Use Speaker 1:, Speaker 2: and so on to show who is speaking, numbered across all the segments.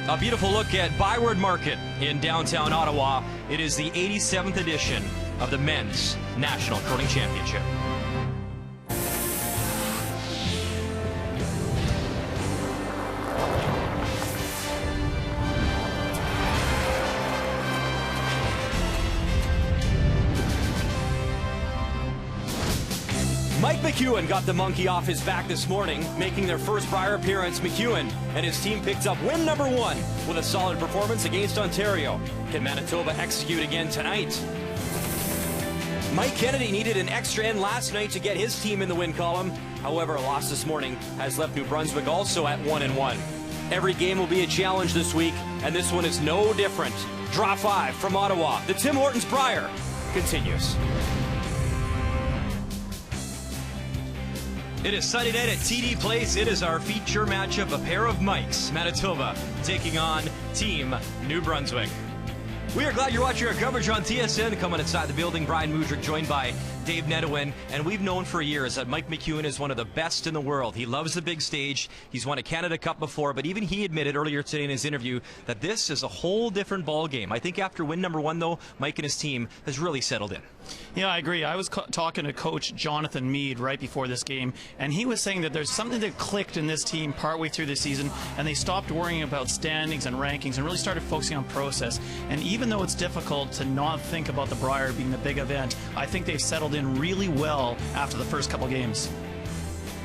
Speaker 1: A beautiful look at Byward Market in downtown Ottawa. It is the 87th edition of the Men's National Curling Championship. Mike McEwen got the monkey off his back this morning, making their first Brier appearance. McEwen and his team picked up win number 1 with a solid performance against Ontario. Can Manitoba execute again tonight? Mike Kennedy needed an extra end last night to get his team in the win column. However, a loss this morning has left New Brunswick also at 1-1. Every game will be a challenge this week, and this one is no different. Draw 5 from Ottawa. The Tim Hortons Brier continues. It is Sunday night at TD Place. It is our feature matchup, a pair of Mikes, Manitoba, taking on Team New Brunswick. We are glad you're watching our coverage on TSN. Coming inside the building, Brian Mudryk joined by Dave Netowin, and we've known for years that Mike McEwen is one of the best in the world. He loves the big stage. He's won a Canada Cup before, but even he admitted earlier today in his interview that this is a whole different ball game. I think after win number 1, though, Mike and his team has really settled in.
Speaker 2: Yeah, I agree. I was talking to Coach Jonathan Mead right before this game, and he was saying that there's something that clicked in this team partway through the season, and they stopped worrying about standings and rankings and really started focusing on process. And even though it's difficult to not think about the Brier being the big event, I think they've settled in really well after the first couple games.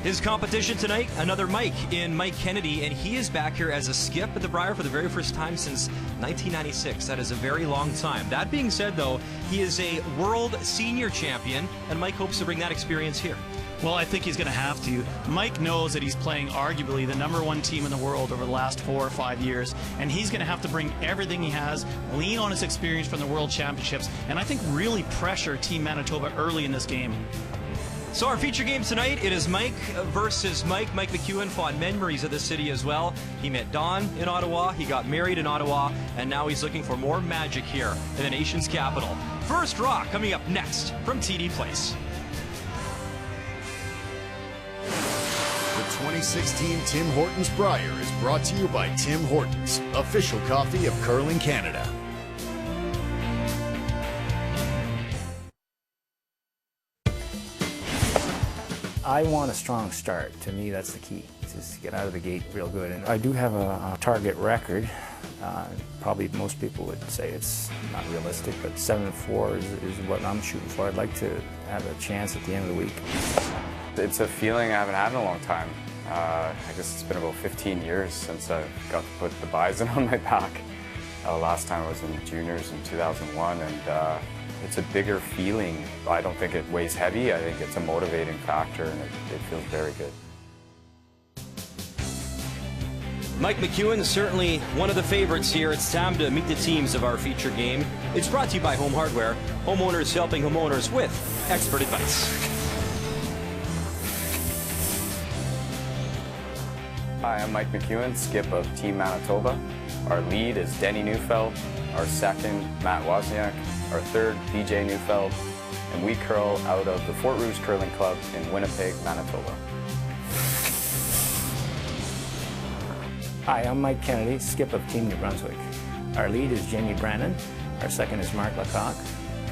Speaker 1: His competition tonight, another Mike in Mike Kennedy, and he is back here as a skip at the Brier for the very first time since 1996. That is a very long time. That being said, though, he is a world senior champion, and Mike hopes to bring that experience here.
Speaker 2: Well, I think he's going to have to. Mike knows that he's playing arguably the #1 team in the world over the last 4 or 5 years, and he's going to have to bring everything he has, lean on his experience from the World Championships, and I think really pressure Team Manitoba early in this game.
Speaker 1: So our feature game tonight, it is Mike versus Mike. Mike McEwen, fond memories of the city as well. He met Dawn in Ottawa, he got married in Ottawa, and now he's looking for more magic here in the nation's capital. First draw coming up next from TD Place.
Speaker 3: The 2016 Tim Hortons Brier is brought to you by Tim Hortons, official coffee of Curling Canada.
Speaker 4: I want a strong start. To me, that's the key, is to get out of the gate real good. And I do have a target record. Probably most people would say it's not realistic, but 7-4 is what I'm shooting for. I'd like to have a chance at the end of the week.
Speaker 5: It's a feeling I haven't had in a long time. I guess it's been about 15 years since I got to put the bison on my back. Last time I was in juniors in 2001, and it's a bigger feeling. I don't think it weighs heavy. I think it's a motivating factor, and it feels very good.
Speaker 1: Mike McEwen is certainly one of the favorites here. It's time to meet the teams of our feature game. It's brought to you by Home Hardware, homeowners helping homeowners with expert advice.
Speaker 5: Hi, I'm Mike McEwen, skip of Team Manitoba. Our lead is Denny Neufeld, our second, Matt Wozniak, our third, BJ Neufeld, and we curl out of the Fort Rouge Curling Club in Winnipeg, Manitoba.
Speaker 4: Hi, I'm Mike Kennedy, skip of Team New Brunswick. Our lead is Jamie Brannon, our second is Mark Lecoq,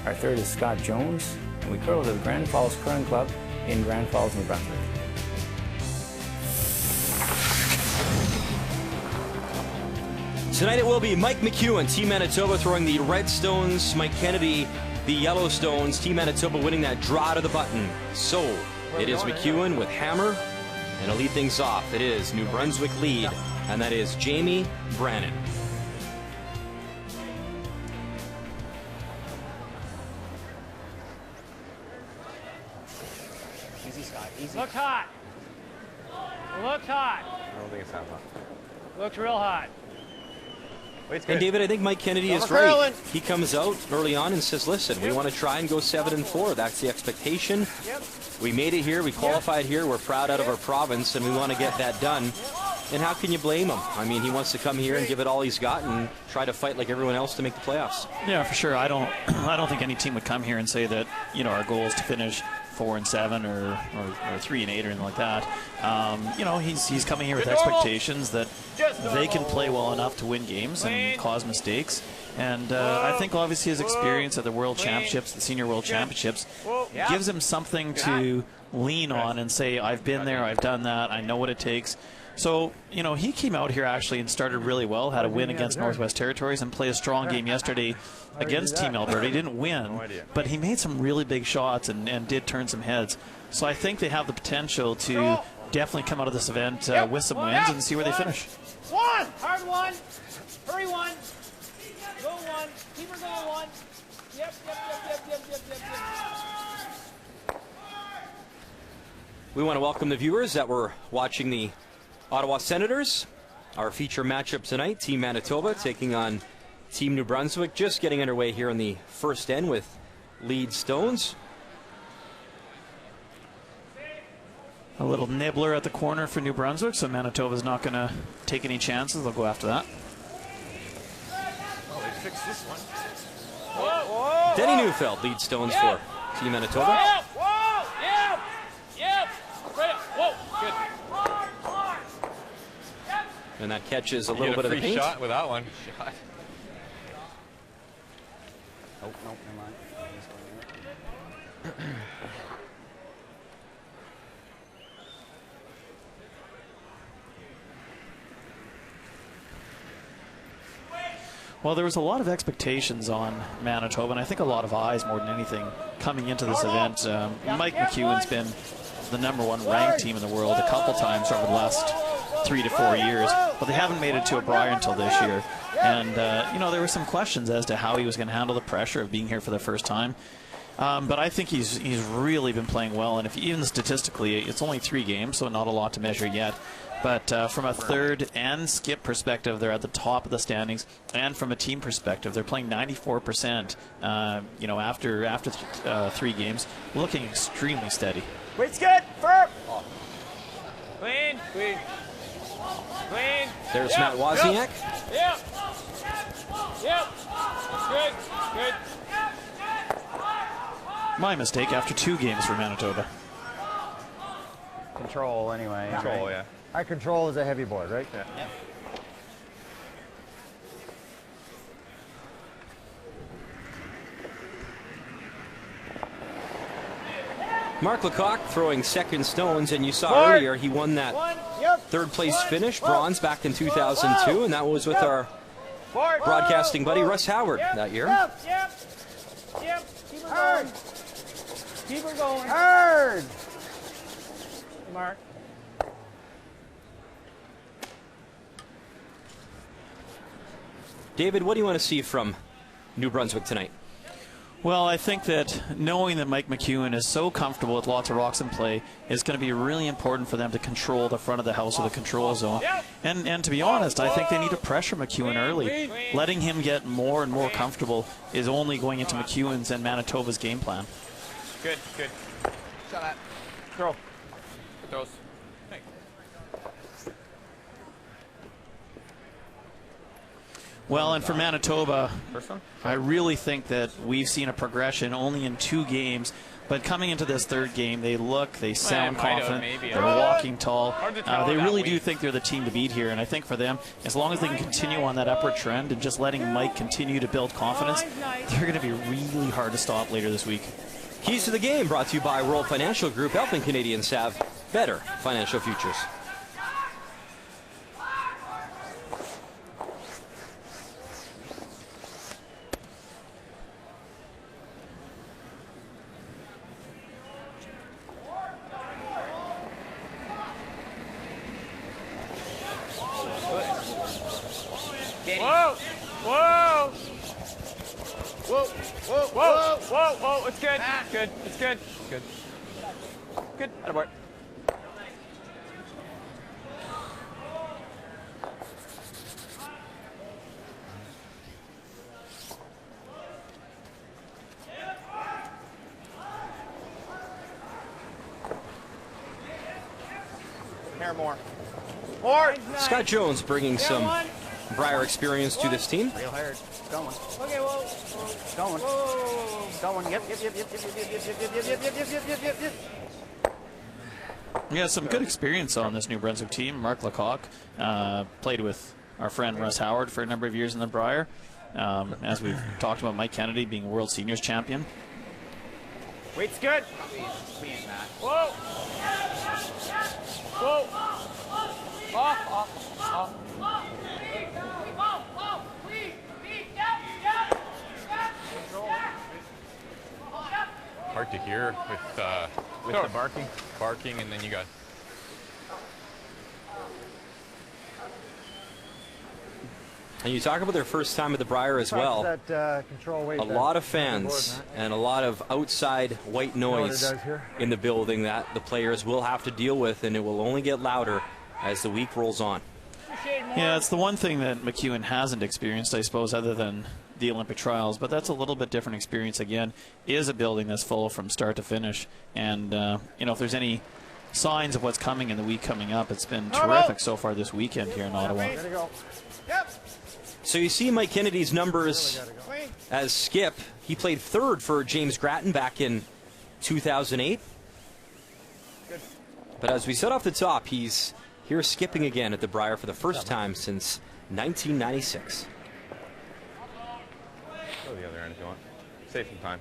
Speaker 4: our third is Scott Jones, and we curl out of the Grand Falls Curling Club in Grand Falls, New Brunswick.
Speaker 1: Tonight it will be Mike McEwen, Team Manitoba, throwing the red stones, Mike Kennedy, the yellow stones, Team Manitoba winning that draw to the button. So it is McEwen with hammer, and to lead things off, it is New Brunswick lead, and that is Jamie Brannon.
Speaker 6: Easy, Scott, easy. Looks hot. Looks hot.
Speaker 5: I don't think it's that hot.
Speaker 6: Looks real hot.
Speaker 1: And David, I think Mike Kennedy is right. He comes out early on and says, listen, we want to try and go 7-4. That's the expectation. We made it here. We qualified here. We're proud out of our province, and we want to get that done. And how can you blame him? I mean, he wants to come here and give it all he's got and try to fight like everyone else to make the playoffs.
Speaker 2: Yeah, for sure. I don't think any team would come here and say that, you know, our goal is to finish 4-7 or 3-8 or anything like that. You know, he's coming here with expectations that they can play well enough to win games and cause mistakes. And I think obviously his experience at the World Championships, the Senior World Championships, gives him something to lean on and say, I've been there, I've done that, I know what it takes. So, you know, he came out here actually and started really well, had a win against Northwest Territories and played a strong game yesterday against Team Alberta. He didn't win, but he made some really big shots and did turn some heads. So I think they have the potential to definitely come out of this event with some wins and see where they finish.
Speaker 6: One! Hard one! Hurry one! Go one! Keep her going one! Yep.
Speaker 1: We want to welcome the viewers that were watching the Ottawa Senators. Our feature matchup tonight, Team Manitoba taking on Team New Brunswick. Just getting underway here in the first end with lead Stones.
Speaker 2: A little nibbler at the corner for New Brunswick, so Manitoba's not going to take any chances. They'll go after that.
Speaker 7: Oh, they fixed this one.
Speaker 1: Denny Neufeld leads Stones for Team Manitoba. And that catches a little bit of the paint.
Speaker 7: Shot with that one.
Speaker 5: Oh, no, never mind.
Speaker 2: Well, there was a lot of expectations on Manitoba, and I think a lot of eyes more than anything coming into this event. Mike McEwen's been the #1 ranked team in the world a couple times over the last 3 to 4 years, but they haven't made it to a Brier until this year. And, you know, there were some questions as to how he was going to handle the pressure of being here for the first time. But I think he's really been playing well, and if even statistically, it's only 3 games, so not a lot to measure yet. But from a third and skip perspective, they're at the top of the standings, and from a team perspective, they're playing 94%. You know, after 3 games, looking extremely steady.
Speaker 6: Weight's good. Firm. Clean. Clean. Clean.
Speaker 1: There's Matt Wozniak.
Speaker 6: Yep. Good. Good.
Speaker 2: My mistake after 2 games for Manitoba.
Speaker 8: Control, anyway.
Speaker 7: Control, yeah.
Speaker 8: Our control is a heavy board, right?
Speaker 7: Yeah.
Speaker 8: Yep.
Speaker 1: Mark Lecoq throwing second Stones, and you saw earlier he won that third place finish, bronze, back in 2002, and that was with our broadcasting buddy Russ Howard that year.
Speaker 6: Yep. Keep her going. Keep her going.
Speaker 8: Hard!
Speaker 6: Mark.
Speaker 1: David, what do you want to see from New Brunswick tonight?
Speaker 2: Well, I think that knowing that Mike McEwen is so comfortable with lots of rocks in play is going to be really important for them to control the front of the house or the control zone. And to be honest, I think they need to pressure McEwen early. Letting him get more and more comfortable is only going into McEwen's and Manitoba's game plan.
Speaker 7: Good. Shot at.
Speaker 6: Throw.
Speaker 7: Good throws. Thanks.
Speaker 2: Well, and for Manitoba,
Speaker 7: First one?
Speaker 2: I really think that we've seen a progression only in 2 games. But coming into this third game, they sound confident, they're walking tall. They really do think they're the team to beat here. And I think for them, as long as they can continue on that upward trend and just letting Mike continue to build confidence, they're going to be really hard to stop later this week.
Speaker 1: Keys to the Game brought to you by World Financial Group, helping Canadians have better financial futures.
Speaker 6: Whoa. It's good. It's good. Good. Attaboy. More.
Speaker 1: Scott Jones bringing some Brier experience to this team.
Speaker 8: Real hard. Going.
Speaker 6: Okay, whoa.
Speaker 8: Going.
Speaker 6: Whoa.
Speaker 8: Going. Yep.
Speaker 2: Yeah, some good experience on this New Brunswick team. Mark Lecoq played with our friend Russ Howard for a number of years in the Brier. As we've talked about, Mike Kennedy being World Seniors champion.
Speaker 7: Weight's good.
Speaker 6: Clean, Matt.
Speaker 7: Whoa. Whoa. Off.
Speaker 9: Hard to hear with the barking, and then you got.
Speaker 1: And you talk about their first time at the Brier as well.
Speaker 8: That, control weight,
Speaker 1: A lot of fans and a lot of outside white noise in the building that the players will have to deal with, and it will only get louder as the week rolls on.
Speaker 2: Yeah, it's the one thing that McEwen hasn't experienced, I suppose, other than the Olympic trials, but that's a little bit different experience again, is a building that's full from start to finish. And, you know, if there's any signs of what's coming in the week coming up, it's been terrific so far this weekend here in Ottawa.
Speaker 1: So you see Mike Kennedy's numbers as skip. He played third for James Grattan back in 2008. But as we said off the top, he's here skipping again at the Brier for the first time since 1996.
Speaker 9: Go the other end if you want. Save some time.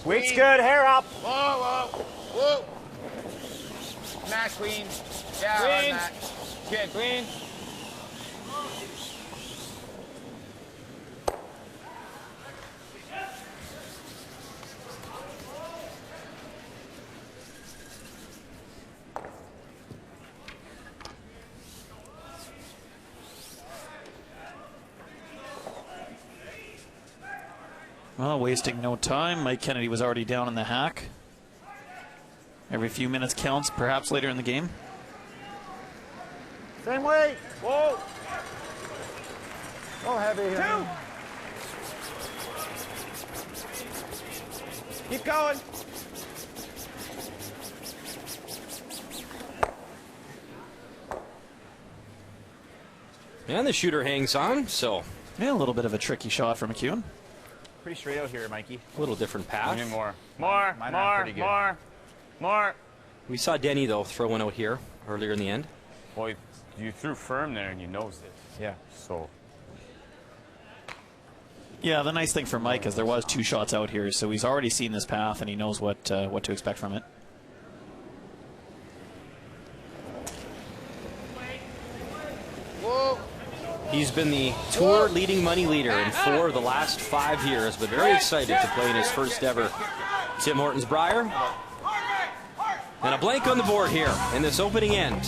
Speaker 8: Weight's good. Hair up.
Speaker 7: Whoa. Matt, clean. Yeah,
Speaker 6: Clean.
Speaker 7: Matt. Good.
Speaker 6: Clean.
Speaker 2: Well, wasting no time. Mike Kennedy was already down in the hack. Every few minutes counts, perhaps later in the game.
Speaker 8: Same weight.
Speaker 6: Whoa.
Speaker 8: Oh, heavy here.
Speaker 6: 2. Keep going.
Speaker 1: And the shooter hangs on, so
Speaker 2: Yeah, a little bit of a tricky shot for McEwen.
Speaker 8: Pretty straight out here, Mikey.
Speaker 1: a little different path.
Speaker 7: More.
Speaker 1: We saw Denny, though, throw one out here earlier in the end.
Speaker 5: Well, you threw firm there and you nosed it.
Speaker 8: Yeah.
Speaker 5: So
Speaker 2: Yeah, the nice thing for Mike is there was 2 shots out here, so he's already seen this path and he knows what to expect from it.
Speaker 6: Whoa.
Speaker 1: He's been the tour leading money leader in 4 of the last 5 years, but very excited to play in his first ever Tim Hortons Brier. And a blank on the board here in this opening end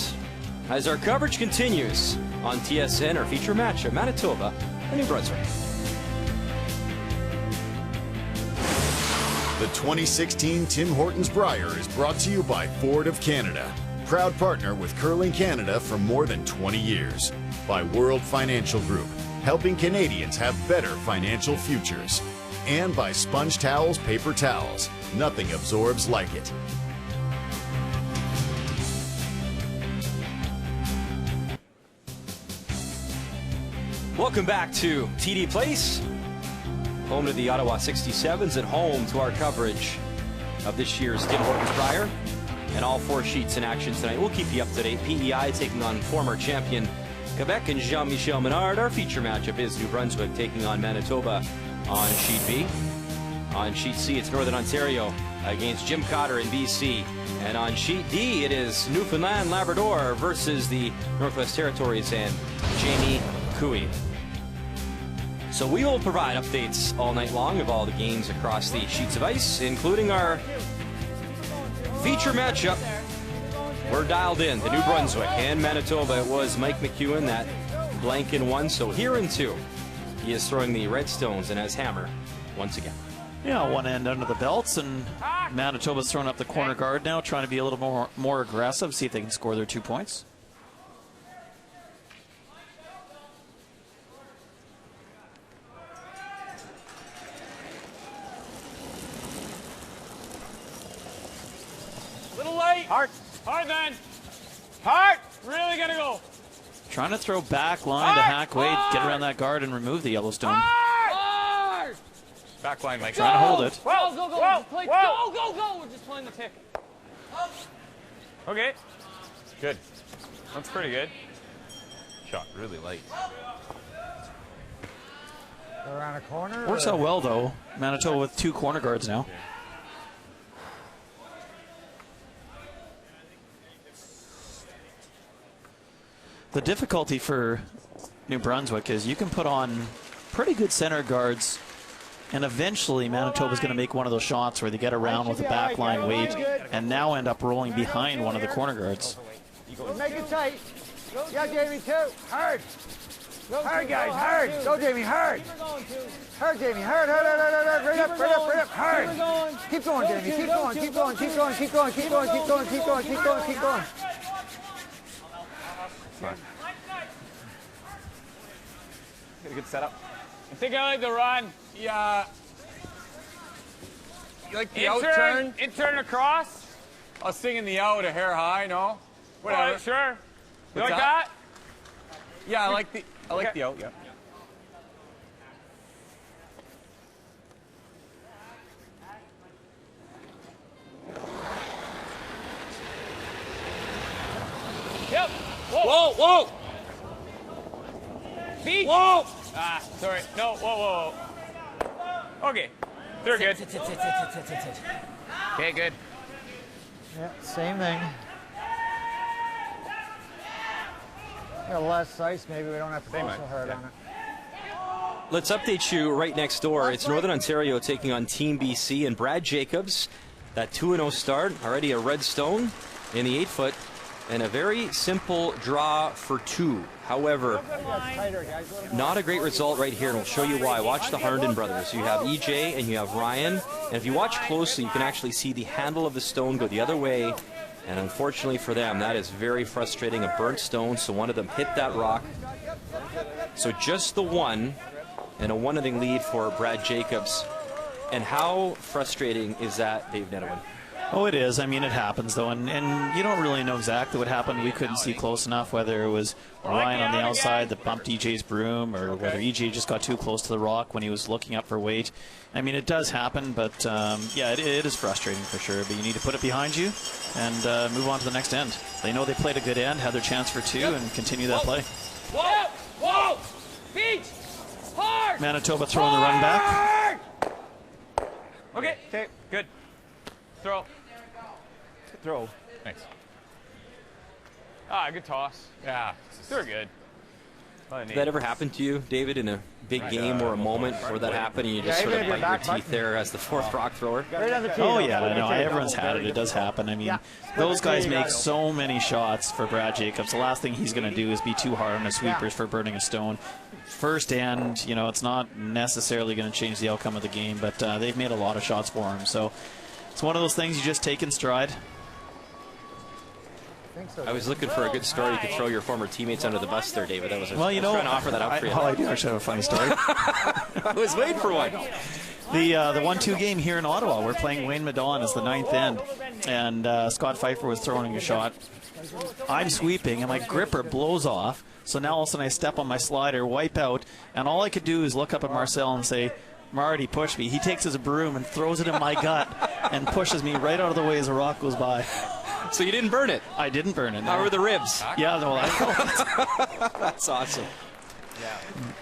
Speaker 1: as our coverage continues on TSN, our feature match of Manitoba and New Brunswick.
Speaker 3: The 2016 Tim Hortons Brier is brought to you by Ford of Canada, proud partner with Curling Canada for more than 20 years. By World Financial Group, helping Canadians have better financial futures. And by Sponge Towels Paper Towels, nothing absorbs like it.
Speaker 1: Welcome back to TD Place, home to the Ottawa 67s and home to our coverage of this year's Tim Hortons Brier. And all 4 sheets in action tonight. We'll keep you up to date. PEI taking on former champion Quebec and Jean-Michel Menard. Our feature matchup is New Brunswick taking on Manitoba on Sheet B. On Sheet C, it's Northern Ontario against Jim Cotter in BC. And on Sheet D, it is Newfoundland Labrador versus the Northwest Territories and Jamie Cooey. So we will provide updates all night long of all the games across the sheets of ice, including our feature matchup. We're dialed in to New Brunswick and Manitoba. It was Mike McEwen that blank in 1, so here in 2. He is throwing the Redstones and has hammer once again.
Speaker 2: Yeah, one end under the belts, and Manitoba's throwing up the corner guard now, trying to be a little more aggressive, see if they can score their 2 points.
Speaker 6: Little light.
Speaker 7: Hard.
Speaker 6: Hard, man.
Speaker 7: Hard.
Speaker 6: Really gotta go.
Speaker 2: Trying to throw back line to hack weight, get around that guard and remove the Yellowstone.
Speaker 6: Hard.
Speaker 9: Back line, Mike.
Speaker 2: Trying to hold it.
Speaker 6: Go, go, go.
Speaker 7: Whoa,
Speaker 6: Play.
Speaker 7: whoa.
Speaker 6: Go, go, go. We're just playing the tick.
Speaker 7: Okay.
Speaker 9: Good.
Speaker 7: That's pretty good.
Speaker 9: Shot really light.
Speaker 8: Around a corner.
Speaker 2: Works out well, though. Manitoba with 2 corner guards now. The difficulty for New Brunswick is you can put on pretty good center guards, and eventually Manitoba's going to make one of those shots where they get around with a backline weight and now end up rolling behind one of the corner guards.
Speaker 8: Make it tight. Yeah, Jamie, too. Hard. Hard, guys, hard. Go, Jamie, hard. Hard, Jamie, hard, hard, hard, hard, hard. Right up, right up, right up, hard. Keep going, Jamie, keep going, keep going, keep going, keep going, keep going, keep going, keep going, keep going, keep going.
Speaker 7: Get a good setup.
Speaker 6: I think I like the run.
Speaker 7: Yeah. You like the
Speaker 6: In
Speaker 7: out
Speaker 6: turn.
Speaker 7: turn?
Speaker 6: In turn across.
Speaker 7: I was thinking the out a hair high, no? Whatever.
Speaker 6: All right, sure. You
Speaker 7: What's
Speaker 6: like
Speaker 7: that?
Speaker 6: that?
Speaker 7: Yeah, I like the out, yeah.
Speaker 6: Yep.
Speaker 7: Whoa, whoa!
Speaker 6: Feet.
Speaker 7: Whoa!
Speaker 6: Ah, sorry. No, whoa, whoa. Okay. They're good.
Speaker 7: Okay, good.
Speaker 8: Yeah, same thing. Got less ice, maybe we don't have to go so hard on it.
Speaker 1: Let's update you right next door. It's Northern Ontario taking on Team BC, and Brad Jacobs, that 2-0 start, already a red stone in the 8-foot, and a very simple draw for 2. However, not a great result right here, and we'll show you why. Watch the Harnden brothers. You have EJ and you have Ryan, and if you watch closely, you can actually see the handle of the stone go the other way, and unfortunately for them, that is very frustrating, a burnt stone, so one of them hit that rock. So just the one, and a 1-0 lead for Brad Jacobs. And how frustrating is that, Dave Nettowin?
Speaker 2: Oh, it is. I mean, it happens, though, and you don't really know exactly what happened. We couldn't see close enough whether it was Ryan on the outside that bumped EJ's broom or whether EJ just got too close to the rock when he was looking up for weight. I mean, it does happen, but yeah, it is frustrating for sure. But you need to put it behind you and move on to the next end. They know they played a good end, had their chance for 2, and continue that play.
Speaker 6: Whoa, whoa. Feet. Hard.
Speaker 2: Manitoba throwing the run back.
Speaker 6: Okay. Okay. Good. Throw.
Speaker 7: Throw. Thanks.
Speaker 6: Ah, good toss.
Speaker 7: Yeah.
Speaker 6: They're good.
Speaker 1: Did that ever happen to you, David, in a big game or a moment where that happened and you just sort of bite your teeth there as the 4th rock thrower?
Speaker 8: Right on the tee.
Speaker 2: Oh, yeah, I know. Everyone's had it. It does happen. I mean, those guys make so many shots for Brad Jacobs. The last thing he's going to do is be too hard on his sweepers for burning a stone. First end, you know, it's not necessarily going to change the outcome of the game, but they've made a lot of shots for him. So it's one of those things you just take in stride.
Speaker 1: I was looking for a good story you could throw your former teammates under the bus there, David. That was
Speaker 2: Well, you know,
Speaker 1: trying to offer that up for you.
Speaker 2: I do actually have a funny story.
Speaker 1: I was waiting for one.
Speaker 2: The 1-2 game here in Ottawa, we're playing Wayne Madon as the 9th end, and Scott Pfeiffer was throwing a shot. I'm sweeping, and my gripper blows off, so now all of a sudden I step on my slider, wipe out, and all I could do is look up at Marcel and say, Marty, push me. He takes his broom and throws it in my gut and pushes me right out of the way as a rock goes by.
Speaker 1: So you didn't burn it?
Speaker 2: I didn't burn it. No.
Speaker 1: How were the ribs?
Speaker 2: Yeah, no,
Speaker 1: That's awesome.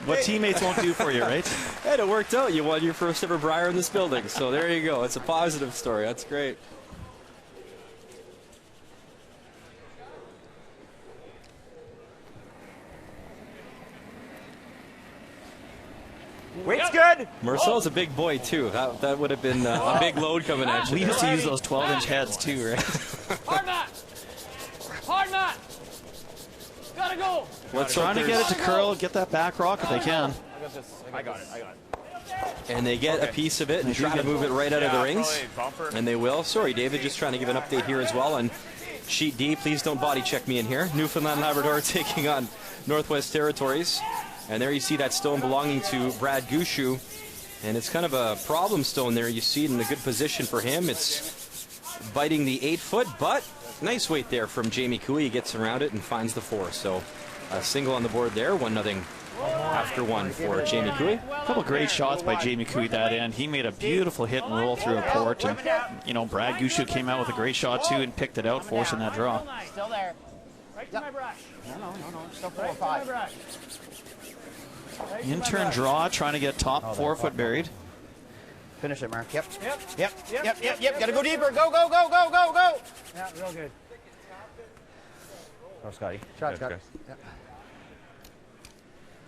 Speaker 2: what teammates won't do for you, right?
Speaker 1: And it worked out. You won your first ever Brier in this building. So there you go. It's a positive story. That's great.
Speaker 7: Weight's good.
Speaker 1: Marcel's a big boy, too. That would have been a big load coming at
Speaker 2: We
Speaker 1: you.
Speaker 2: used to use those 12-inch heads, too, right?
Speaker 6: Hard knot. Hard knot. Gotta go.
Speaker 1: Let's
Speaker 2: Trying to get it to curl, get that back rock if they can.
Speaker 7: I got it.
Speaker 1: And they get a piece of it and try to move it right out of the rings. And they will. Sorry, David, just trying to give an update here as well. And Sheet D, please don't body check me in here. Newfoundland Labrador taking on Northwest Territories. And there you see that stone belonging to Brad Gushu. And it's kind of a problem stone there. You see it in a good position for him. It's biting the 8-foot, but nice weight there from Jamie Cooey. He gets around it and finds the 4. So a single on the board there, 1-0 after 1 for Jamie Cooey.
Speaker 2: A couple great shots by Jamie Cooey that end. He made a beautiful hit and roll through a port, and you know, Brad Gushu came out with a great shot too and picked it out, forcing that draw.
Speaker 6: Still there. Right to my brush. No. Still 4 or 5.
Speaker 2: In-turn draw, trying to get top 4-foot buried.
Speaker 8: Finish it, Mark. Yep.
Speaker 6: Yep. Gotta go deeper. Go. Yeah, real good.
Speaker 8: Go, Scotty. Shot, Scotty. Yep.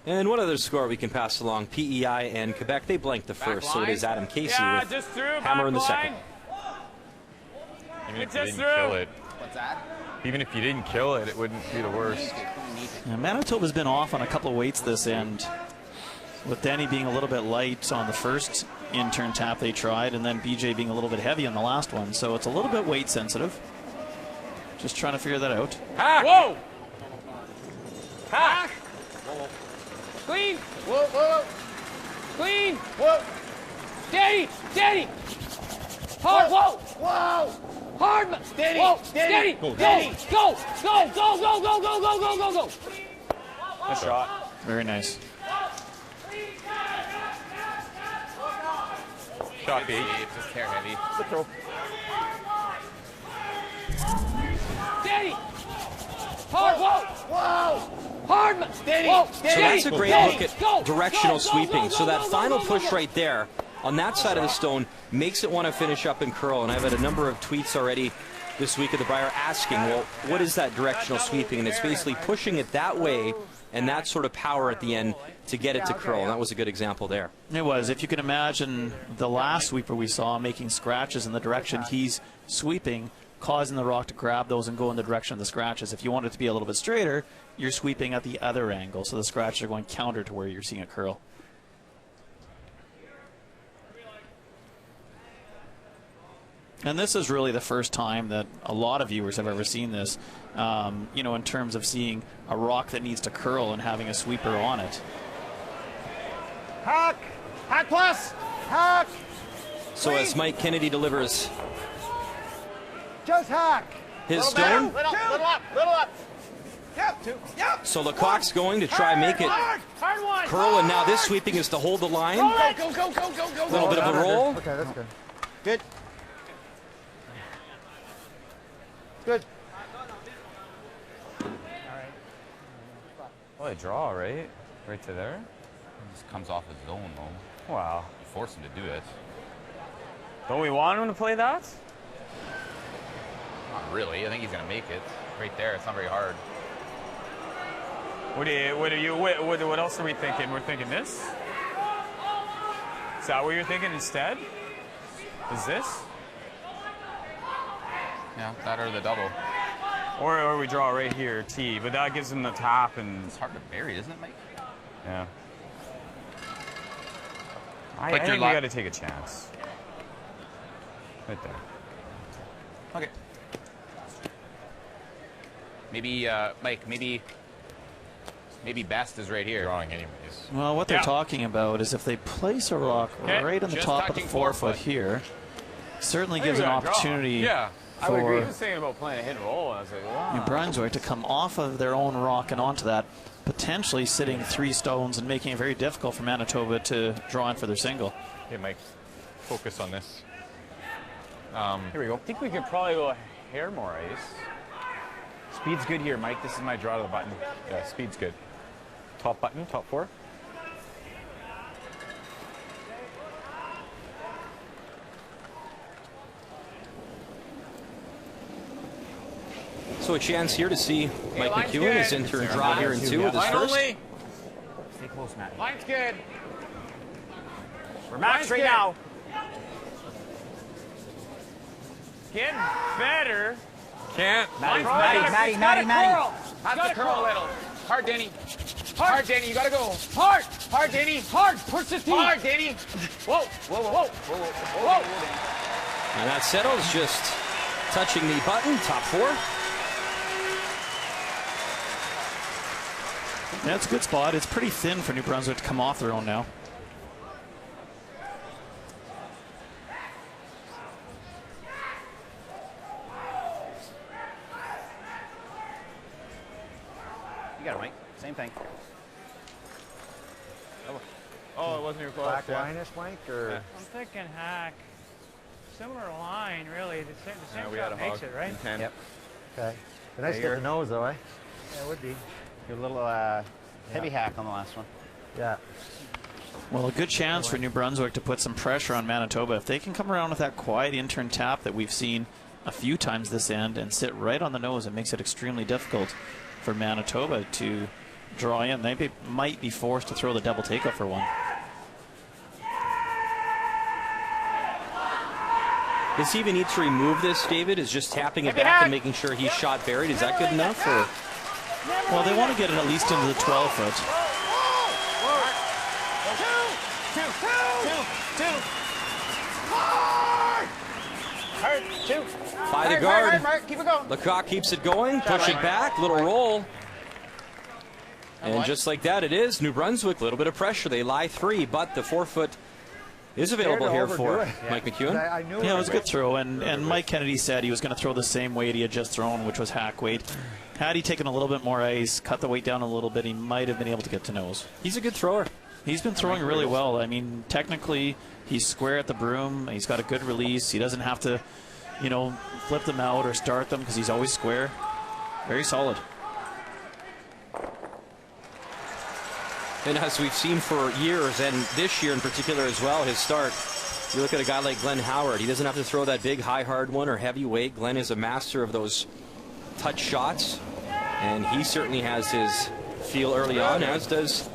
Speaker 1: And one other score we can pass along, PEI and Quebec, they blanked the first, so it is Adam Casey with hammer in the second.
Speaker 9: Even if you didn't kill it.
Speaker 6: What's that?
Speaker 9: Even if you didn't kill it, it wouldn't be the worst.
Speaker 2: Yeah, Manitoba's been off on a couple of weights this end, with Denny being a little bit light on the first in-turn tap they tried, and then BJ being a little bit heavy on the last one, so it's a little bit weight sensitive. Just trying to figure that out.
Speaker 7: Hack! Whoa! Hack!
Speaker 6: Clean! Whoa! Clean! Whoa! Steady! Hard! Whoa! Hard! Steady! Whoa! Steady! Go!
Speaker 7: Nice shot.
Speaker 2: Very nice.
Speaker 9: Shot beat.
Speaker 7: Just hair heavy.
Speaker 8: Good throw.
Speaker 6: Steady! Hard! Whoa! Hard! Steady!
Speaker 1: So that's a great look at directional sweeping. So that final push right there on that side of the stone makes it want to finish up and curl. And I've had a number of tweets already this week of the Brier asking, well, what is that directional sweeping? And it's basically pushing it that way and that sort of power at the end to get it to curl. And that was a good example there.
Speaker 2: It was. If you can imagine the last sweeper we saw making scratches in the direction he's sweeping, causing the rock to grab those and go in the direction of the scratches. If you want it to be a little bit straighter, you're sweeping at the other angle, so the scratches are going counter to where you're seeing it curl. And this is really the first time that a lot of viewers have ever seen this, you know, in terms of seeing a rock that needs to curl and having a sweeper on it.
Speaker 8: Hack! Hack plus! Hack!
Speaker 1: So as Mike Kennedy delivers
Speaker 8: Just hack!
Speaker 1: his stone,
Speaker 6: Little up!
Speaker 8: Yep!
Speaker 1: so Lecoq's going to try and make it
Speaker 6: Hard one!
Speaker 1: curl, and now this sweeping is to hold the line.
Speaker 6: Go!
Speaker 1: A little bit of a roll.
Speaker 8: Okay, that's good. Good. Good.
Speaker 5: Well, a draw, right? Right to there?
Speaker 9: Just comes off his zone, though.
Speaker 5: Wow.
Speaker 9: You force him to do it.
Speaker 5: Don't we want him to play that?
Speaker 9: Not really. I think he's going to make it. Right there. It's not very hard.
Speaker 7: What else are we thinking? We're thinking this? Is that what you're thinking instead? Is this?
Speaker 9: Yeah, that or the double.
Speaker 7: Or we draw right here, T, but that gives him the tap and...
Speaker 9: It's hard to bury, isn't it, Mike?
Speaker 7: Yeah.
Speaker 9: Like
Speaker 7: I
Speaker 9: your
Speaker 7: think we
Speaker 9: la-
Speaker 7: got to take a chance. Right there.
Speaker 9: Okay. Maybe, Mike, maybe best is right here. Drawing anyways.
Speaker 2: Well, what they're talking about is if they place a rock right on the
Speaker 9: just
Speaker 2: top of the
Speaker 9: touching
Speaker 2: 4-foot here, certainly gives an opportunity
Speaker 7: Yeah. I would
Speaker 2: for
Speaker 7: agree. He was thinking about playing a hit and roll, and I was like, wow.
Speaker 2: New Brunswick to come off of their own rock and onto that, potentially sitting 3 stones and making it very difficult for Manitoba to draw in for their single.
Speaker 9: Hey, Mike, focus on this.
Speaker 7: Here we go. I think we could probably go a hair more ice. Speed's good here, Mike. This is my draw to the button.
Speaker 9: Yeah, speed's good. Top button, top 4.
Speaker 1: So a chance here to see Mike McEwen is in turn draw here in 2 with his first.
Speaker 7: Stay close, Matt. Line's good. We're matched right now. Getting better.
Speaker 9: Can't.
Speaker 7: Matty.
Speaker 6: Have to curl a little. Hard, Denny. Hard, Denny. You gotta go. Hard, Denny. Hard. Push the team. Hard, Denny. Whoa.
Speaker 1: And that settles, just touching the button, top 4.
Speaker 2: That's a good spot. It's pretty thin for New Brunswick to come off their own now.
Speaker 10: got it, Mike. Same thing.
Speaker 7: Oh, it wasn't your close.
Speaker 8: Black Linus, Mike, or?
Speaker 11: I'm thinking hack. Similar line, really. The same
Speaker 7: we had
Speaker 11: shot
Speaker 7: a
Speaker 11: makes
Speaker 7: hog.
Speaker 11: it, right?
Speaker 10: Yep.
Speaker 8: Okay. But nice to get the nose, though, eh?
Speaker 11: Yeah, it would be.
Speaker 10: You're a little heavy hack on the last one.
Speaker 8: Yeah.
Speaker 2: Well, a good chance for New Brunswick to put some pressure on Manitoba. If they can come around with that quiet in-turn tap that we've seen a few times this end and sit right on the nose, it makes it extremely difficult for Manitoba to draw in. They might be forced to throw the double takeoff for one.
Speaker 1: Does he even need to remove this, David? Is just tapping it back and making sure he's shot buried? Is that good enough? Or?
Speaker 2: Well, they want to get it at least into the 12-foot.
Speaker 8: Two.
Speaker 1: By the guard.
Speaker 8: Keep it going.
Speaker 1: Lecoq keeps it going, push it back, little roll. And just like that, it is. New Brunswick, a little bit of pressure. They lie 3, but the 4-foot is available here for Mike McEwen.
Speaker 2: Yeah, it was a good throw, and Mike Kennedy said he was going to throw the same weight he had just thrown, which was hack weight. Had he taken a little bit more ice, cut the weight down a little bit, he might have been able to get to nose.
Speaker 1: He's a good thrower.
Speaker 2: He's been throwing really well. I mean, technically, he's square at the broom. He's got a good release. He doesn't have to, you know, flip them out or start them because he's always square. Very solid.
Speaker 1: And as we've seen for years, and this year in particular as well, his start, you look at a guy like Glenn Howard, he doesn't have to throw that big, high, hard one or heavy weight. Glenn is a master of those touch shots, and he certainly has his feel early on, as does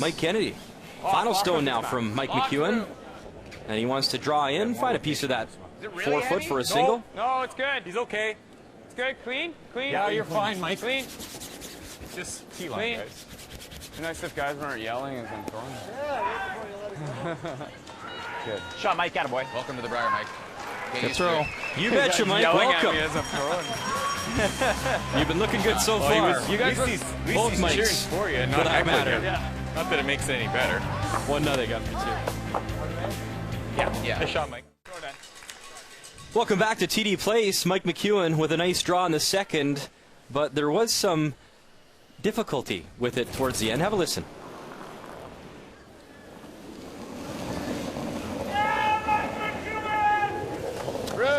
Speaker 1: Mike Kennedy. Final stone now from Mike McEwen, and he wants to draw in, find a piece of that 4-foot for a single.
Speaker 7: No, it's good. He's okay. It's good. Clean.
Speaker 6: Yeah, you're fine, Mike.
Speaker 7: Clean.
Speaker 6: Just T-line, guys.
Speaker 5: It's nice if guys weren't yelling as I'm throwing.
Speaker 10: Good. Shot, Mike. Attaboy.
Speaker 9: Welcome to the Brier, Mike.
Speaker 2: Good throw.
Speaker 1: You betcha, Mike. Welcome.
Speaker 7: As I'm throwing.
Speaker 1: You've been looking good so far.
Speaker 7: You guys
Speaker 1: both
Speaker 7: cheering
Speaker 1: Mikes,
Speaker 7: for you,
Speaker 1: for
Speaker 7: not
Speaker 1: that
Speaker 7: heckling
Speaker 1: matter.
Speaker 7: you. Yeah. Not that it makes it any better.
Speaker 1: 1-0 got me too.
Speaker 7: Yeah. Nice shot, Mike.
Speaker 1: Welcome back to TD Place. Mike McEwen with a nice draw in the second, but there was some difficulty with it towards the end. Have a listen.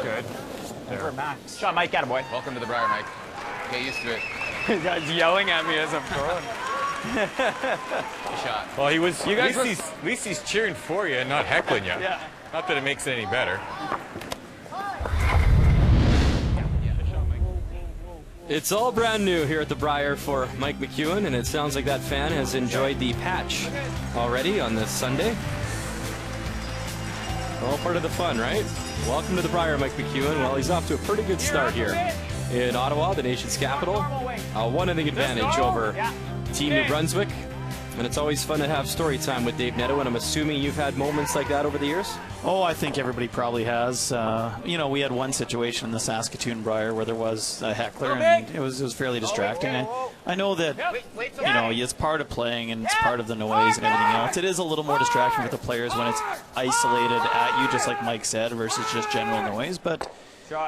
Speaker 7: Good.
Speaker 10: Over Max. Shot, Mike. Attaboy.
Speaker 9: Welcome to the Brier, Mike. Get used to it.
Speaker 7: You guys yelling at me as I'm throwing.
Speaker 9: Good shot.
Speaker 7: Well, he was. You guys, at least he's cheering for you and not heckling you.
Speaker 11: Yeah.
Speaker 7: Not that it makes it any better.
Speaker 1: It's all brand new here at the Brier for Mike McEwen, and it sounds like that fan has enjoyed the patch already on this Sunday. All part of the fun, right? Welcome to the Brier, Mike McEwen. Well, he's off to a pretty good start here in Ottawa, the nation's capital. A 1-0 advantage over Team New Brunswick. And it's always fun to have story time with Dave Neto, and I'm assuming you've had moments like that over the years?
Speaker 2: Oh, I think everybody probably has. You know, we had one situation in the Saskatoon Brier where there was a heckler, and it was fairly distracting. I know that, you know, it's part of playing and it's part of the noise and everything else. It is a little more distracting with the players when it's isolated at you, just like Mike said, versus just general noise. But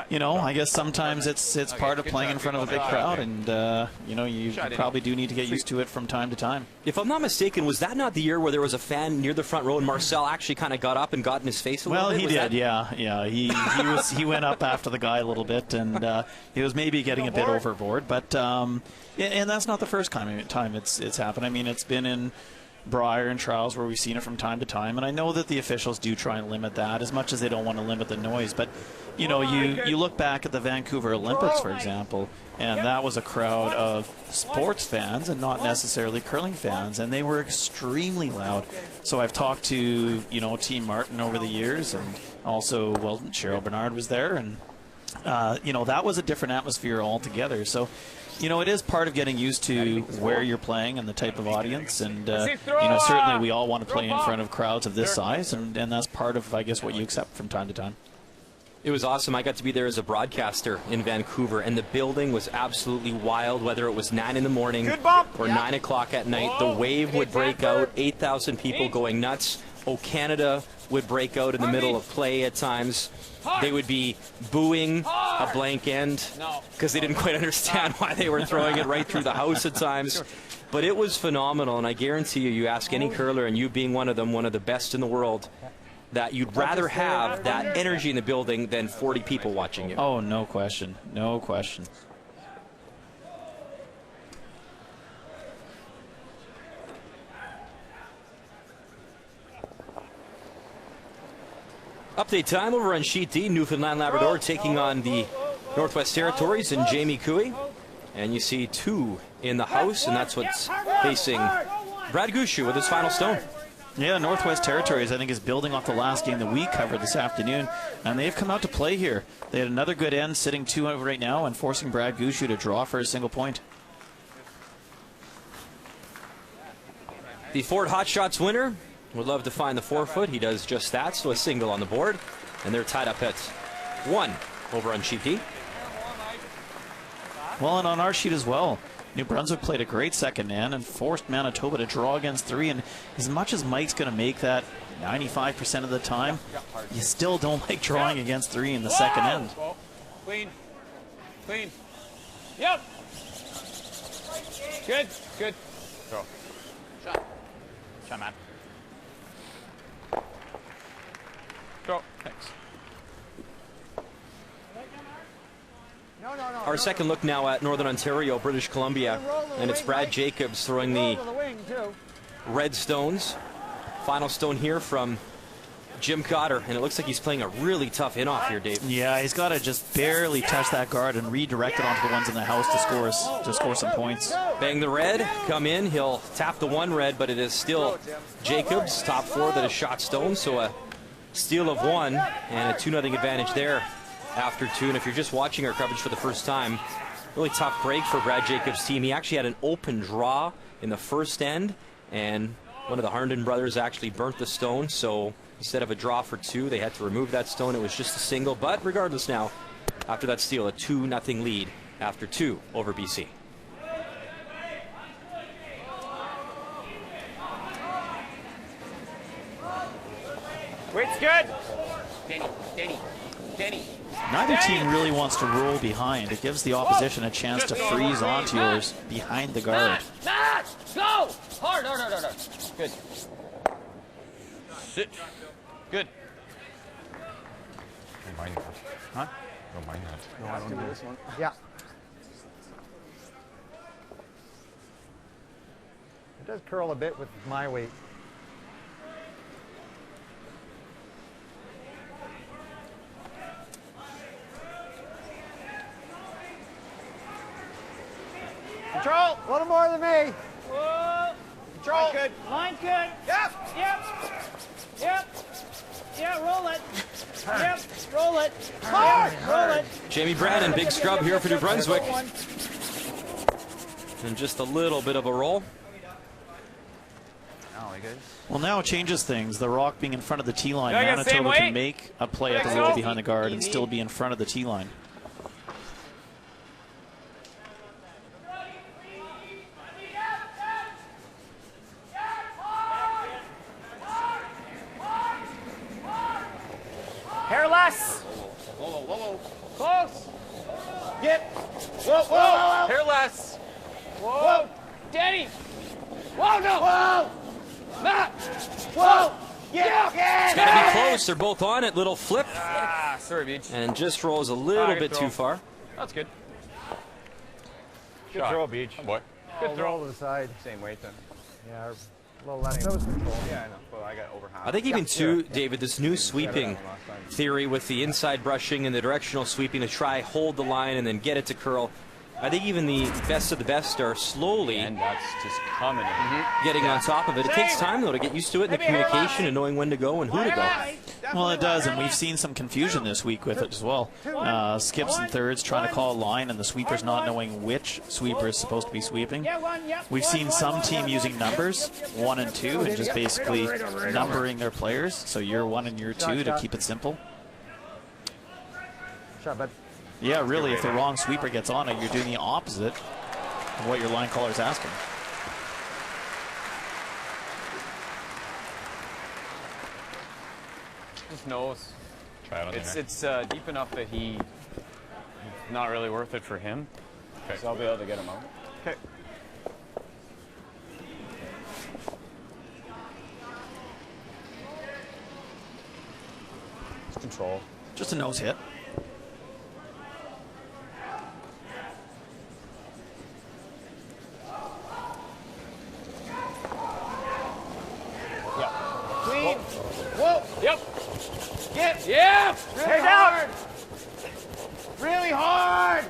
Speaker 2: you know, I guess sometimes it's part of playing in front of a big crowd, and you know, you probably do need to get used to it from time to time.
Speaker 1: If I'm not mistaken, was that not the year where there was a fan near the front row and Marcel actually kind of got up and got in his face a little bit?
Speaker 2: Well, he did, yeah. He went up after the guy a little bit, and he was maybe getting a bit overboard. But and that's not the first time it's happened. I mean, it's been in Brier and trials where we've seen it from time to time, and I know that the officials do try and limit that as much as they don't want to limit the noise. But you know, you look back at the Vancouver Olympics, for example, and that was a crowd of sports fans and not necessarily curling fans, and they were extremely loud. So I've talked to, you know, Team Martin over the years, and also, well, Cheryl Bernard was there, and you know, that was a different atmosphere altogether. So you know, it is part of getting used to where you're playing and the type of audience, and you know, certainly we all want to play in front of crowds of this size, and that's part of, I guess, what you accept from time to time.
Speaker 1: It was awesome. I got to be there as a broadcaster in Vancouver, and the building was absolutely wild, whether it was 9 in the morning or 9 o'clock at night. The wave would break out, 8,000 people going nuts. Canada would break out in the middle of play at times. They would be booing a blank end because they didn't quite understand why they were throwing it right through the house at times. But it was phenomenal, and I guarantee you ask any curler, and you being one of them, one of the best in the world, that you'd rather have that energy in the building than 40 people watching you.
Speaker 2: Oh, no question. No question.
Speaker 1: Update time over on Sheet D. Newfoundland Labrador taking on the Northwest Territories and Jamie Cooey. And you see 2 in the house, and that's what's facing Brad Gushue with his final stone.
Speaker 2: Yeah, Northwest Territories, I think, is building off the last game that we covered this afternoon, and they've come out to play here. They had another good end, sitting 2 right now, and forcing Brad Gushue to draw for a single point.
Speaker 1: The Ford Hot Shots winner would love to find the 4-foot. He does just that, so a single on the board, and they're tied up at 1 over on Sheet D.
Speaker 2: Well, and on our sheet as well, New Brunswick played a great second man and forced Manitoba to draw against 3. And as much as Mike's going to make that 95% of the time, you still don't like drawing against 3 in the second end.
Speaker 6: Clean. Clean. Yep. Good. Good. Throw. Shot. Shot, man. Throw. Thanks.
Speaker 1: Our second look now at Northern Ontario, British Columbia, and it's Brad Jacobs throwing the red stones. Final stone here from Jim Cotter, and it looks like he's playing a really tough in-off here, Dave.
Speaker 2: Yeah, he's got to just barely touch that guard and redirect it onto the ones in the house to score some points.
Speaker 1: Bang the red, come in, he'll tap the 1 red, but it is still Jacobs, top 4 that has shot stone, so a steal of 1 and a 2-0 advantage there after 2. And if you're just watching our coverage for the first time, really tough break for Brad Jacobs' team. He actually had an open draw in the first end, and one of the Harnden brothers actually burnt the stone, so instead of a draw for 2, they had to remove that stone. It was just a single, but regardless now, after that steal, a 2-0 lead after 2 over BC.
Speaker 6: Wait's good. Denny.
Speaker 2: Neither team really wants to roll behind. It gives the opposition a chance to freeze onto yours behind the guard.
Speaker 6: Matt! Go! Hard. Good. Sit. Good.
Speaker 5: Don't mind that.
Speaker 6: Huh?
Speaker 5: Don't mind that.
Speaker 8: No, I don't do this one. Yeah. It does curl a bit with my weight. Control! A little more than me.
Speaker 11: Whoa.
Speaker 6: Control.
Speaker 11: Line good. Line good.
Speaker 6: Yep.
Speaker 11: Yeah, roll it. Yep, roll it. Hard. Roll it.
Speaker 1: Jamie Brannon, big scrub here for New Brunswick. And just a little bit of a roll.
Speaker 2: Well, now it changes things. The rock being in front of the tee line,
Speaker 6: Yeah,
Speaker 2: Manitoba can make a play at the wall behind the guard and still be in front of the tee line.
Speaker 6: Hair less. Whoa. Close. Get. Whoa. Hair less. Whoa. Danny. Whoa, no. Whoa. Matt. Whoa. Yeah.
Speaker 1: It's got to be close. They're both on it. Little flip.
Speaker 6: Ah, sorry, Beach.
Speaker 1: And just rolls a little bit too far.
Speaker 6: That's good.
Speaker 5: Good throw, Beach.
Speaker 6: Oh, boy.
Speaker 8: Good throw to the side.
Speaker 5: Same weight then.
Speaker 8: Yeah, a little less nose control.
Speaker 5: Yeah, I know. Well, I got over half.
Speaker 1: I think even too, David, this new sweeping theory with the inside brushing and the directional sweeping to try hold the line and then get it to curl. I think even the best of the best are slowly
Speaker 5: And that's just coming in.
Speaker 1: getting on top of it. It takes time, though, to get used to it and the communication and knowing when to go and who to go.
Speaker 2: Well, it does, and we've seen some confusion this week with it as well. Skips and thirds trying to call a line, and the sweepers not knowing which sweeper is supposed to be sweeping. We've seen some team using numbers, 1 and 2, and just basically numbering their players. So year 1 and year 2 to keep it simple.
Speaker 8: Shot, bud.
Speaker 2: Yeah, really, if the wrong sweeper gets on it, you're doing the opposite of what your line caller is asking.
Speaker 7: Just knows.
Speaker 9: Try it on
Speaker 7: It's deep enough that it's not really worth it for him.
Speaker 9: Okay.
Speaker 7: So I'll be able to get him out.
Speaker 10: Okay.
Speaker 7: It's control.
Speaker 2: Just a nose hit.
Speaker 6: Clean. Whoa.
Speaker 7: Yep.
Speaker 6: Get. Yeah. Really hard. Really hard.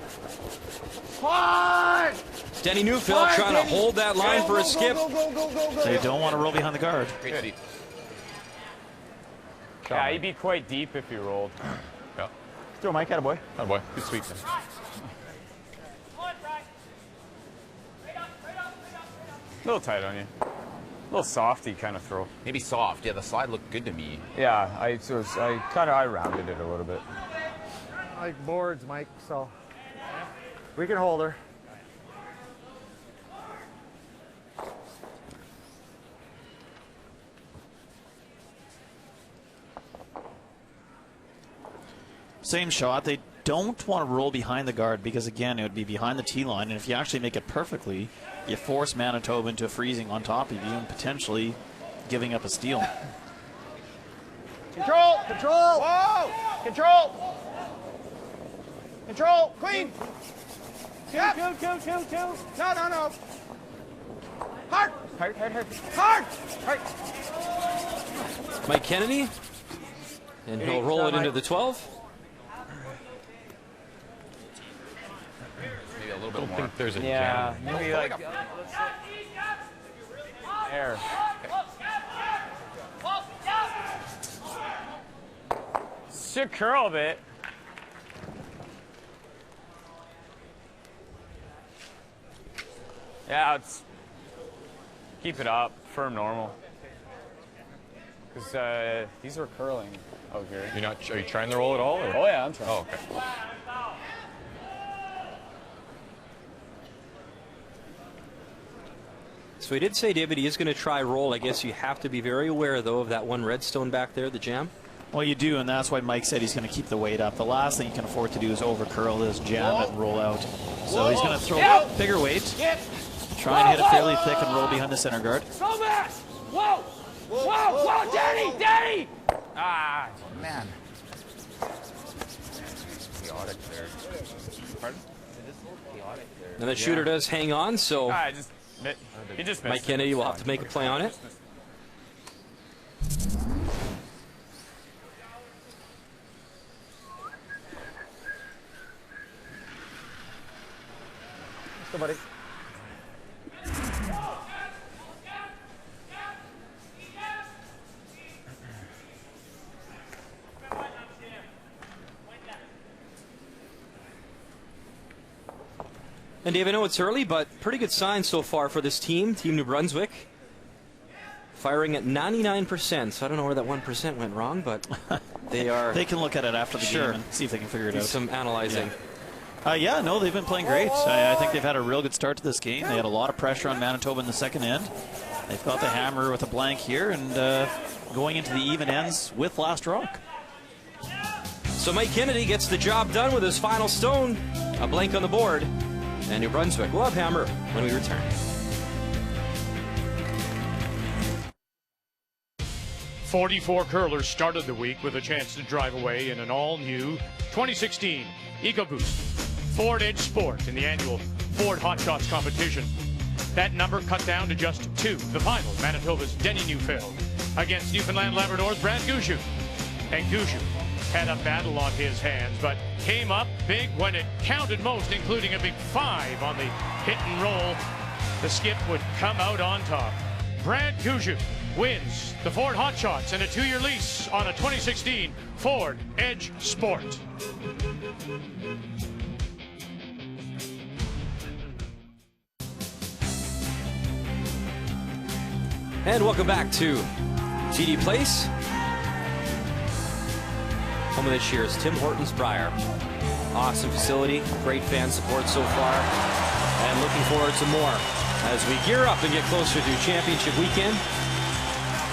Speaker 6: Hard.
Speaker 1: Denny Neufeld trying to hold that line for a skip.
Speaker 2: They don't want to roll behind the guard.
Speaker 9: Great deep.
Speaker 7: Yeah, he'd be quite deep if he rolled.
Speaker 9: Yeah.
Speaker 10: Throw Mike, attaboy.
Speaker 9: Oh boy, good sweep.
Speaker 7: A little tight on you. A little softy kind of throw.
Speaker 9: Maybe soft. Yeah, the slide looked good to me.
Speaker 7: Yeah, I rounded it a little bit.
Speaker 8: I like boards, Mike, so we can hold her.
Speaker 2: Same shot. They don't want to roll behind the guard because, again, it would be behind the tee line. And if you actually make it perfectly, you force Manitoba into freezing on top of you and potentially giving up a steal.
Speaker 8: Control, control. Whoa. Control. Control. Clean. Yep. Two. No. Hard.
Speaker 1: Mike Kennedy. And he'll roll it into the 12.
Speaker 9: Maybe a little bit more. I think there's a
Speaker 7: Yeah,
Speaker 9: jam.
Speaker 7: maybe like there. Should curl a bit. Yeah, keep it up, firm normal. Because these are curling out here.
Speaker 9: Are you trying to roll at all? Or?
Speaker 7: Oh yeah, I'm trying.
Speaker 9: Oh, okay.
Speaker 1: So he did say, David, he is going to try roll. I guess you have to be very aware, though, of that one redstone back there, the jam.
Speaker 2: Well, you do, and that's why Mike said he's going to keep the weight up. The last thing you can afford to do is over curl this, jam it, and roll out. So he's going to throw a bigger weight, try and hit it fairly thick and roll behind the center guard.
Speaker 6: So back. Whoa, Danny!
Speaker 9: Ah, man. Chaotic there. Pardon? It is a little chaotic there.
Speaker 1: And the shooter does hang on, so
Speaker 7: He just
Speaker 1: Mike Kennedy will have to make a play on it.
Speaker 8: Go, buddy.
Speaker 1: And Dave, I know it's early, but pretty good sign so far for this team, Team New Brunswick. Firing at 99%, so I don't know where that 1% went wrong, but they are...
Speaker 2: They can look at it after the game and see if they can figure it out.
Speaker 1: Some analyzing.
Speaker 2: No, they've been playing great. I think they've had a real good start to this game. They had a lot of pressure on Manitoba in the second end. They've got the hammer with a blank here and going into the even ends with last rock.
Speaker 1: So Mike Kennedy gets the job done with his final stone. A blank on the board. And New Brunswick will have hammer when we return.
Speaker 12: "44 curlers started the week with a chance to drive away in an all-new 2016 EcoBoost Ford Edge Sport in the annual Ford Hot Shots competition. That number cut down to just 2. The final, Manitoba's Denny Neufeld against Newfoundland Labrador's Brad Gushue. And Gushue had a battle on his hands, but came up big when it counted most, including a big 5 on the hit and roll. The skip would come out on top. Brad Gushue wins the Ford Hot Shots and a 2-year lease on a 2016 Ford Edge Sport.
Speaker 1: And welcome back to TD Place. Home of this year's Tim Hortons Brier. Awesome facility, great fan support so far, and looking forward to more as we gear up and get closer to championship weekend.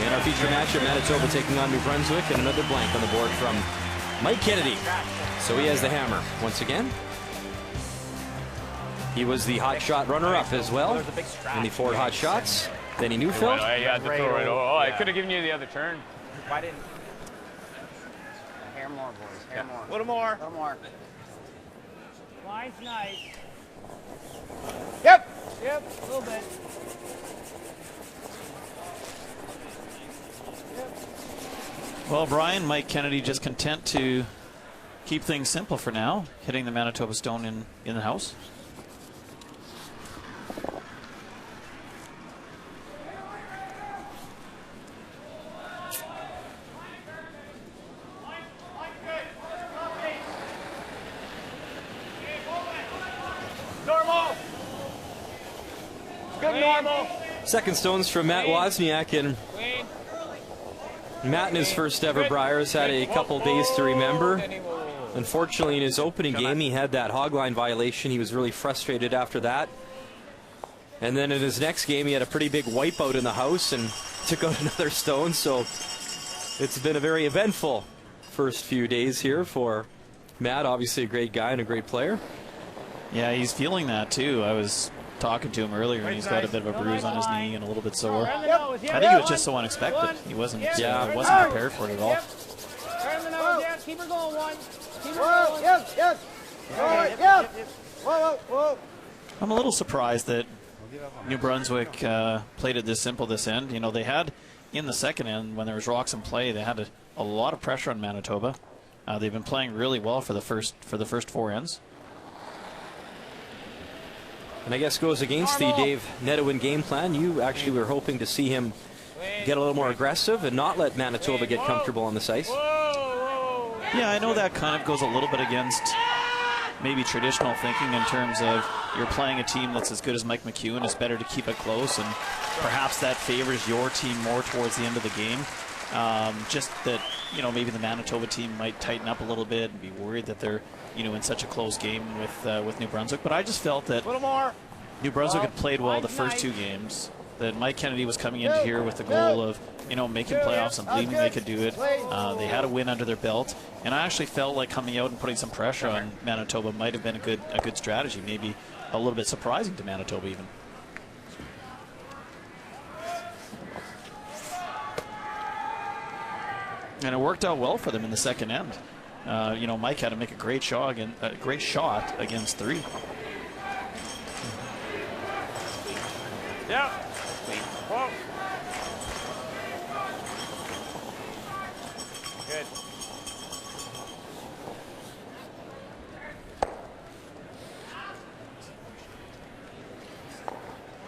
Speaker 1: And our feature matchup, Manitoba taking on New Brunswick, and another blank on the board from Mike Kennedy. So he has the hammer once again. He was the hot shot runner-up as well in the Ford hot shots. Then he Newfield.
Speaker 7: I had to throw it. Oh, I could have given you the other turn.
Speaker 10: Why didn't? Hair more, boys. Hair more.
Speaker 7: A little more.
Speaker 10: A little more.
Speaker 11: Line's nice.
Speaker 8: Yep.
Speaker 11: Yep, a little bit.
Speaker 2: Well, Brian, Mike Kennedy just content to keep things simple for now, hitting the Manitoba stone in the house.
Speaker 7: Normal. Good normal.
Speaker 1: Second stones from Matt Wozniak, and Matt in his first ever Brier has had a couple days to remember. Unfortunately, in his opening game, he had that hog line violation. He was really frustrated after that. And then in his next game, he had a pretty big wipeout in the house and took out another stone. So it's been a very eventful first few days here for Matt. Obviously a great guy and a great player.
Speaker 2: Yeah, he's feeling that too. I was talking to him earlier, and he's got a bit of a bruise on his knee and a little bit sore. I think it was just so unexpected. He wasn't prepared for it at all.
Speaker 11: Turn the nose down. Keep her going, one. Keep her going.
Speaker 8: Yes, yes. Yep. Whoa, whoa.
Speaker 2: I'm a little surprised that New Brunswick played it this simple this end. You know, they had in the second end, when there was rocks in play, they had a lot of pressure on Manitoba. They've been playing really well for the first four ends.
Speaker 1: And I guess goes against the Dave Netowin game plan. You actually were hoping to see him get a little more aggressive and not let Manitoba get comfortable on this ice.
Speaker 2: Yeah, I know that kind of goes a little bit against maybe traditional thinking in terms of you're playing a team that's as good as Mike McEwen. It's better to keep it close, and perhaps that favors your team more towards the end of the game. Just that, you know, maybe the Manitoba team might tighten up a little bit and be worried that they're, you know, in such a close game with New Brunswick. But I just felt that New Brunswick had played well the first two games, that Mike Kennedy was coming into here with the goal of, you know, making playoffs and believing they could do it. They had a win under their belt, and I actually felt like coming out and putting some pressure on Manitoba might have been a good strategy, maybe a little bit surprising to Manitoba even. And it worked out well for them in the second end. You know, Mike had to make a great shot against three.
Speaker 7: Yeah. Whoa. Good.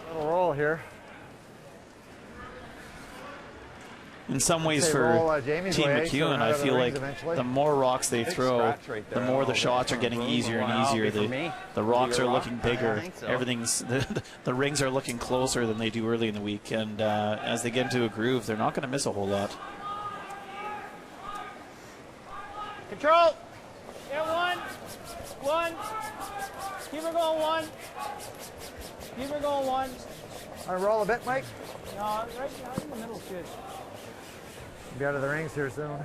Speaker 8: Little roll here.
Speaker 2: In some ways, for Team McEwen, I feel like the more rocks they throw, the more the shots are getting easier and easier. The rocks are looking bigger. Everything's the rings are looking closer than they do early in the week. And as they get into a groove, they're not going to miss a whole lot.
Speaker 11: Control. Yeah, one. Keep her going, one. Keep her going, one.
Speaker 8: Want to roll a bit, Mike?
Speaker 11: No, right in the middle is good.
Speaker 8: Be out of the rings here soon.
Speaker 7: A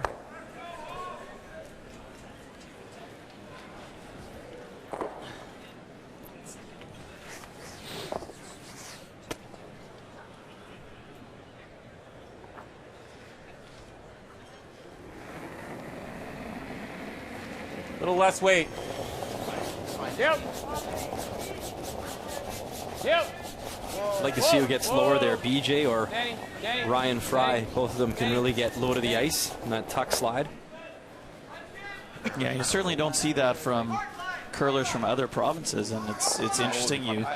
Speaker 7: little less weight.
Speaker 11: Yep. Yep.
Speaker 1: I'd like to see who gets lower there, BJ or Ryan Fry. Both of them can really get low to the ice in that tuck slide.
Speaker 2: Yeah, you certainly don't see that from curlers from other provinces, and it's interesting. You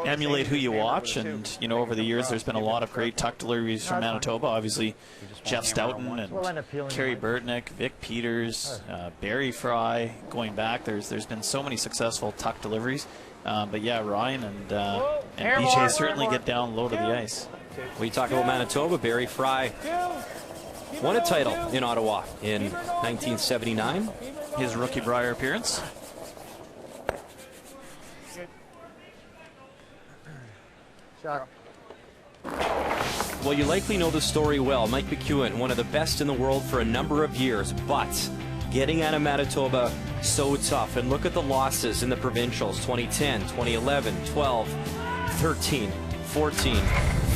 Speaker 2: emulate who you watch, and you know, over the years there's been a lot of great tuck deliveries from Manitoba. Obviously, Jeff Stoughton and Kerry Burtnick, Vic Peters, Barry Fry. Going back, there's been so many successful tuck deliveries. But yeah, Ryan and BJ certainly get down low to the ice.
Speaker 1: We talk about Manitoba. Barry Fry won a title in Ottawa in 1979.
Speaker 2: His rookie Brier appearance.
Speaker 1: Well, you likely know the story well. Mike McEwen, one of the best in the world for a number of years, but getting out of Manitoba, so tough. And look at the losses in the provincials: 2010, 2011, 12, 13, 14,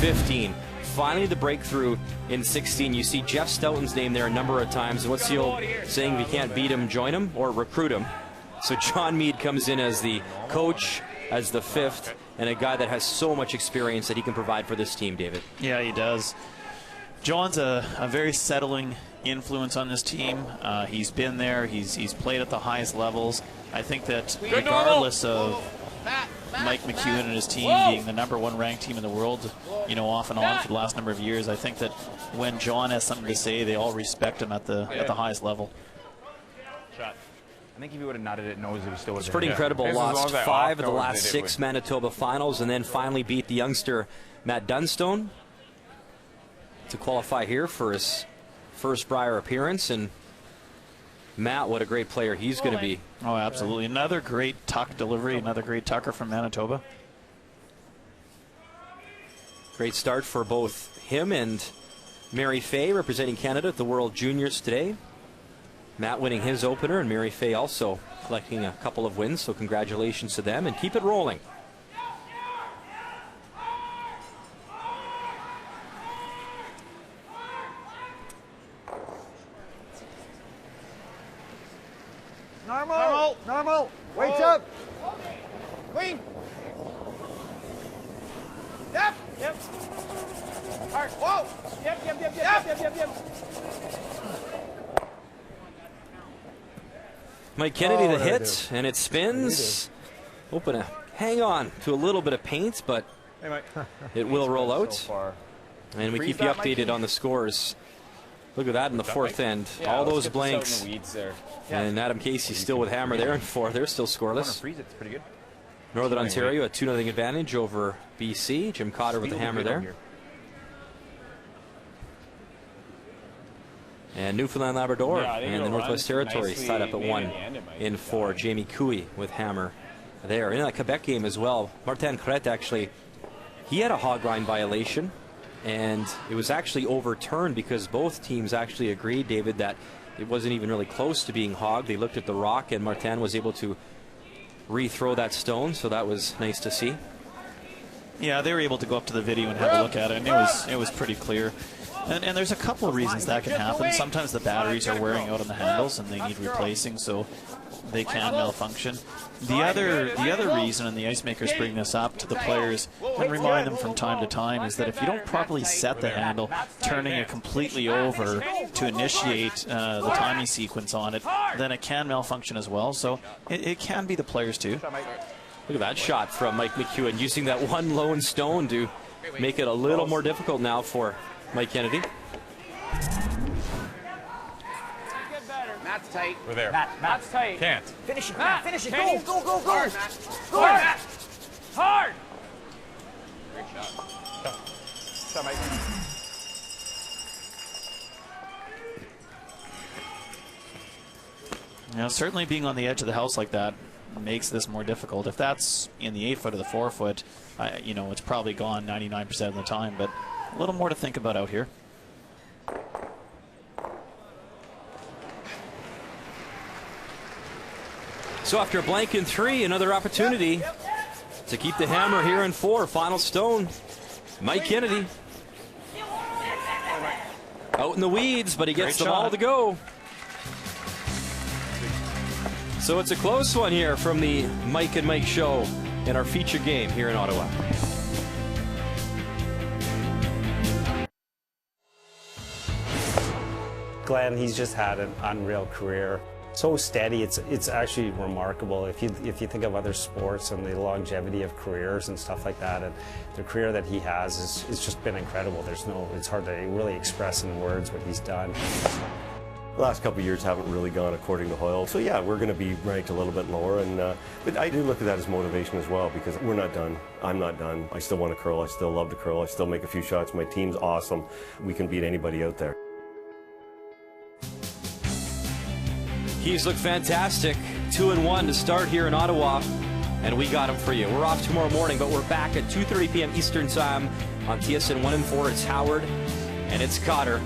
Speaker 1: 15. Finally, the breakthrough in 16. You see Jeff Stoughton's name there a number of times. What's the old saying? If you can't beat him, join him or recruit him. So John Meade comes in as the coach, as the fifth, and a guy that has so much experience that he can provide for this team, David.
Speaker 2: Yeah, he does. John's a very settling influence on this team. He's been there. He's played at the highest levels. I think that regardless of Mike McEwen and his team being the #1 ranked team in the world, you know, off and on for the last number of years, I think that when John has something to say, they all respect him at the highest level.
Speaker 9: Shot. I think if he would have nutted it, nose, it was still.
Speaker 1: It's pretty incredible. Lost 5 of the last 6 Manitoba finals, and then finally beat the youngster Matt Dunstone to qualify here for his first Brier appearance. And Matt, what a great player he's going to be.
Speaker 2: Oh, absolutely. Another great tuck delivery, another great tucker from Manitoba.
Speaker 1: Great start for both him and Mary Fay, representing Canada at the World Juniors today. Matt winning his opener, and Mary Fay also collecting a couple of wins, so congratulations to them, and keep it rolling.
Speaker 8: Normal. Normal. Weights up.
Speaker 6: Clean. Yep.
Speaker 11: Yep.
Speaker 6: Hard. Whoa.
Speaker 11: Yep.
Speaker 1: Mike Kennedy the hit, and it spins. Hoping to hang on to a little bit of paint, but it will roll out. And we keep you updated on the scores. Look at that in the fourth end. All those blanks. And Adam Casey still with hammer there in 4. They're still scoreless. Northern Ontario a 2-0 advantage over BC. Jim Cotter with the hammer there. And Newfoundland Labrador and the Northwest Territories tied up at 1 in 4. Jamie Cooey with hammer there. In that Quebec game as well, Martin Crête actually, he had a hog line violation, and it was actually overturned because both teams actually agreed, David, that it wasn't even really close to being hogged. They looked at the rock, and Martin was able to rethrow that stone, so that was nice to see.
Speaker 2: Yeah, they were able to go up to the video and have a look at it, and it was pretty clear. And there's a couple of reasons that can happen. Sometimes the batteries are wearing out on the handles and they need replacing, so they can malfunction. The other reason, and the ice makers bring this up to the players and remind them from time to time, is that if you don't properly set the handle, turning it completely over to initiate the timing sequence on it, then it can malfunction as well. So it can be the players too.
Speaker 1: Look at that shot from Mike McEwen, using that one lone stone to make it a little more difficult now for Mike Kennedy.
Speaker 6: Matt's tight.
Speaker 7: We're there.
Speaker 6: Matt's tight.
Speaker 7: Can't.
Speaker 6: Finish it,
Speaker 11: Matt.
Speaker 6: Finish it.
Speaker 11: Kenny.
Speaker 6: Go.
Speaker 11: Hard,
Speaker 6: Matt.
Speaker 11: Go, Matt. Hard.
Speaker 6: Great shot. Shot, Mike.
Speaker 2: Now, certainly being on the edge of the house like that makes this more difficult. If that's in the 8 foot or the 4 foot, you know, it's probably gone 99% of the time, but a little more to think about out here.
Speaker 1: So after a blank in 3, another opportunity to keep the hammer here in 4. Final stone, Mike Kennedy. Out in the weeds, but he gets the ball to go. So it's a close one here from the Mike and Mike show in our feature game here in Ottawa.
Speaker 13: Glenn, he's just had an unreal career. So steady, it's actually remarkable if you think of other sports and the longevity of careers and stuff like that, and the career that he has it's just been incredible. It's hard to really express in words what he's done.
Speaker 14: The last couple of years haven't really gone according to Hoyle, so yeah, we're going to be ranked a little bit lower, and but I do look at that as motivation as well, because we're not done. I'm not done. I still want to curl. I still love to curl. I still make a few shots. My team's awesome. We can beat anybody out there.
Speaker 1: He's looked fantastic. 2-1 to start here in Ottawa, and we got him for you. We're off tomorrow morning, but we're back at 2:30 p.m. Eastern Time On TSN 1 and 4, it's Howard and it's Cotter.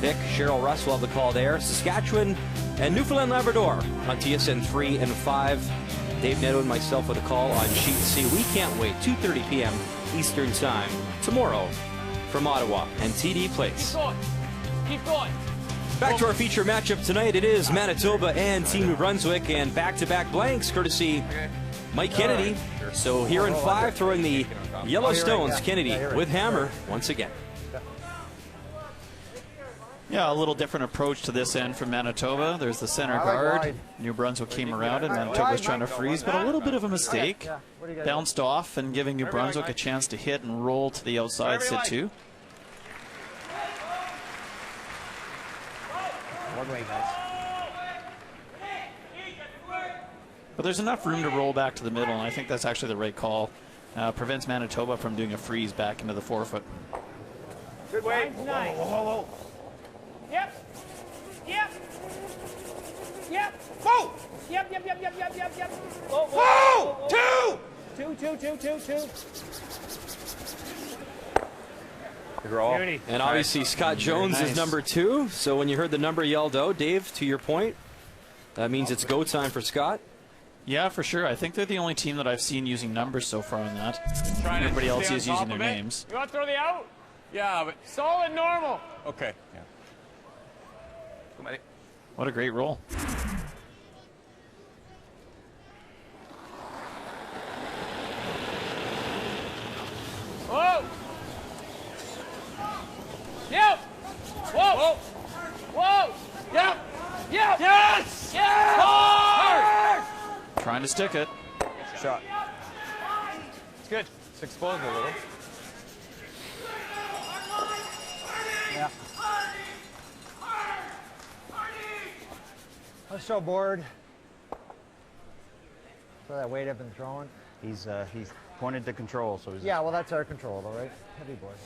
Speaker 1: Vic, Cheryl Russ will have the call there. Saskatchewan and Newfoundland Labrador on TSN 3 and 5. Dave Neto and myself with a call on Sheet C. We can't wait. 2:30 p.m. Eastern Time tomorrow from Ottawa and TD Place.
Speaker 6: Keep going. Keep going.
Speaker 1: Back to our feature matchup tonight. It is Manitoba and Team New Brunswick, and back-to-back blanks courtesy Mike Kennedy. So here in 5, throwing the Yellowstones, Kennedy with hammer once again.
Speaker 2: Yeah, a little different approach to this end from Manitoba. There's the center guard. New Brunswick came around and Manitoba was trying to freeze, but a little bit of a mistake. Bounced off and giving New Brunswick a chance to hit and roll to the outside sit two. But there's enough room to roll back to the middle, and I think that's actually the right call. Prevents Manitoba from doing a freeze back into the forefoot.
Speaker 6: Good way. Nice.
Speaker 8: Whoa.
Speaker 6: Yep. Yep. Yep. Whoa. Yep. Whoa. Two.
Speaker 1: And obviously Scott Jones is number 2. So when you heard the number yelled out, Dave, to your point, that means it's go time for Scott.
Speaker 2: Yeah, for sure. I think they're the only team that I've seen using numbers so far in that. Everybody else is using their names.
Speaker 6: You want to throw the out? Yeah, but solid normal.
Speaker 9: Okay. Yeah.
Speaker 2: What a great roll.
Speaker 6: Whoa. Yep. Whoa. Whoa. Yep. Yes. Hard.
Speaker 2: Trying to stick it.
Speaker 9: Shot. It's good. It's exposed a little.
Speaker 8: Yeah. I'm so bored. Throw that weight up and throwing.
Speaker 15: He's pointed to control, so he's...
Speaker 8: Yeah, well, that's our control, though, right? Heavy board.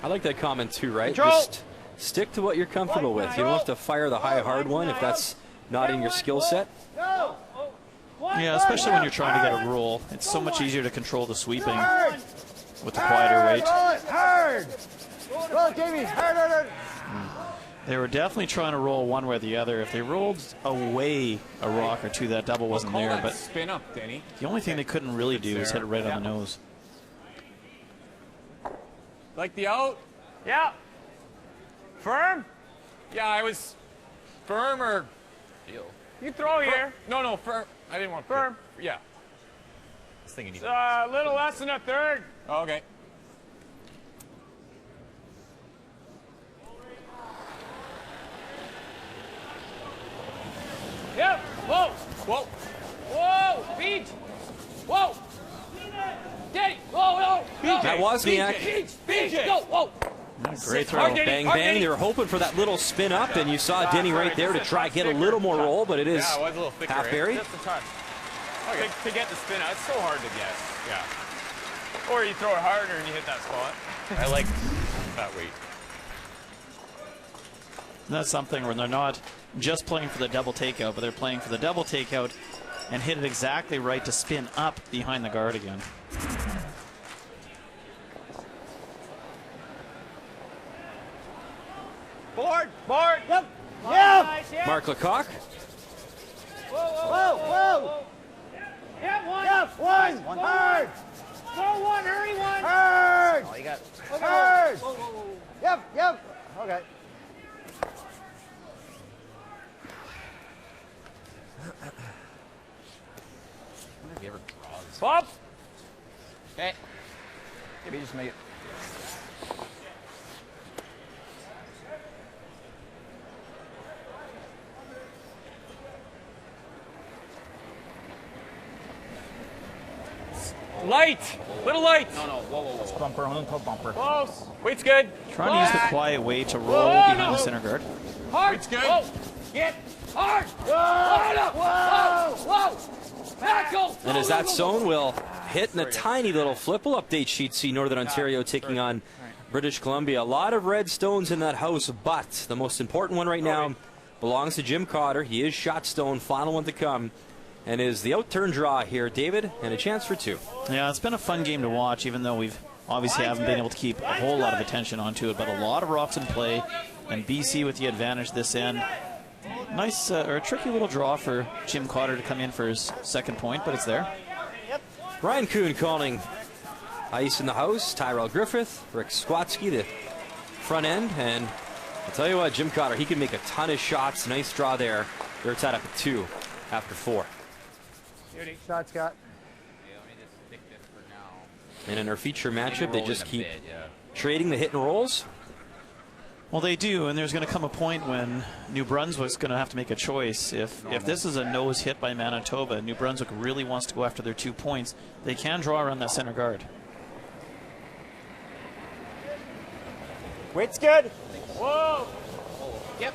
Speaker 1: I like that comment too, right?
Speaker 6: Control.
Speaker 1: Just stick to what you're comfortable with. You don't have to fire the high, hard one if that's not in your skill set.
Speaker 2: Yeah, especially when you're trying to get a roll. It's so much easier to control the sweeping with the quieter weight.
Speaker 8: Roll it hard. Roll it, Davey. Hard.
Speaker 2: They were definitely trying to roll one way or the other. If they rolled away a rock or two, that double wasn't there. But
Speaker 9: spin up, Danny.
Speaker 2: The only thing they couldn't really do is hit it right on the nose.
Speaker 6: Like the out? Yeah. Firm?
Speaker 9: Yeah, I was firm or...
Speaker 6: You throw here.
Speaker 9: No, firm. I didn't want
Speaker 6: firm.
Speaker 9: Yeah. I was thinking
Speaker 6: A little less than a third.
Speaker 9: Oh, okay.
Speaker 6: Yep. Whoa. Beach. Whoa. Danny. Whoa.
Speaker 1: That Wozniak.
Speaker 6: Beach. Go. Whoa.
Speaker 2: Great throw.
Speaker 1: Bang, bang. They were hoping for that little spin up, and you saw Denny right there to try get a little more roll, but it is half buried.
Speaker 9: Just a touch. Okay. To get the spin out, it's so hard to guess. Yeah. Or you throw it harder and you hit that spot. I like that weight.
Speaker 2: That's something where they're not just playing for the double takeout, but they're playing for the double takeout and hit it exactly right to spin up behind the guard again.
Speaker 6: Board.
Speaker 8: Yep.
Speaker 1: Mark Lecoq.
Speaker 8: Whoa.
Speaker 6: Yeah, one.
Speaker 8: Hard.
Speaker 6: Throw one. Hurry one.
Speaker 8: Hard.
Speaker 15: Oh, you got...
Speaker 8: Hard. Yep. Okay.
Speaker 9: Have you ever drawn this?
Speaker 6: Bob.
Speaker 15: Okay. Maybe just make it...
Speaker 6: Light. Little light.
Speaker 9: No. Whoa.
Speaker 15: Bumper, on top bumper.
Speaker 6: Close. Weight's good.
Speaker 2: Trying to use the quiet way to roll behind the center guard.
Speaker 6: Hard.
Speaker 9: Weight's good.
Speaker 6: Whoa. Get hard. Whoa. Back go.
Speaker 1: And as that zone will hit in a tiny little flip, we'll update Sheet C. Northern Ontario taking on British Columbia. A lot of red stones in that house, but the most important one right now, belongs to Jim Cotter. He is shot stone, final one to come, and is the outturn draw here, David, and a chance for 2.
Speaker 2: Yeah, it's been a fun game to watch, even though we've obviously haven't been able to keep a whole lot of attention onto it, but a lot of rocks in play, and BC with the advantage this end. Nice, or a tricky little draw for Jim Cotter to come in for his second point, but it's there.
Speaker 1: Ryan Kuhn calling ice in the house. Tyrell Griffith, Rick Skwatsky, the front end, and I'll tell you what, Jim Cotter, he can make a ton of shots. Nice draw there. They're tied up at 2 after 4.
Speaker 8: Shot, Scott.
Speaker 1: And in our feature matchup, they just keep trading the hit and rolls.
Speaker 2: Well, they do, and there's going to come a point when New Brunswick's going to have to make a choice. If this is a nose hit by Manitoba, New Brunswick really wants to go after their 2 points, they can draw around that center guard.
Speaker 8: Weight's good.
Speaker 6: Whoa. Yep.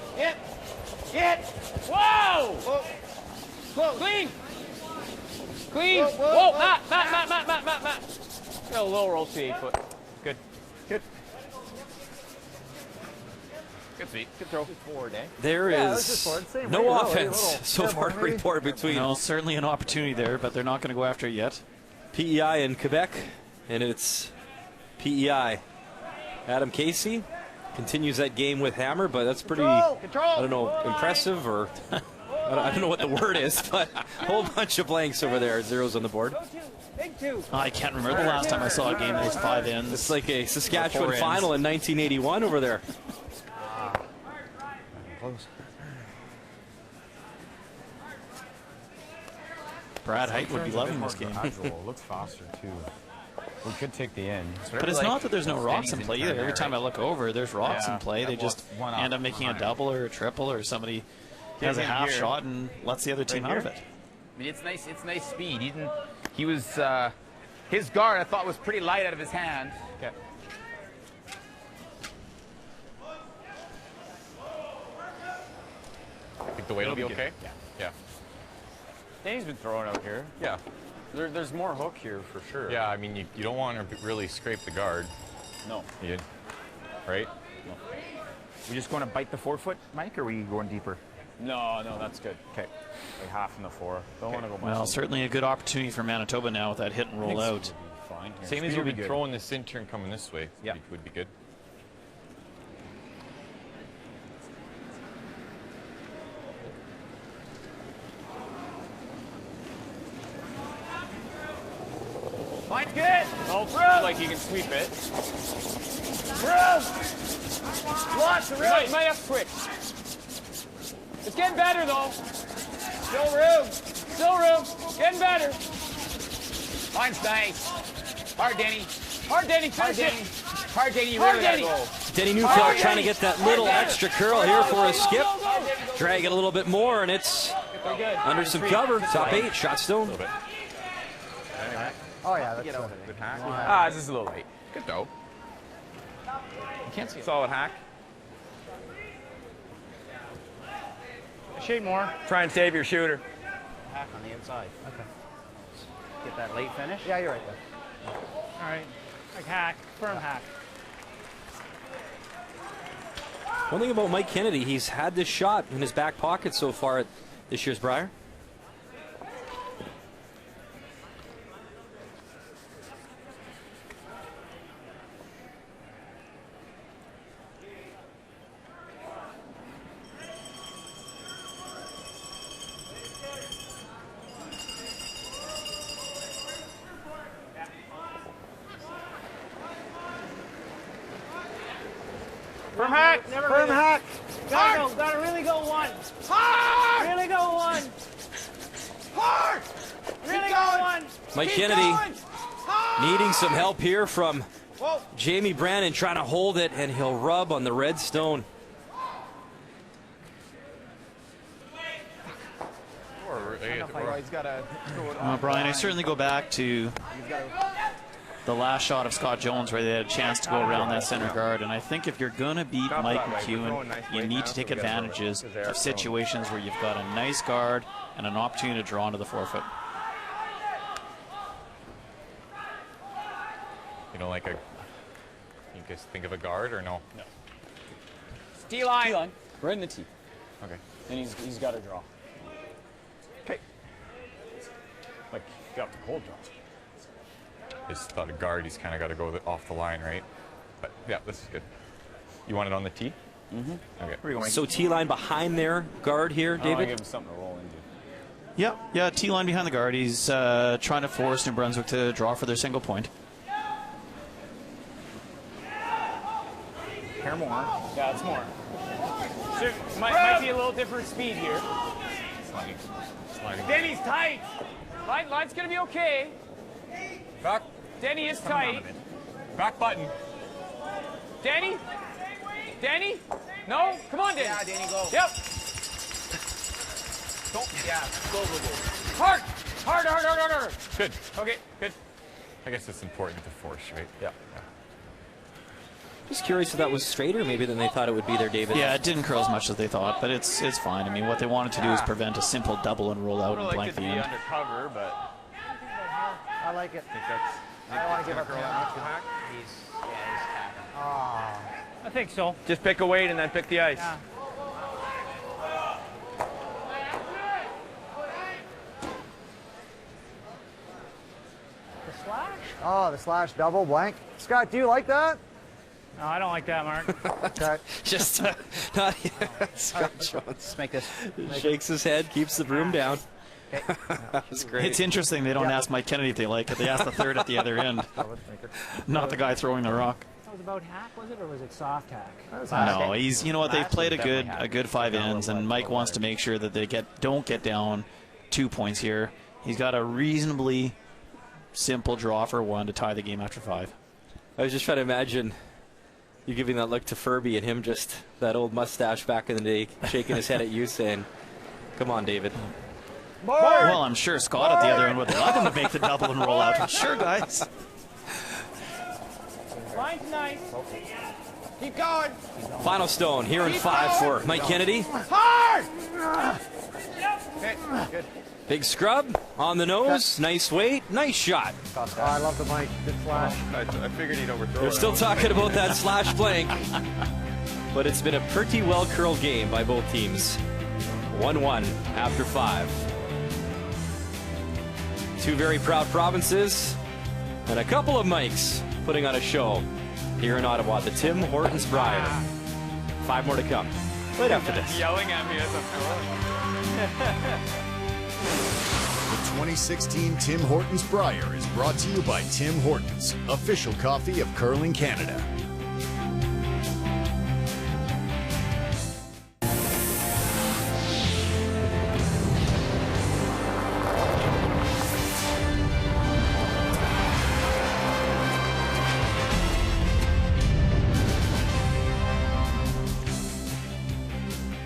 Speaker 6: Whoa. Whoa. Clean. Clean. Whoa. Matt. Got a little roll to 8 foot. Good. Good feet. Good throw. Forward, eh?
Speaker 1: There is no offense so far to report between.
Speaker 2: No, certainly an opportunity there, but they're not going to go after it yet.
Speaker 1: PEI in Quebec, and it's PEI. Adam Casey continues that game with hammer, but that's pretty, I don't know, impressive, or I don't know what the word is, but a whole bunch of blanks over there, zeros on the board.
Speaker 2: I can't remember the last time I saw a game that was 5 ends.
Speaker 1: It's like a Saskatchewan final in 1981 over there.
Speaker 2: Brad Height would be loving this game.
Speaker 9: Looks faster too. We could take the end.
Speaker 2: But it's not that there's no rocks in play either. Every time I look over, there's rocks in play. They just end up making a double or a triple, or somebody has a half shot and lets the other team out of it.
Speaker 6: I mean, it's nice speed. He was his guard, I thought, was pretty light out of his hand. Okay.
Speaker 9: Think the weight will be okay? Yeah.
Speaker 7: Danny's been throwing out here.
Speaker 9: Yeah.
Speaker 7: There's more hook here for sure.
Speaker 9: Yeah, I mean, you don't want to really scrape the guard.
Speaker 7: No.
Speaker 9: Right?
Speaker 6: No. We just going to bite the 4 foot, Mike, or are we going deeper?
Speaker 7: No, that's good.
Speaker 6: Okay.
Speaker 7: Like half in the 4. Don't want to go much.
Speaker 2: Well, certainly a good opportunity for Manitoba now with that hit and roll out.
Speaker 9: Fine. Same as you've been throwing this in turn coming this way.
Speaker 6: Yeah.
Speaker 9: Would be good.
Speaker 6: Mine's good.
Speaker 7: Oh, like you can sweep it.
Speaker 6: Lots of room. You might have to quit. It's getting better, though. Still room. Getting better. Mine's nice. Hard, Denny. Finish it. Hard, Denny.
Speaker 1: Denny Neufeld trying to get that little extra curl here for a skip. Drag it a little bit more, and it's under some cover. Top 8, shot stone.
Speaker 8: Oh, yeah, that's
Speaker 6: good hack. This is a little late. Good though. You can't see it. Solid hack.
Speaker 11: Shade more.
Speaker 6: Try and save your shooter.
Speaker 10: Hack on the inside. Okay. Get that late finish?
Speaker 8: Yeah, you're right there.
Speaker 11: All right. Like hack. Firm hack.
Speaker 1: One thing about Mike Kennedy, he's had this shot in his back pocket so far at this year's Brier.
Speaker 11: Firm hack.
Speaker 8: Firm hack.
Speaker 11: Gotta really go one.
Speaker 6: Hard.
Speaker 11: Really go one.
Speaker 6: Hard.
Speaker 11: Really go one.
Speaker 1: Mike Kennedy needing some help here from Jamie Brannon, trying to hold it, and he'll rub on the red stone.
Speaker 2: Brian, I certainly go back to the last shot of Scott Jones where they had a chance to go around that center guard, and I think if you're going to beat Mike McEwen, you need to take advantages of situations where you've got a nice guard and an opportunity to draw into the 4 foot.
Speaker 9: You know, like you guys think of a guard or no?
Speaker 6: T line.
Speaker 7: Right in the T.
Speaker 9: Okay.
Speaker 15: And he's got to draw.
Speaker 9: Okay.
Speaker 15: Like, got the cold draw.
Speaker 9: I just thought a guard, he's kind of got to go off the line, right? But yeah, this is good. You want it on the tee?
Speaker 15: Mm-hmm.
Speaker 9: Okay.
Speaker 1: So T-line behind their guard here,
Speaker 15: I want to
Speaker 1: David?
Speaker 15: give him something to roll into.
Speaker 2: Yeah, T-line behind the guard. He's trying to force New Brunswick to draw for their single point.
Speaker 15: Hair more. Yeah, it's more. So, might be a little different speed here.
Speaker 9: Sliding.
Speaker 15: Denny's tight. Line's going to be okay.
Speaker 9: Back.
Speaker 15: Denny is tight.
Speaker 9: Back button.
Speaker 15: Danny? Danny? No? Come on, Danny.
Speaker 6: Yeah, Danny, go.
Speaker 15: Yep.
Speaker 6: Don't. Yeah, go.
Speaker 15: Hard.
Speaker 9: Good. Okay, good. I guess it's important to force, right?
Speaker 15: Yeah.
Speaker 1: Just curious if that was straighter maybe than they thought it would be there, David.
Speaker 2: Yeah, it didn't curl as much as they thought, but it's fine. I mean, what they wanted to do is prevent a simple double and roll out and blank the end.
Speaker 9: Undercover, but
Speaker 8: I like it.
Speaker 9: I think that's.
Speaker 8: I don't want to give up.
Speaker 6: He's tapping.
Speaker 11: I think so.
Speaker 7: Just pick a weight and then pick the ice.
Speaker 11: Yeah. The slash?
Speaker 8: Oh, the slash double blank. Scott, do you like that?
Speaker 11: No, I don't like that, Mark.
Speaker 8: Okay.
Speaker 1: Just not Scott Jones.
Speaker 6: Make this.
Speaker 1: Shakes his head, keeps the broom down. That's great.
Speaker 2: It's interesting they don't ask Mike Kennedy if they like it. They ask the third at the other end, not the guy throwing the rock.
Speaker 11: That was about hack, was it, or was it soft hack?
Speaker 2: No, he's. You know what? They've played a good 5 ends, and Mike wants to make sure that they don't get down 2 points here. He's got a reasonably simple draw for 1 to tie the game after 5.
Speaker 1: I was just trying to imagine you giving that look to Furby and him just that old mustache back in the day, shaking his head at you, saying, "Come on, David."
Speaker 2: Well, I'm sure Scott at the other end would love him to make the double and roll out. Sure, guys.
Speaker 11: Line tonight.
Speaker 6: Keep going.
Speaker 1: Final stone here in 5 for Mike Kennedy.
Speaker 6: Hard. Okay, good.
Speaker 1: Big scrub on the nose. Nice weight. Nice shot.
Speaker 8: Oh, I love the mic. Good slash.
Speaker 9: I figured he'd overthrow.
Speaker 1: They're still talking about that slash blank. But it's been a pretty well-curled game by both teams. 1-1 after 5. 2 very proud provinces and a couple of mics putting on a show here in Ottawa, the Tim Hortons Brier. 5 more to come right after this.
Speaker 7: Yelling at me as I'm
Speaker 3: The 2016 Tim Hortons Brier is brought to you by Tim Hortons, official coffee of Curling Canada.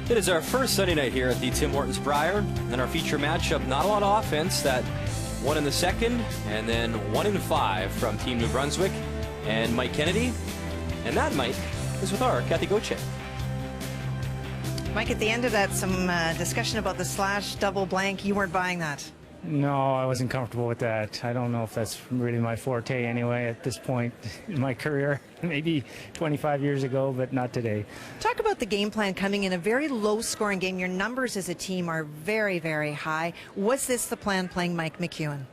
Speaker 1: It is our first Sunday night here at the Tim Hortons Brier, and our feature matchup, not a lot of offense, that 1 in the second, and then 1 in 5 from Team New Brunswick and Mike Kennedy. And that Mike is with our Kathy Goche.
Speaker 16: Mike, at the end of that, some discussion about the slash double blank. You weren't buying that.
Speaker 11: No, I wasn't comfortable with that. I don't know if that's really my forte anyway at this point in my career. Maybe 25 years ago, but not today.
Speaker 16: Talk about the game plan coming in a very low-scoring game. Your numbers as a team are very, very high. Was this the plan playing Mike McEwen?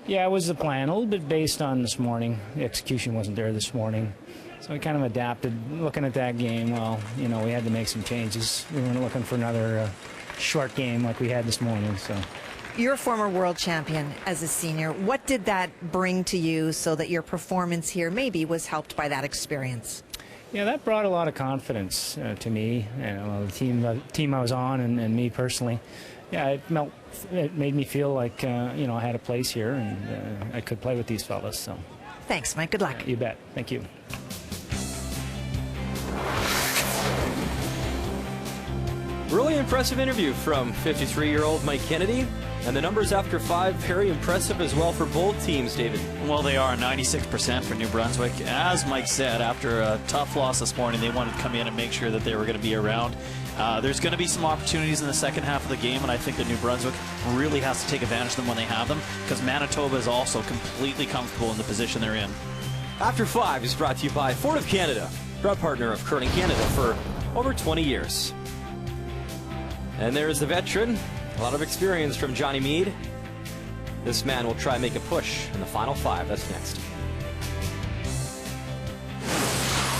Speaker 11: Yeah, it was the plan. A little bit based on this morning. The execution wasn't there this morning. So we kind of adapted. Looking at that game, well, you know, we had to make some changes. We weren't looking for another short game like we had this morning, so...
Speaker 16: You're a former world champion as a senior. What did that bring to you so that your performance here maybe was helped by that experience?
Speaker 11: Yeah, that brought a lot of confidence to me, and the team I was on, and me personally. Yeah, it made me feel like you know, I had a place here and I could play with these fellas. So,
Speaker 16: thanks, Mike. Good luck.
Speaker 11: You bet. Thank you.
Speaker 1: Really impressive interview from 53-year-old Mike Kennedy. And the numbers after 5, very impressive as well for both teams, David.
Speaker 2: Well, they are 96% for New Brunswick. As Mike said, after a tough loss this morning, they wanted to come in and make sure that they were going to be around. There's going to be some opportunities in the second half of the game, and I think that New Brunswick really has to take advantage of them when they have them, because Manitoba is also completely comfortable in the position they're in.
Speaker 1: After 5 is brought to you by Ford of Canada, proud partner of Curling Canada for over 20 years. And there's the veteran. A lot of experience from Johnny Mead. This man will try and make a push in the final 5. That's next.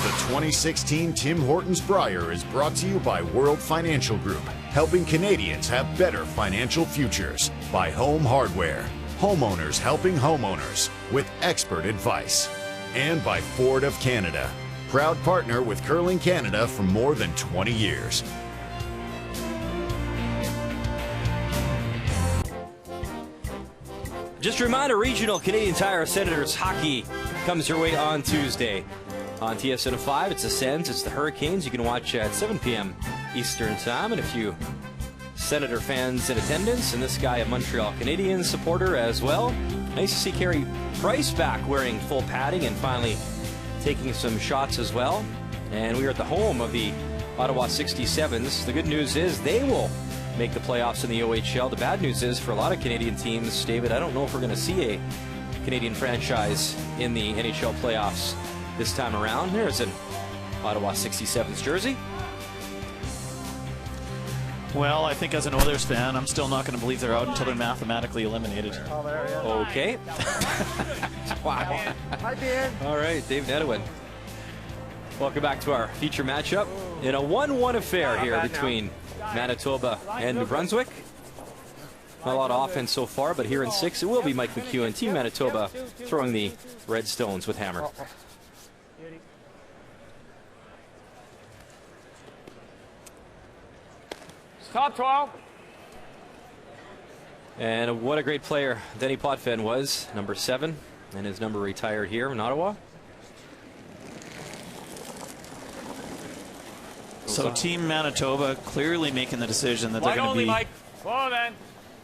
Speaker 3: The 2016 Tim Hortons Brier is brought to you by World Financial Group, helping Canadians have better financial futures. By Home Hardware, homeowners helping homeowners with expert advice. And by Ford of Canada, proud partner with Curling Canada for more than 20 years.
Speaker 1: Just a reminder, regional Canadian Tire Senators hockey comes your way on Tuesday. On TSN 5, it's the Sens, it's the Hurricanes. You can watch at 7 p.m. Eastern Time. And a few Senator fans in attendance, and this guy, a Montreal Canadiens supporter as well. Nice to see Carey Price back wearing full padding and finally taking some shots as well. And we are at the home of the Ottawa 67s. The good news is they will make the playoffs in the OHL. The bad news is for a lot of Canadian teams, David, I don't know if we're going to see a Canadian franchise in the NHL playoffs this time around. There's an Ottawa 67s jersey.
Speaker 2: Well, I think as an Oilers fan, I'm still not going to believe they're out until they're mathematically eliminated.
Speaker 1: Okay. Wow.
Speaker 8: Might be in.
Speaker 1: All right, Dave McEwen. Welcome back to our feature matchup in a 1-1 affair here between Manitoba and New Brunswick. Not a lot of offense so far, but here in 6, it will be Mike McEwen, Team Manitoba, throwing the Red Stones with hammer.
Speaker 6: Top 12.
Speaker 1: And what a great player Denny Potvin was, number 7, and his number retired here in Ottawa.
Speaker 2: So Team Manitoba clearly making the decision that they're going to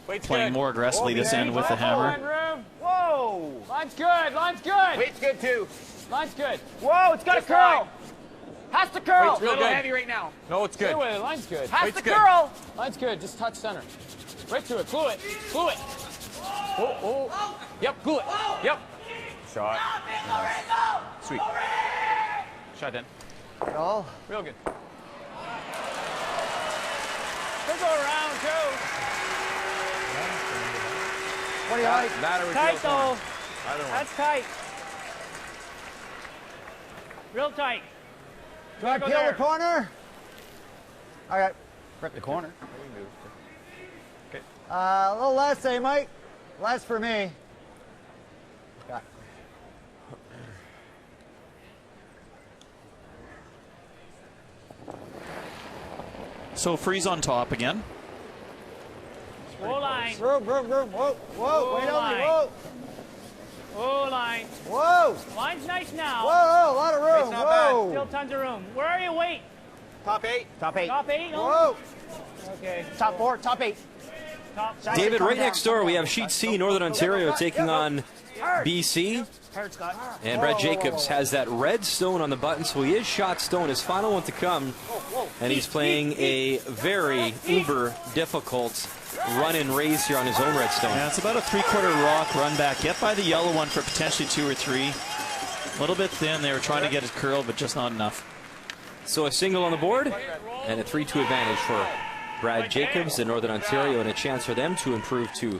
Speaker 2: be playing more aggressively this end with the hammer.
Speaker 6: Whoa! Line's good, line's good.
Speaker 10: Weight's good too.
Speaker 6: Line's good. Whoa, it's got to curl. Has to curl.
Speaker 10: Weight's real good. Heavy right now.
Speaker 9: No, it's good.
Speaker 6: Stay with it. Line's good.
Speaker 10: Has to curl.
Speaker 6: Line's good. Just touch center. Right to it. Glue it. Glue it. Oh, oh. Yep, glue it. Yep.
Speaker 9: Shot. Sweet. Shot in.
Speaker 8: All.
Speaker 6: Real good. They go around, too.
Speaker 8: What do you like?
Speaker 15: Tight, though. That's tight. Real tight.
Speaker 8: Do I peel the corner? All right. Rip the corner.
Speaker 9: Okay.
Speaker 8: A little less, eh, Mike? Less for me. Got
Speaker 2: So Freeze on top again.
Speaker 15: Whoa, line.
Speaker 8: Room. Whoa.
Speaker 15: Whoa,
Speaker 8: Wait on me.
Speaker 15: line.
Speaker 8: Whoa.
Speaker 15: Whoa, line.
Speaker 8: Whoa.
Speaker 15: Line's nice now.
Speaker 8: Whoa. A lot of room.
Speaker 10: not bad.
Speaker 8: Whoa.
Speaker 15: Still tons of room. Where are you? Wait.
Speaker 10: Top 8. Top 8.
Speaker 15: Top 8?
Speaker 8: Whoa.
Speaker 15: Okay.
Speaker 10: Top 4. Top 8.
Speaker 15: Top.
Speaker 1: David, right next door, we have Sheet C, Northern Ontario, taking on BC. And Brad Jacobs has that red stone on the button, so he is shot stone, his final one to come. And he's playing a very uber difficult run and raise here on his own red stone.
Speaker 2: Yeah, it's about a 3/4 rock run back. Get by the yellow one for potentially 2 or 3. A little bit thin. They were trying to get it curled, but just not enough.
Speaker 1: So a single on the board and a 3-2 advantage for Brad Jacobs in Northern Ontario, and a chance for them to improve to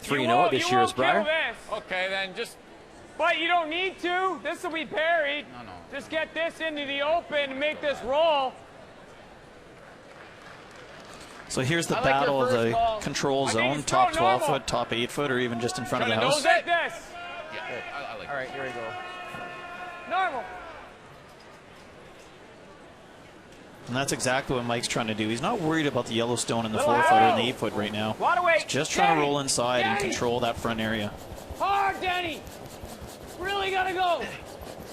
Speaker 1: 3-0 this year's Brier.
Speaker 6: Okay, then just... But you don't need to. This will be parried. No. Just get this into the open and make this roll.
Speaker 2: So here's the battle of the control zone, top 12 foot, top 8 foot, or even just in front of the house.
Speaker 6: Like this.
Speaker 10: Yeah, I like. All right, here we go.
Speaker 6: Normal.
Speaker 2: And that's exactly what Mike's trying to do. He's not worried about the yellow stone in the 4 foot or in the 8 foot right now. He's just trying to roll inside and control that front area.
Speaker 6: Hard, Danny. Really gotta go.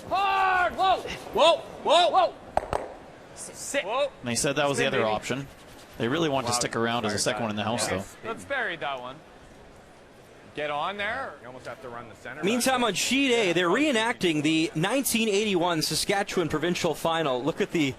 Speaker 6: Hard. Whoa.
Speaker 10: Whoa.
Speaker 6: Sit.
Speaker 2: And they said that was the other option. They really wanted to stick around as the second one in the house, though.
Speaker 6: Let's bury that one. Get on there. You almost have to run the center.
Speaker 1: Meantime, on Sheet A, they're reenacting the 1981 Saskatchewan Provincial Final. Look at the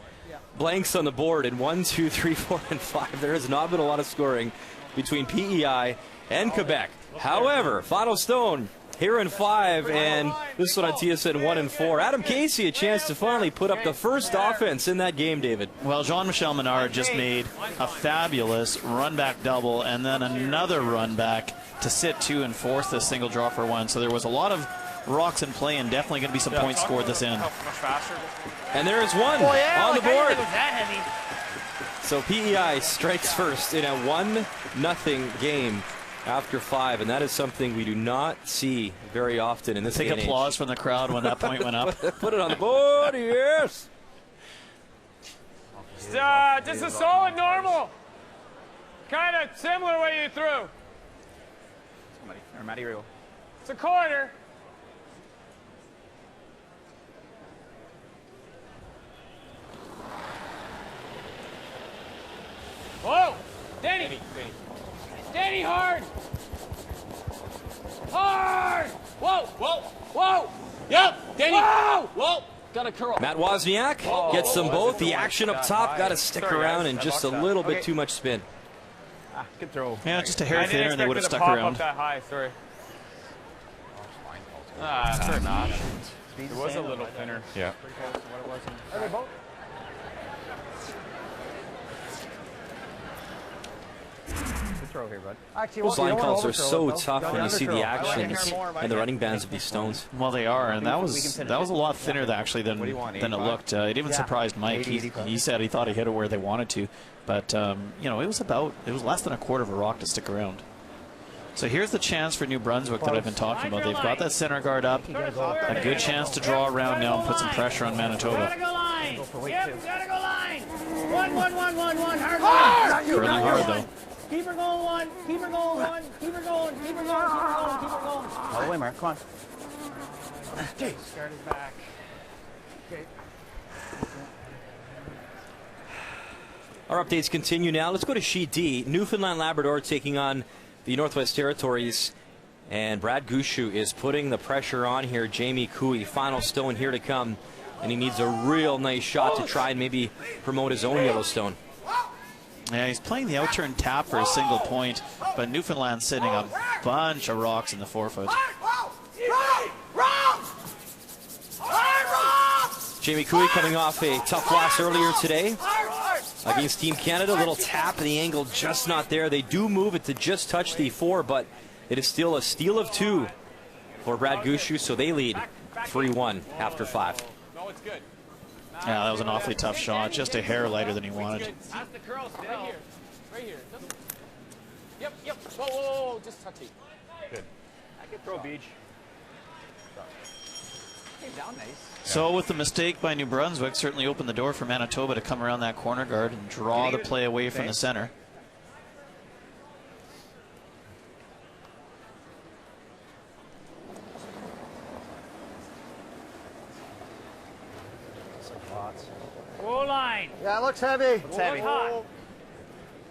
Speaker 1: blanks on the board in 1, 2, 3, 4, and 5. There has not been a lot of scoring between PEI and Quebec. However, final stone here in 5, and this one on TSN 1 and 4. Adam Casey, a chance to finally put up the first offense in that game, David.
Speaker 2: Well, Jean-Michel Menard just made a fabulous run-back double and then another run-back to sit 2 and force this single draw for 1. So there was a lot of rocks in play and definitely going to be some points scored this end.
Speaker 1: And there is one on the board. So PEI strikes first in a 1-0 game after 5, and that is something we do not see very often in this
Speaker 2: Take applause from the crowd when that point went up.
Speaker 1: Put it on the board, yes.
Speaker 15: Just a solid normal. Kind of similar way you threw. It's a quarter. Whoa! Danny! Danny, hard! Hard! Whoa! Whoa! Whoa! Yep! Danny! Whoa! Whoa! Got a curl.
Speaker 1: Matt Wozniak gets them both. The action up top got to stick around and just a little bit too much spin.
Speaker 7: Good throw.
Speaker 2: Yeah, just a hair thinner and they would have stuck
Speaker 7: pop
Speaker 2: around.
Speaker 7: Up that high, sorry. Fair enough. It was a little thinner.
Speaker 9: Yeah.
Speaker 8: Throw here, bud.
Speaker 1: Those line calls are so tough when you see the actions and the running bands of these stones.
Speaker 2: Well, they are, and that was a lot thinner actually than it looked. It even surprised Mike. He said he thought he hit it where they wanted to, but you know, it was less than a quarter of a rock to stick around. So here's the chance for New Brunswick that I've been talking about. They've got that center guard up, a good chance to draw around now and put some pressure on Manitoba.
Speaker 15: Gotta go line. Yep, gotta go line. One. Hard.
Speaker 2: Curling hard though.
Speaker 15: Keep her going one. Keep her going one. Keep her going. Keep her going. Keep her going.
Speaker 10: All the way, Mark. Come on.
Speaker 15: Okay. Start it back. Okay.
Speaker 1: Our updates continue now. Let's go to Sheet D. Newfoundland Labrador taking on the Northwest Territories. And Brad Gushu is putting the pressure on here. Jamie Cooey, final stone here to come. And he needs a real nice shot to try and maybe promote his own Yellowstone.
Speaker 2: Yeah, he's playing the out-turn tap for a single point, but Newfoundland's sitting a bunch of rocks in the 4-foot.
Speaker 1: Jamie Cooey coming off a tough loss earlier today against Team Canada. A little tap and the angle just not there. They do move it to just touch the 4, but it is still a steal of 2 for Brad Gushu, so they lead 3-1 after 5.
Speaker 15: No, it's good.
Speaker 2: Yeah, that was an awfully tough shot. Just a hair lighter than he wanted.
Speaker 15: Ask the curl still. Right here. Yep. Whoa. Just touch it.
Speaker 7: Good.
Speaker 15: I can throw beach. Came down nice.
Speaker 2: So with the mistake by New Brunswick, certainly opened the door for Manitoba to come around that corner guard and draw the play away from the center.
Speaker 15: Whoa line.
Speaker 8: Yeah, it looks heavy.
Speaker 15: It's heavy. Hot.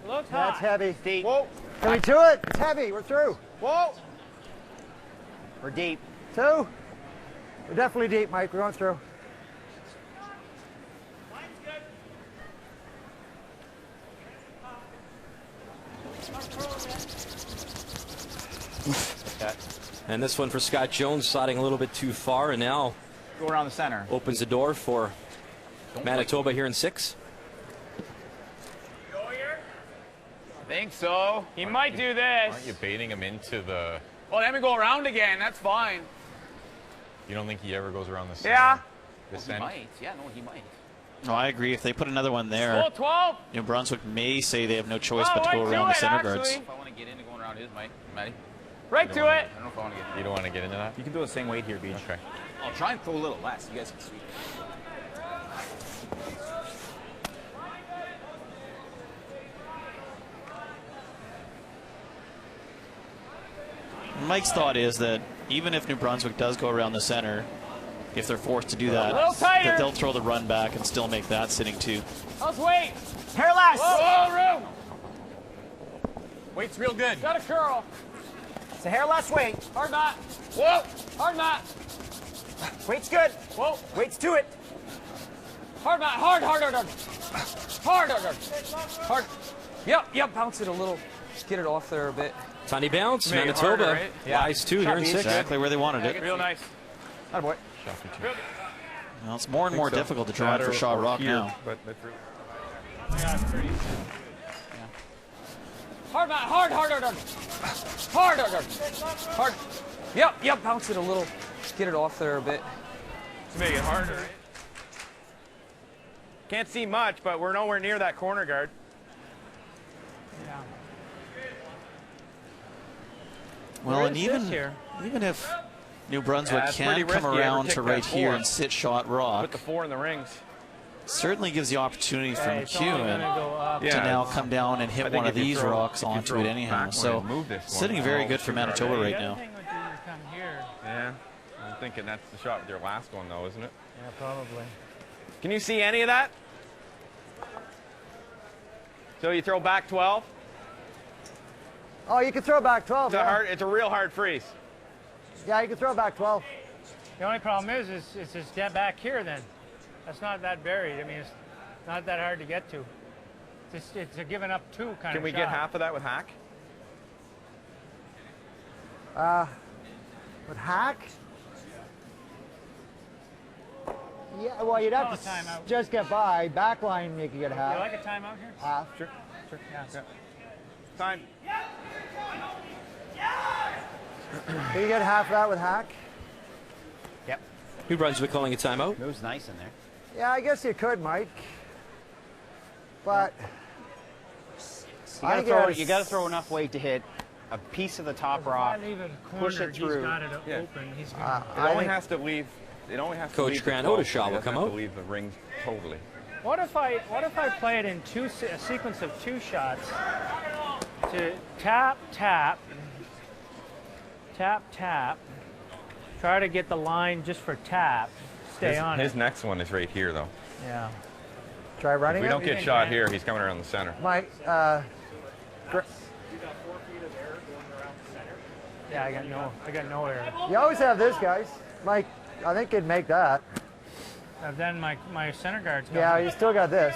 Speaker 15: Looks hot.
Speaker 8: That's heavy.
Speaker 10: Deep.
Speaker 8: Whoa. Can we do it? It's heavy. We're through. Whoa.
Speaker 10: We're deep.
Speaker 8: 2. We're definitely deep, Mike. We're going through.
Speaker 1: And this one for Scott Jones, sliding a little bit too far, and now
Speaker 10: Go around the center.
Speaker 1: opens the door for Manitoba here in 6.
Speaker 15: I think so. He might do this.
Speaker 9: Aren't you baiting him into the...
Speaker 15: Well, let me go around again. That's fine.
Speaker 9: You don't think he ever goes around the
Speaker 15: Yeah.
Speaker 9: This
Speaker 10: He
Speaker 9: end?
Speaker 10: might. Yeah, no, he might.
Speaker 2: No, I agree. If they put another one there,
Speaker 15: 12.
Speaker 2: New Brunswick may say they have no choice but to go around the center guards.
Speaker 10: If I want to get into going around his, Mike, Matty.
Speaker 15: Right to it.
Speaker 10: I don't know if I want to get.
Speaker 9: You don't want to get into that?
Speaker 10: You can do the same weight here, Beach.
Speaker 9: Okay.
Speaker 10: I'll try and throw a little less. You guys can see.
Speaker 2: Mike's thought is that even if New Brunswick does go around the center, if they're forced to do that, that they'll throw the run back and still make that sitting 2.
Speaker 15: Let's wait.
Speaker 10: Hair less.
Speaker 15: Whoa, room.
Speaker 10: Weight's real good.
Speaker 15: Got a curl.
Speaker 10: It's a hair less weight.
Speaker 15: Hard knot. Whoa. Hard knot.
Speaker 10: Weight's good.
Speaker 15: Whoa.
Speaker 10: Weight's to it.
Speaker 15: Hard knot. Hard. Hard. Yep. Bounce it a little.
Speaker 6: Just get it off there a bit.
Speaker 1: Tiny bounce.
Speaker 9: Make it
Speaker 1: Manitoba
Speaker 9: harder, right?
Speaker 6: Yeah.
Speaker 1: lies 2 here in 6.
Speaker 2: Exactly where they wanted it.
Speaker 9: Real nice.
Speaker 6: Attaboy.
Speaker 2: Well, it's more and more difficult to try for shot rock now.
Speaker 9: But that's really...
Speaker 6: Hard, man. Hard. Hard. Yep. Bounce it a little. Just get it off there a bit.
Speaker 9: To make it harder, right? Can't see much, but we're nowhere near that corner guard.
Speaker 11: Yeah.
Speaker 2: Well, and even if New Brunswick can come around to right here and sit shot rock,
Speaker 9: Put the 4 in the rings.
Speaker 2: certainly gives the opportunity for
Speaker 11: It's only
Speaker 2: McEwen
Speaker 11: gonna go up.
Speaker 2: to now come down and hit one of these rocks onto it anyhow. So sitting very good for Manitoba right now.
Speaker 9: Yeah, I'm thinking that's the shot with your last one, though, isn't it?
Speaker 11: Yeah, probably.
Speaker 9: Can you see any of that? So you throw back 12?
Speaker 8: Oh, you can throw back 12.
Speaker 9: It's a real hard freeze.
Speaker 8: Yeah, you can throw back 12.
Speaker 11: The only problem is it's just dead back here then. That's not that buried. I mean, it's not that hard to get to. It's a giving up 2 kind of shot.
Speaker 9: Can we get half of that with hack?
Speaker 8: With hack? Yeah, well, you'd have to just get by. Backline, you can get half.
Speaker 11: You like a timeout here?
Speaker 8: Half.
Speaker 9: Sure.
Speaker 11: Yeah.
Speaker 9: Time.
Speaker 8: Can you get half of that with hack?
Speaker 10: Yep.
Speaker 1: New Brunswick calling a timeout.
Speaker 10: Moves nice in there.
Speaker 8: Yeah, I guess you could, Mike. But
Speaker 10: You got to throw enough weight to hit a piece of the top rock, push it through.
Speaker 11: He's got it open. He's gonna
Speaker 9: It only has to leave. It only has to
Speaker 1: Coach
Speaker 9: leave
Speaker 1: Grant
Speaker 9: the 12,
Speaker 1: Odeshaw will
Speaker 9: it
Speaker 1: come
Speaker 9: doesn't have
Speaker 1: out.
Speaker 9: to leave the ring totally.
Speaker 11: What if I play it in a sequence of 2 shots to tap, try to get the line just for tap, stay on
Speaker 9: His
Speaker 11: it.
Speaker 9: next one is right here, though.
Speaker 11: Yeah.
Speaker 8: Try running
Speaker 9: If we
Speaker 8: it?
Speaker 9: don't get shot here, he's coming around the center.
Speaker 8: Mike,
Speaker 11: Yeah, I got no air.
Speaker 8: you always have this, guys. Mike, I think you'd make that.
Speaker 11: Then my center guard's gone.
Speaker 8: Yeah, you still got this.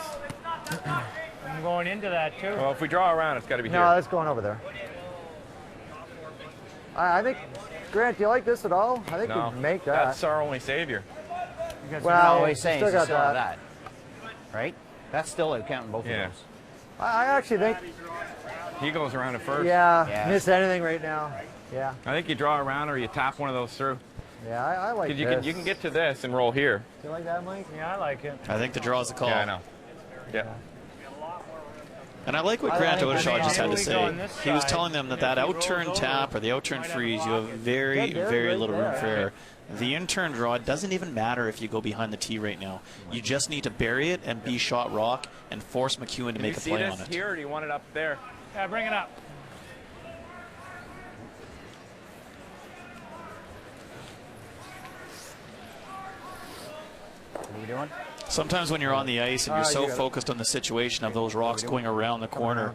Speaker 11: I'm going into that too.
Speaker 9: Well, if we draw around, it's got to be here.
Speaker 8: No, that's going over there. I think, Grant, do you like this at all? I think
Speaker 9: No,
Speaker 8: we'd make that.
Speaker 9: that's our only savior.
Speaker 8: Well,
Speaker 10: always saying
Speaker 8: still
Speaker 10: you
Speaker 8: got
Speaker 10: still have
Speaker 8: that.
Speaker 10: that. Right? That's still counting both of those.
Speaker 8: I actually think,
Speaker 9: He goes around it first.
Speaker 8: yeah, miss anything right now. Yeah,
Speaker 9: I think you draw around or you tap one of those through.
Speaker 8: yeah, I like
Speaker 9: 'Cause
Speaker 8: this.
Speaker 9: you can get to this and roll here.
Speaker 8: Do you like that, Mike?
Speaker 11: Yeah, I like it.
Speaker 2: I think the draw is the call.
Speaker 9: Yeah, I know. Yeah.
Speaker 2: And I like what
Speaker 8: I
Speaker 2: Grant
Speaker 8: think
Speaker 2: Odeshaw just had to
Speaker 11: maybe we go on
Speaker 2: say.
Speaker 11: this
Speaker 2: He was
Speaker 11: side.
Speaker 2: telling them that outturned tap or the outturned freeze, you have very, very little room for error. The in-turn draw doesn't even matter if you go behind the tee right now. You just need to bury it and be shot rock and force McEwen to make a play on it.
Speaker 9: Do you see this here or do you want it up there?
Speaker 11: Yeah, bring it up.
Speaker 10: What are we doing?
Speaker 2: Sometimes when you're on the ice and you're so focused on the situation of those rocks going around the corner,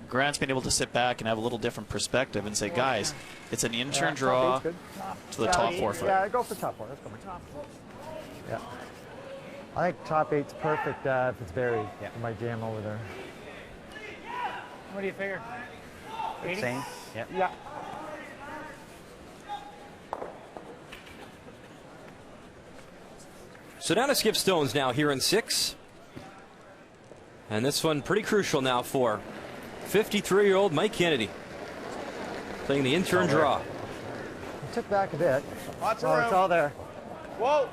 Speaker 2: Grant's been able to sit back and have a little different perspective and say, guys, it's an in-turn draw to the top 4 foot.
Speaker 8: Yeah, go for top 4. That's fine. Yeah. I think top 8's perfect if it's buried. Yeah. My jam over there.
Speaker 11: What do you figure? 80?
Speaker 10: Same. Yep.
Speaker 8: Yeah.
Speaker 1: So down to Skip Stones now here in 6. And this one pretty crucial now for 53-year-old Mike Kennedy. Playing the in-turn draw.
Speaker 8: It took back a bit.
Speaker 6: Lots of
Speaker 8: Oh,
Speaker 6: room.
Speaker 8: it's all there.
Speaker 6: Whoa.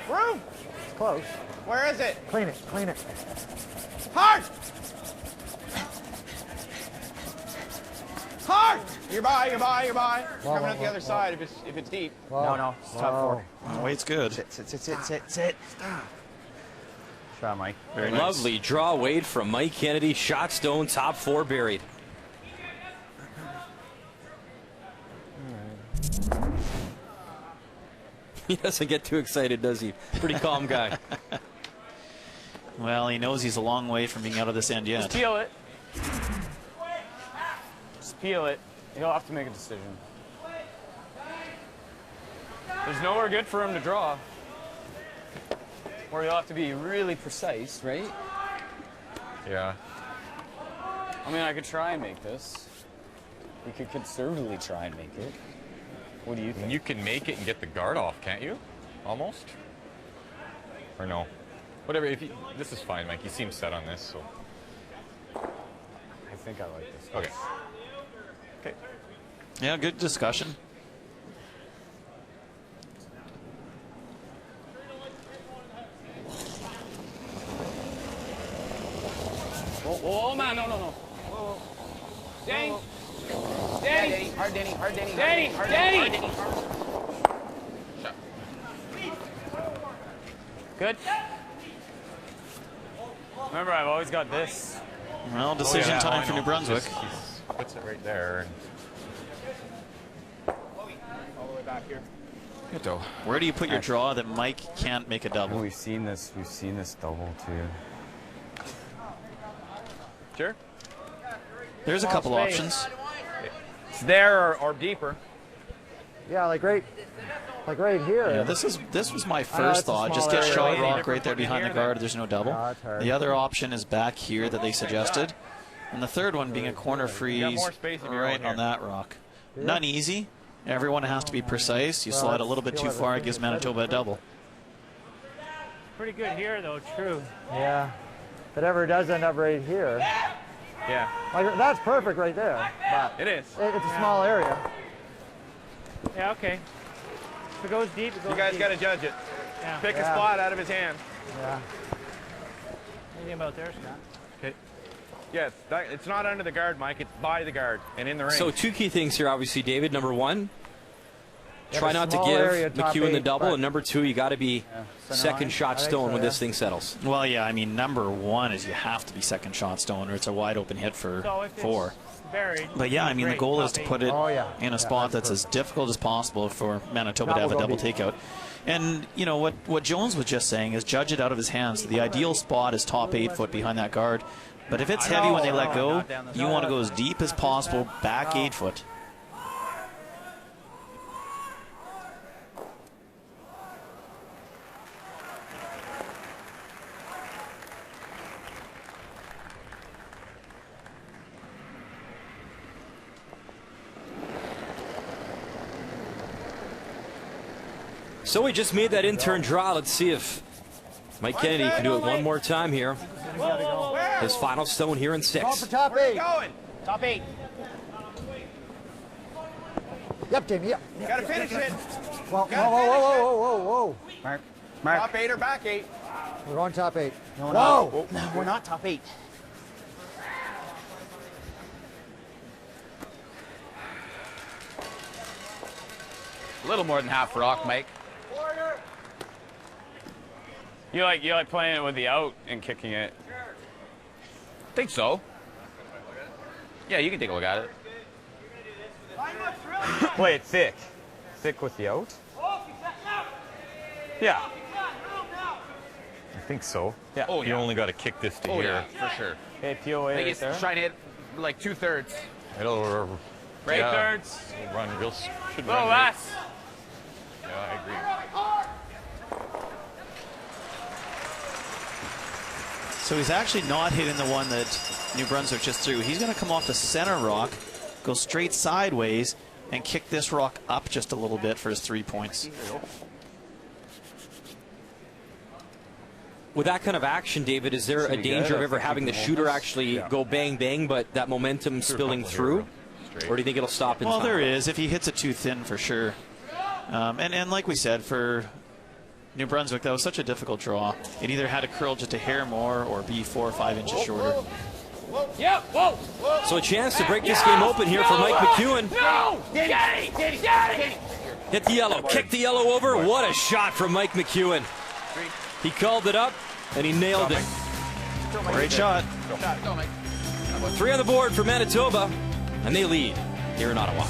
Speaker 6: Room.
Speaker 8: It's close.
Speaker 6: Where is it?
Speaker 8: Clean it. Clean it.
Speaker 6: Hard. Hard. You're by.
Speaker 8: Whoa,
Speaker 6: Coming out the
Speaker 8: whoa,
Speaker 6: other side if it's deep.
Speaker 10: No, it's top 4.
Speaker 2: Weight's good.
Speaker 10: Sit. Shot, Mike.
Speaker 2: Very nice.
Speaker 1: Lovely draw Wade from Mike Kennedy. Shot stone, top 4 buried. He doesn't get too excited, does he? Pretty calm guy.
Speaker 2: Well, he knows he's a long way from being out of this end yet.
Speaker 7: Just peel it. Just peel it. He'll have to make a decision. There's nowhere good for him to draw. Or he'll have to be really precise, right?
Speaker 9: Yeah. I mean, I could try and make this. We could conservatively try and make it. What do you think?
Speaker 17: You can make it and get the guard off, can't you? Almost? Or no? Whatever, this is fine, Mike. You seem set on this, so.
Speaker 9: I think I like this.
Speaker 17: Okay.
Speaker 2: Okay. Yeah, good discussion.
Speaker 15: Oh, man, no. Whoa. Danny. Danny.
Speaker 6: Hard, Danny. Hard, Danny.
Speaker 15: Danny.
Speaker 6: Hard,
Speaker 15: Danny.
Speaker 6: Danny.
Speaker 9: Good. Remember, I've always got this.
Speaker 2: Well, decision time for New Brunswick.
Speaker 17: He puts it right there.
Speaker 9: All the way back here.
Speaker 2: Good though. Where do you put your draw that Mike can't make a double?
Speaker 5: We've seen this double too.
Speaker 17: Sure.
Speaker 2: There's a couple options.
Speaker 6: It's there or deeper.
Speaker 8: Yeah, like right here.
Speaker 2: Yeah, this was my first thought. Just get shot rock right there behind the guard. There's no double. The other option is back here that they suggested, and the third one being a corner freeze right on that rock. Not easy. Everyone has to be precise. You slide a little bit too far, it gives Manitoba a double.
Speaker 11: Pretty good here, though. True.
Speaker 8: Yeah. If it ever does end up right here.
Speaker 6: Yeah.
Speaker 8: Like, that's perfect right there. But
Speaker 6: it is.
Speaker 8: It's a small area.
Speaker 11: Yeah, okay. If it goes deep, it goes
Speaker 6: You guys
Speaker 11: deep.
Speaker 6: got to judge it.
Speaker 11: Yeah.
Speaker 6: Pick a spot out of his hand.
Speaker 8: Yeah.
Speaker 11: Anything about there, Scott?
Speaker 6: Okay. Yeah, it's not under the guard, Mike. It's by the guard and in the ring.
Speaker 1: So two key things here, obviously, David. Number one,
Speaker 8: You
Speaker 1: try
Speaker 8: have a
Speaker 1: not to
Speaker 8: small
Speaker 1: give
Speaker 8: area, top
Speaker 1: McEwen the
Speaker 8: eight,
Speaker 1: double.
Speaker 8: but-
Speaker 1: And number two, you got to be second
Speaker 8: line?
Speaker 1: shot
Speaker 8: I think
Speaker 1: stone
Speaker 8: so,
Speaker 1: when
Speaker 8: yeah.
Speaker 1: this thing settles.
Speaker 2: Well, yeah, I mean, number one is you have to be second shot stone, or it's a wide open hit for
Speaker 11: So if
Speaker 2: four.
Speaker 11: it's buried,
Speaker 2: But yeah, I mean, the
Speaker 11: great,
Speaker 2: goal
Speaker 11: top
Speaker 2: is to
Speaker 11: eight.
Speaker 2: put it in a spot that's as
Speaker 8: perfect.
Speaker 2: difficult as possible for Manitoba to have a double takeout. And, you know, what Jones was just saying is judge it out of his hands. So the ideal spot is top 8 foot behind that guard. But if it's heavy when they let go, you want to go as deep as possible, back 8 foot.
Speaker 1: So we just made that in-turn draw. Let's see if Mike Kennedy can do it one more time here. His final stone here in 6.
Speaker 8: Call for top 8.
Speaker 15: Top 8.
Speaker 8: Yep, Jamie, yep.
Speaker 6: You got to finish it.
Speaker 8: Well, whoa.
Speaker 10: Mark.
Speaker 6: Top 8 or back 8?
Speaker 8: We're going top 8.
Speaker 10: No,
Speaker 8: Whoa!
Speaker 10: No, we're not top 8.
Speaker 6: A little more than half rock, Mike.
Speaker 9: You like playing it with the out and kicking it.
Speaker 6: I think so. Yeah, you can take a look at it.
Speaker 5: Play it thick. Thick with the out?
Speaker 6: Yeah.
Speaker 5: I think so.
Speaker 6: Yeah. Oh,
Speaker 17: You only got to kick this to here.
Speaker 6: Yeah, for sure.
Speaker 10: Hey, POA
Speaker 6: I think
Speaker 10: right
Speaker 6: it's
Speaker 10: there.
Speaker 6: trying to hit like 2/3.
Speaker 17: It'll
Speaker 6: Right?
Speaker 17: yeah,
Speaker 6: 2/3.
Speaker 17: it'll run real. Should
Speaker 6: Little
Speaker 17: run right.
Speaker 6: less.
Speaker 17: Yeah, I agree.
Speaker 2: So he's actually not hitting the one that New Brunswick just threw. He's going to come off the center rock, go straight sideways, and kick this rock up just a little bit for his 3 points.
Speaker 1: With that kind of action, David, is there a danger of ever having the shooter actually go bang, bang, but that momentum spilling through? Or do you think it'll stop in
Speaker 2: Well,
Speaker 1: time?
Speaker 2: there is. If he hits it too thin, for sure. And like we said, for New Brunswick, that was such a difficult draw. It either had to curl just a hair more or be 4 or 5 inches shorter.
Speaker 15: Yeah, whoa.
Speaker 1: So a chance to break this game open here for Mike McEwen.
Speaker 15: No! Danny!
Speaker 1: Hit the yellow, kick the yellow over. What a shot from Mike McEwen. He called it up, and he nailed it.
Speaker 2: Great shot.
Speaker 1: 3 on the board for Manitoba, and they lead here in Ottawa.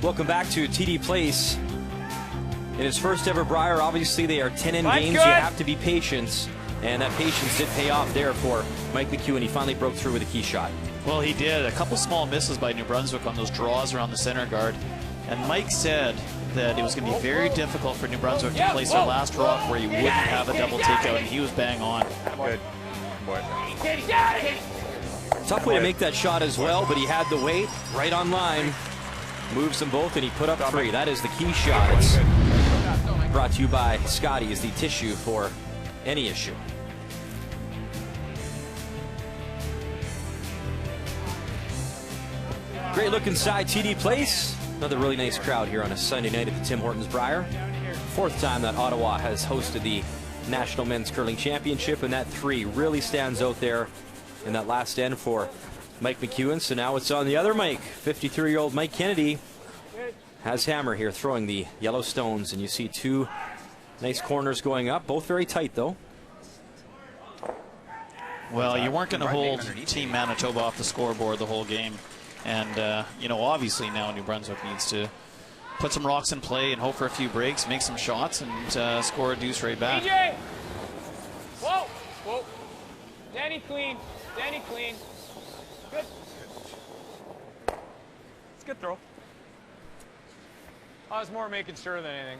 Speaker 1: Welcome back to TD Place. In his first ever Brier, obviously they are 10-in games. You have to be patient, and that patience did pay off there for Mike McEwen. He finally broke through with a key shot.
Speaker 2: Well, he did. A couple small misses by New Brunswick on those draws around the center guard. And Mike said that it was going to be very difficult for New Brunswick to place their last rock where you wouldn't have a double takeout, and he was bang on.
Speaker 6: Good.
Speaker 17: boy.
Speaker 1: Tough way to make that shot as well, but he had the weight right on line. Moves them both, and he put up 3. That is the key shot. It's brought to you by Scotty as the tissue for any issue. Great look inside TD Place. Another really nice crowd here on a Sunday night at the Tim Hortons Brier. 4th time that Ottawa has hosted the National Men's Curling Championship, and that 3 really stands out there in that last end for Mike McEwen. So now it's on the other Mike. 53-year-old Mike Kennedy has hammer here throwing the yellow stones, and you see 2 nice corners going up, both very tight though.
Speaker 2: Well, you weren't going to hold Team Manitoba off the scoreboard the whole game. And, you know, obviously now New Brunswick needs to put some rocks in play and hope for a few breaks, make some shots, and score a deuce right back.
Speaker 6: DJ! Whoa! Whoa! Danny clean. Danny clean. Good. It's a good throw. I was more making sure than anything.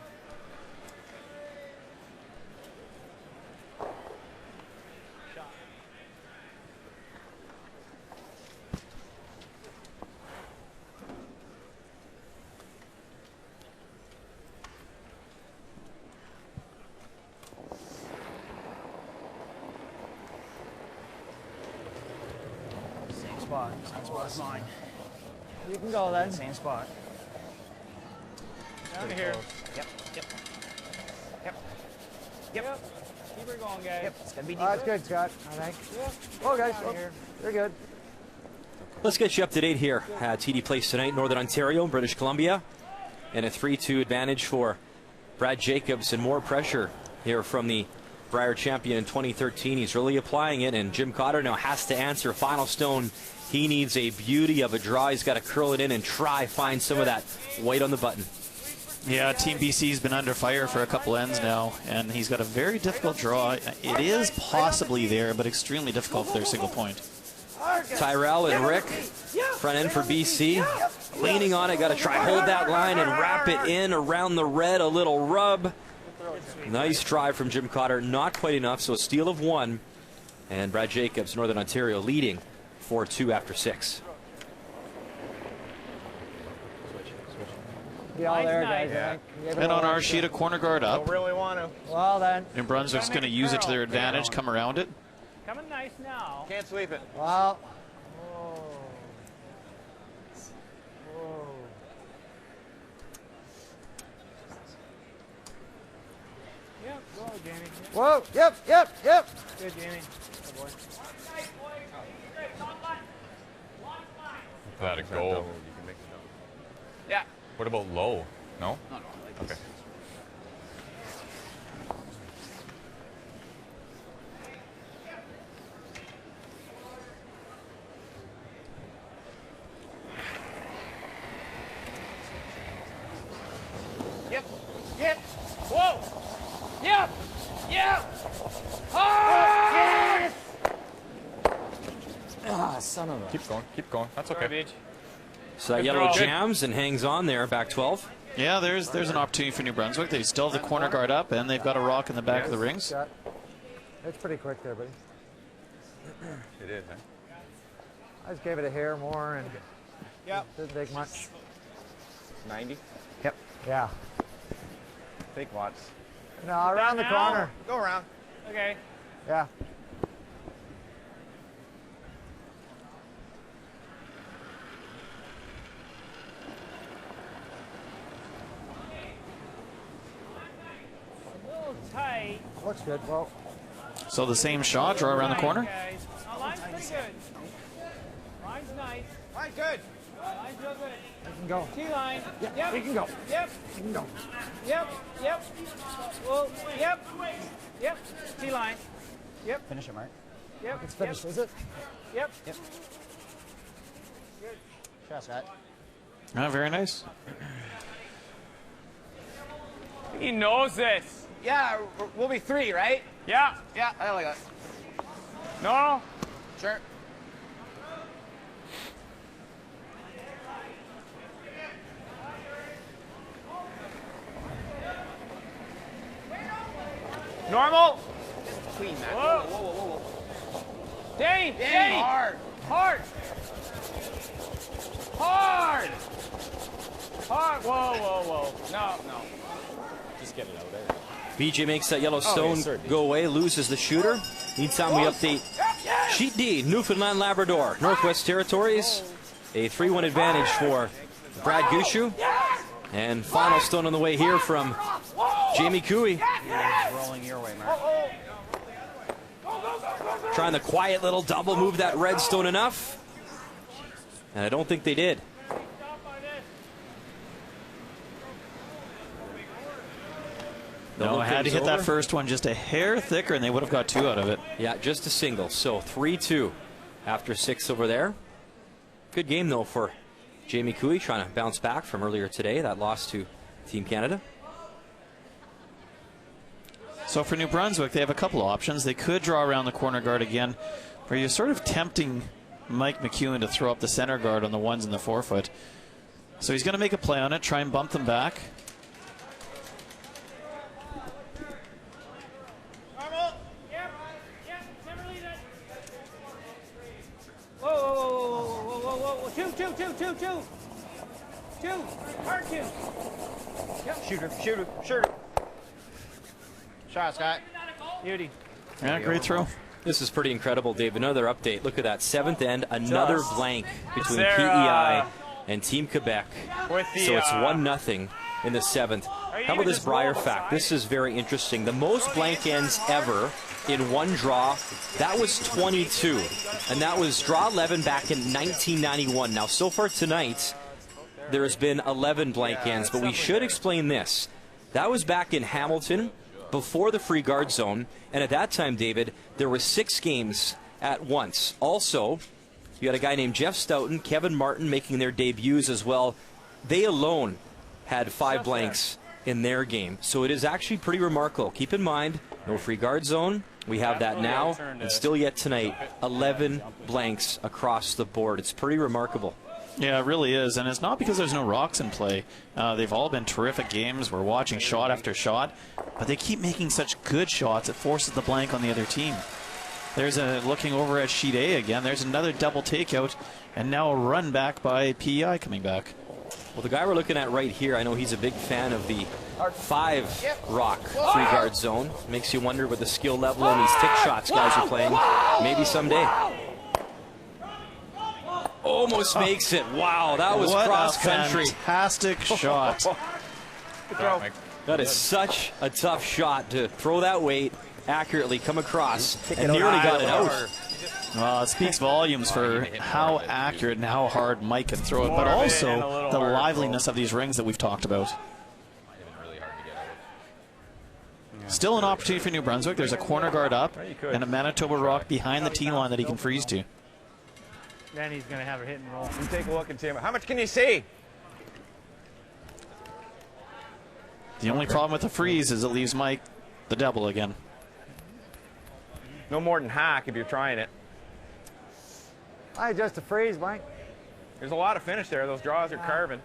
Speaker 8: Same spot's mine. You can go then. Same spot.
Speaker 6: Down to here.
Speaker 10: Yep.
Speaker 6: Keep her going, guys.
Speaker 10: Yep. It's gonna be deep.
Speaker 8: That's good, Scott. I think. Oh, guys. Oh, you're good.
Speaker 1: Let's get you up to date here at TD Place tonight, Northern Ontario, British Columbia. And a 3-2 advantage for Brad Jacobs, and more pressure here from the Brier champion in 2013. He's really applying it, and Jim Cotter now has to answer. Final stone, he needs a beauty of a draw. He's got to curl it in and try find some of that white on the button.
Speaker 2: Yeah, Team BC's been under fire for a couple ends now, and he's got a very difficult draw. It is possibly there, but extremely difficult for their single point.
Speaker 1: Tyrell and Rick, front end for BC, leaning on it, got to try hold that line and wrap it in around the red, a little rub. Nice try from Jim Cotter, not quite enough, so a steal of 1. And Brad Jacobs, Northern Ontario, leading 4-2 after 6.
Speaker 8: Be all there, guys.
Speaker 2: Yeah. And on our sheet, a corner guard up.
Speaker 8: Don't really want to. Well, then.
Speaker 2: New Brunswick's going to use it to their advantage, come around it.
Speaker 6: Coming nice now.
Speaker 8: Can't sweep it. Well.
Speaker 6: Yep, go, Jamie.
Speaker 8: Whoa, yep.
Speaker 6: Good, Jamie. Good boy.
Speaker 17: Let it go.
Speaker 6: Yeah.
Speaker 17: What about low? No?
Speaker 6: No.
Speaker 17: Okay.
Speaker 6: Yep. Whoa. Yep. Oh, yes!
Speaker 8: Ah, son of a.
Speaker 17: Keep going. That's okay.
Speaker 1: So that yellow jams and hangs on there, back 12.
Speaker 2: Yeah, there's an opportunity for New Brunswick. They still have the corner guard up, and they've got a rock in the back of the rings.
Speaker 8: It's pretty quick there, buddy.
Speaker 17: It is, huh?
Speaker 8: I just gave it a hair more and didn't take much.
Speaker 10: 90?
Speaker 8: Yep. Yeah.
Speaker 10: Fake watts.
Speaker 8: No, around the corner.
Speaker 10: Go around.
Speaker 6: Okay.
Speaker 8: Yeah.
Speaker 6: A little tight.
Speaker 8: Looks good. Well.
Speaker 2: So the same shot, draw around the corner.
Speaker 6: Guys. Oh, line's pretty good. Line's nice.
Speaker 10: Line's good.
Speaker 6: Line's real good.
Speaker 8: You can go.
Speaker 6: T-line.
Speaker 8: Yep. We can go.
Speaker 6: Yep.
Speaker 8: You can go.
Speaker 6: Yep. Well, yep. T-line. Yep.
Speaker 10: Finish it, Mark.
Speaker 6: Yep.
Speaker 8: It's finished, is it?
Speaker 6: Yep.
Speaker 10: Good. Shot, Scott.
Speaker 2: Oh, very nice.
Speaker 6: He knows this.
Speaker 10: Yeah, we'll be 3, right?
Speaker 6: Yeah.
Speaker 10: Yeah, I like that.
Speaker 6: No.
Speaker 10: Sure.
Speaker 6: Normal.
Speaker 10: Clean, man.
Speaker 6: Whoa. Dane! Hard! Hard! Hard! Hard! Whoa. No.
Speaker 9: Just get it out there.
Speaker 1: BJ makes that Yellowstone go away, loses the shooter. Meantime, we update Sheet D, Newfoundland, Labrador, Northwest Territories. A 3-1 advantage for Brad Gushu. And final stone on the way here from Jamie Cooey.
Speaker 10: Rolling your way, Mark.
Speaker 1: Trying the quiet little double move that redstone enough. And I don't think they did.
Speaker 2: No, I had to hit that first one just a hair thicker, and they would have got 2 out of it.
Speaker 1: Yeah, just a single. So 3-2 after 6 over there. Good game, though, for Jamie Cooey, trying to bounce back from earlier today, that loss to Team Canada.
Speaker 2: So for New Brunswick, they have a couple of options. They could draw around the corner guard again, where you're sort of tempting Mike McEwen to throw up the center guard on the 1s and the 4-foot. So he's going to make a play on it, try and bump them back.
Speaker 6: Whoa. Two. Hard two. Yep.
Speaker 10: Shooter. Shot, Scott.
Speaker 6: Beauty.
Speaker 2: Yeah, great throw.
Speaker 1: This is pretty incredible, Dave. Another update. Look at that. 7th end, another blank between PEI and Team Quebec. So it's 1-0 in the 7th. How about this Brier fact? This is very interesting. The most blank ends ever in one draw, that was 22. And that was draw 11 back in 1991. Now, so far tonight, there has been 11 blank ends, but we should explain this. That was back in Hamilton before the free guard zone, and at that time, David, there were 6 games at once. Also, you had a guy named Jeff Stoughton, Kevin Martin making their debuts as well. They alone had 5 blanks in their game, so it is actually pretty remarkable. Keep in mind, no free guard zone. We have that now, and still yet tonight, 11 blanks across the board. It's pretty remarkable.
Speaker 2: Yeah, it really is, and it's not because there's no rocks in play. They've all been terrific games. We're watching shot after shot, but they keep making such good shots it forces the blank on the other team. There's looking over at Sheet A again. There's another double takeout, and now a run back by PEI coming back.
Speaker 1: Well, the guy we're looking at right here, I know he's a big fan of the 5 rock free guard zone. Makes you wonder what the skill level on these tick shots guys are playing. Maybe someday. Almost makes it. Wow, that was cross country.
Speaker 2: Fantastic shot.
Speaker 1: That is such a tough shot to throw that weight accurately, come across, and nearly got it out.
Speaker 2: Well, it speaks volumes for how accurate and how hard Mike can throw it, but also the liveliness of these rings that we've talked about. Still an opportunity for New Brunswick. There's a corner guard up and a Manitoba rock behind the tee line that he can freeze to.
Speaker 6: Then he's going to have a hit and roll.
Speaker 9: You take a look and see how much can you see?
Speaker 2: The only problem with the freeze is it leaves Mike the double again.
Speaker 9: No more than hack if you're trying it.
Speaker 8: Just a freeze, Mike.
Speaker 9: There's a lot of finish there. Those draws are carving.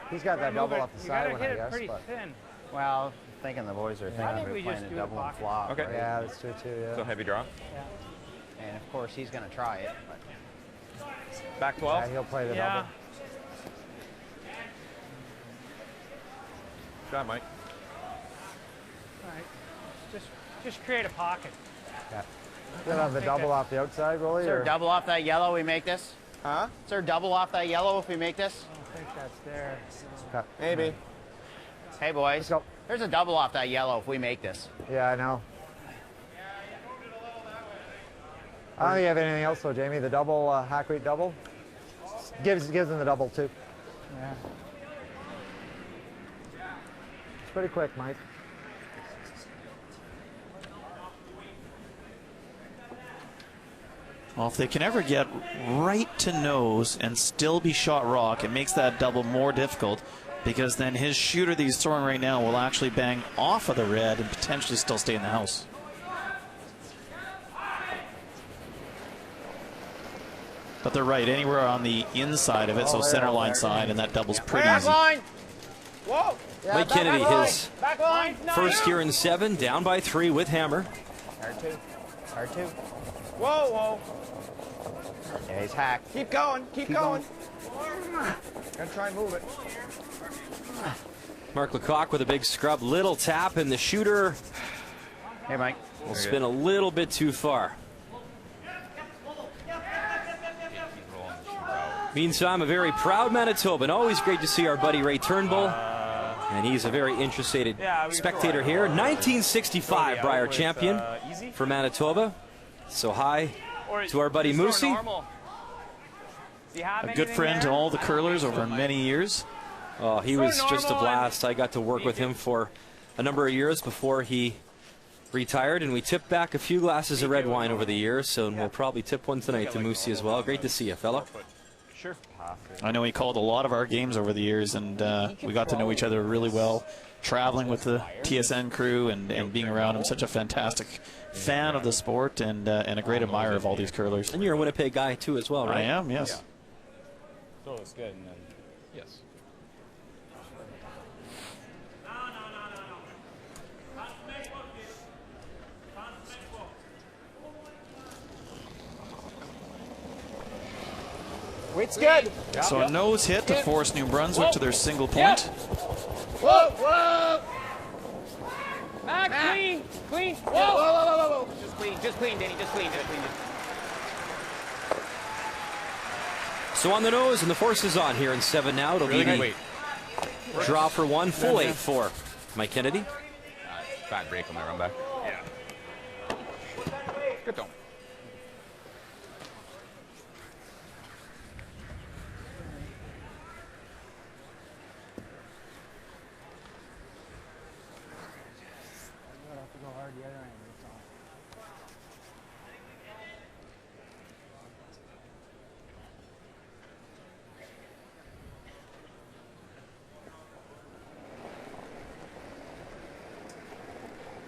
Speaker 8: He's got that double off the side one, I guess.
Speaker 6: Pretty thin.
Speaker 10: Well, thinking the boys are thinking about playing a double and flop.
Speaker 9: Okay.
Speaker 10: Right?
Speaker 8: Yeah, that's true too. Yeah.
Speaker 9: So heavy draw.
Speaker 10: Yeah. And of course he's going to try it. But
Speaker 9: back 12.
Speaker 8: Yeah, he'll play the double.
Speaker 9: Shot, Mike.
Speaker 6: All right. Just create a pocket.
Speaker 8: Yeah. You'll have the double off the outside, Rolly?
Speaker 10: Is there a double off that yellow we make this?
Speaker 9: Huh?
Speaker 10: Is there a double off that yellow if we make this?
Speaker 6: I don't think that's there.
Speaker 8: Okay.
Speaker 9: Maybe.
Speaker 10: Hey, boys.
Speaker 8: Let's go.
Speaker 10: There's a double off that yellow if we make this.
Speaker 8: Yeah, I know. I don't think you have anything else though, Jamie. The double, hack weight double, gives them the double too.
Speaker 6: Yeah.
Speaker 8: It's pretty quick, Mike.
Speaker 2: Well, if they can ever get right to nose and still be shot rock, it makes that double more difficult, because then his shooter that he's throwing right now will actually bang off of the red and potentially still stay in the house. But they're right, anywhere on the inside of it, so center line side, and that double's pretty easy.
Speaker 6: Line. Whoa.
Speaker 1: Yeah, Mike Kennedy, his first here in 7, down by 3 with hammer.
Speaker 10: R2.
Speaker 6: Whoa, whoa.
Speaker 10: Yeah, he's hacked.
Speaker 6: Keep going, keep going. Gonna try and move it.
Speaker 1: Mark Lecoq with a big scrub, little tap, and the shooter
Speaker 10: Hey, Mike.
Speaker 1: will spin a little bit too far. Meantime, a very proud Manitoban. Always great to see our buddy Ray Turnbull. And he's a very interested spectator here. 1965 Brier champion for Manitoba. So hi to our buddy Moosey.
Speaker 2: A good friend to all the curlers over many years.
Speaker 1: Oh, he was just a blast. I got to work with him for a number of years before he retired, and we tipped back a few glasses of red wine over the years, so we'll probably tip one tonight to Moosey as well. Great to see you, fella.
Speaker 6: Sure.
Speaker 2: I know he called a lot of our games over the years, and we got to know each other really well, traveling with the TSN crew and being around him. Such a fantastic fan of the sport and a great admirer of all these curlers.
Speaker 1: And you're a Winnipeg guy too as well, right?
Speaker 2: I am, yes.
Speaker 6: Yeah. So it's good. And then, yes. Weight's good.
Speaker 2: So a nose hit to force New Brunswick to their single point.
Speaker 6: Whoa, whoa. Mac, clean, clean. Whoa, whoa, whoa, whoa, whoa. Just clean, Danny, just clean.
Speaker 1: So on the nose, and the force is on here in 7 now. It'll be the draw for one, full 8 for Mike Kennedy.
Speaker 17: Bad break on my run back.
Speaker 6: Yeah. Good though.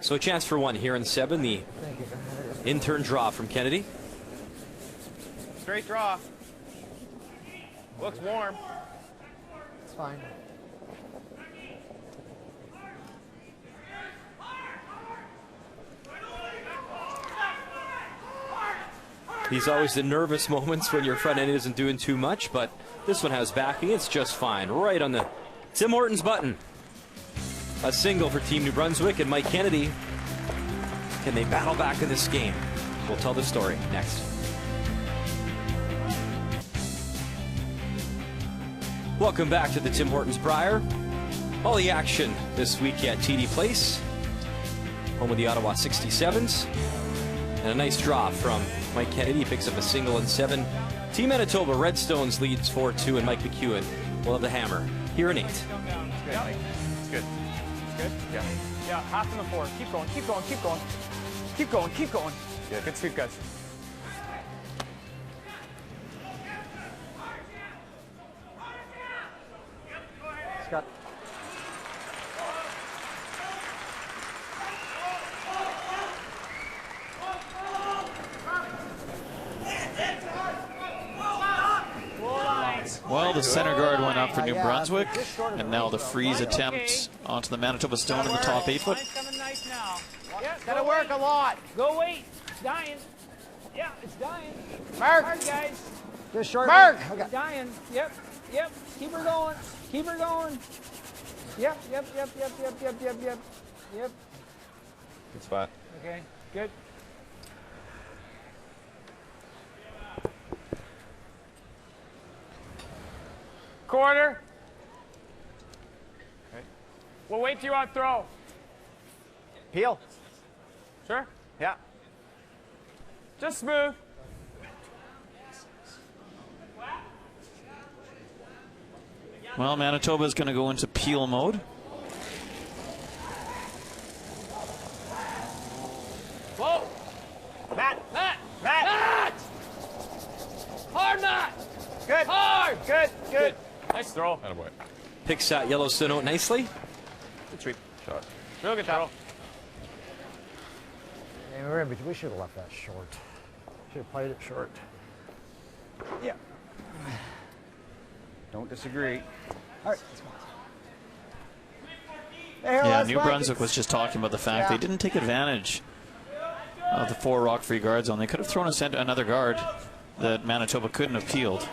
Speaker 1: So a chance for one here in 7. The intern draw from Kennedy.
Speaker 6: Straight draw. Looks warm.
Speaker 8: It's fine.
Speaker 1: These always the nervous moments when your front end isn't doing too much, but this one has backing. It's just fine. Right on the Tim Hortons button. A single for Team New Brunswick, and Mike Kennedy. Can they battle back in this game? We'll tell the story next. Welcome back to the Tim Hortons Brier. All the action this week at TD Place, home of the Ottawa 67s. And a nice draw from Mike Kennedy. He picks up a single in 7. Team Manitoba Redstones leads 4-2, and Mike McEwen will have the hammer here in 8.
Speaker 6: It's good. Good? Yeah. Yeah, half in the 4. Keep going, keep going, keep going. Keep going, keep going. Yeah, good sweep, guys.
Speaker 8: Scott.
Speaker 2: Well, the center guard went up for New Brunswick, and now the freeze attempt onto the Manitoba Stone in the top 8 foot.
Speaker 6: Nice now. Yeah, gotta work a lot. Go wait. It's dying. Yeah, it's dying. Mark. Hard, guys.
Speaker 8: Just short.
Speaker 6: Mark.
Speaker 8: Okay.
Speaker 6: It's dying. Yep. Yep. Keep her going. Keep her going. Yep. Yep. Yep. Yep. Yep. Yep. Yep. Yep. Yep.
Speaker 17: Good spot.
Speaker 6: Okay. Good. Quarter. Okay. We'll wait till you want to throw.
Speaker 10: Peel.
Speaker 6: Sure?
Speaker 10: Yeah.
Speaker 6: Just smooth.
Speaker 2: Well, Manitoba is going to go into peel mode.
Speaker 6: Whoa!
Speaker 10: Matt!
Speaker 6: Matt!
Speaker 10: Matt!
Speaker 6: Matt! Hard, Matt!
Speaker 10: Good!
Speaker 6: Hard!
Speaker 10: Good! Good!
Speaker 6: Nice throw.
Speaker 17: Attaboy.
Speaker 1: Picks that Yellowstone out nicely.
Speaker 6: Good sweep.
Speaker 17: Shot.
Speaker 6: Real good throw.
Speaker 8: Yeah, we should have left that short. Should have played it short.
Speaker 10: Yeah. Don't disagree.
Speaker 8: All right.
Speaker 2: Yeah, New Brunswick was just talking about the fact they didn't take advantage of the 4 rock-free guard zone. They could have thrown another guard that Manitoba couldn't have peeled.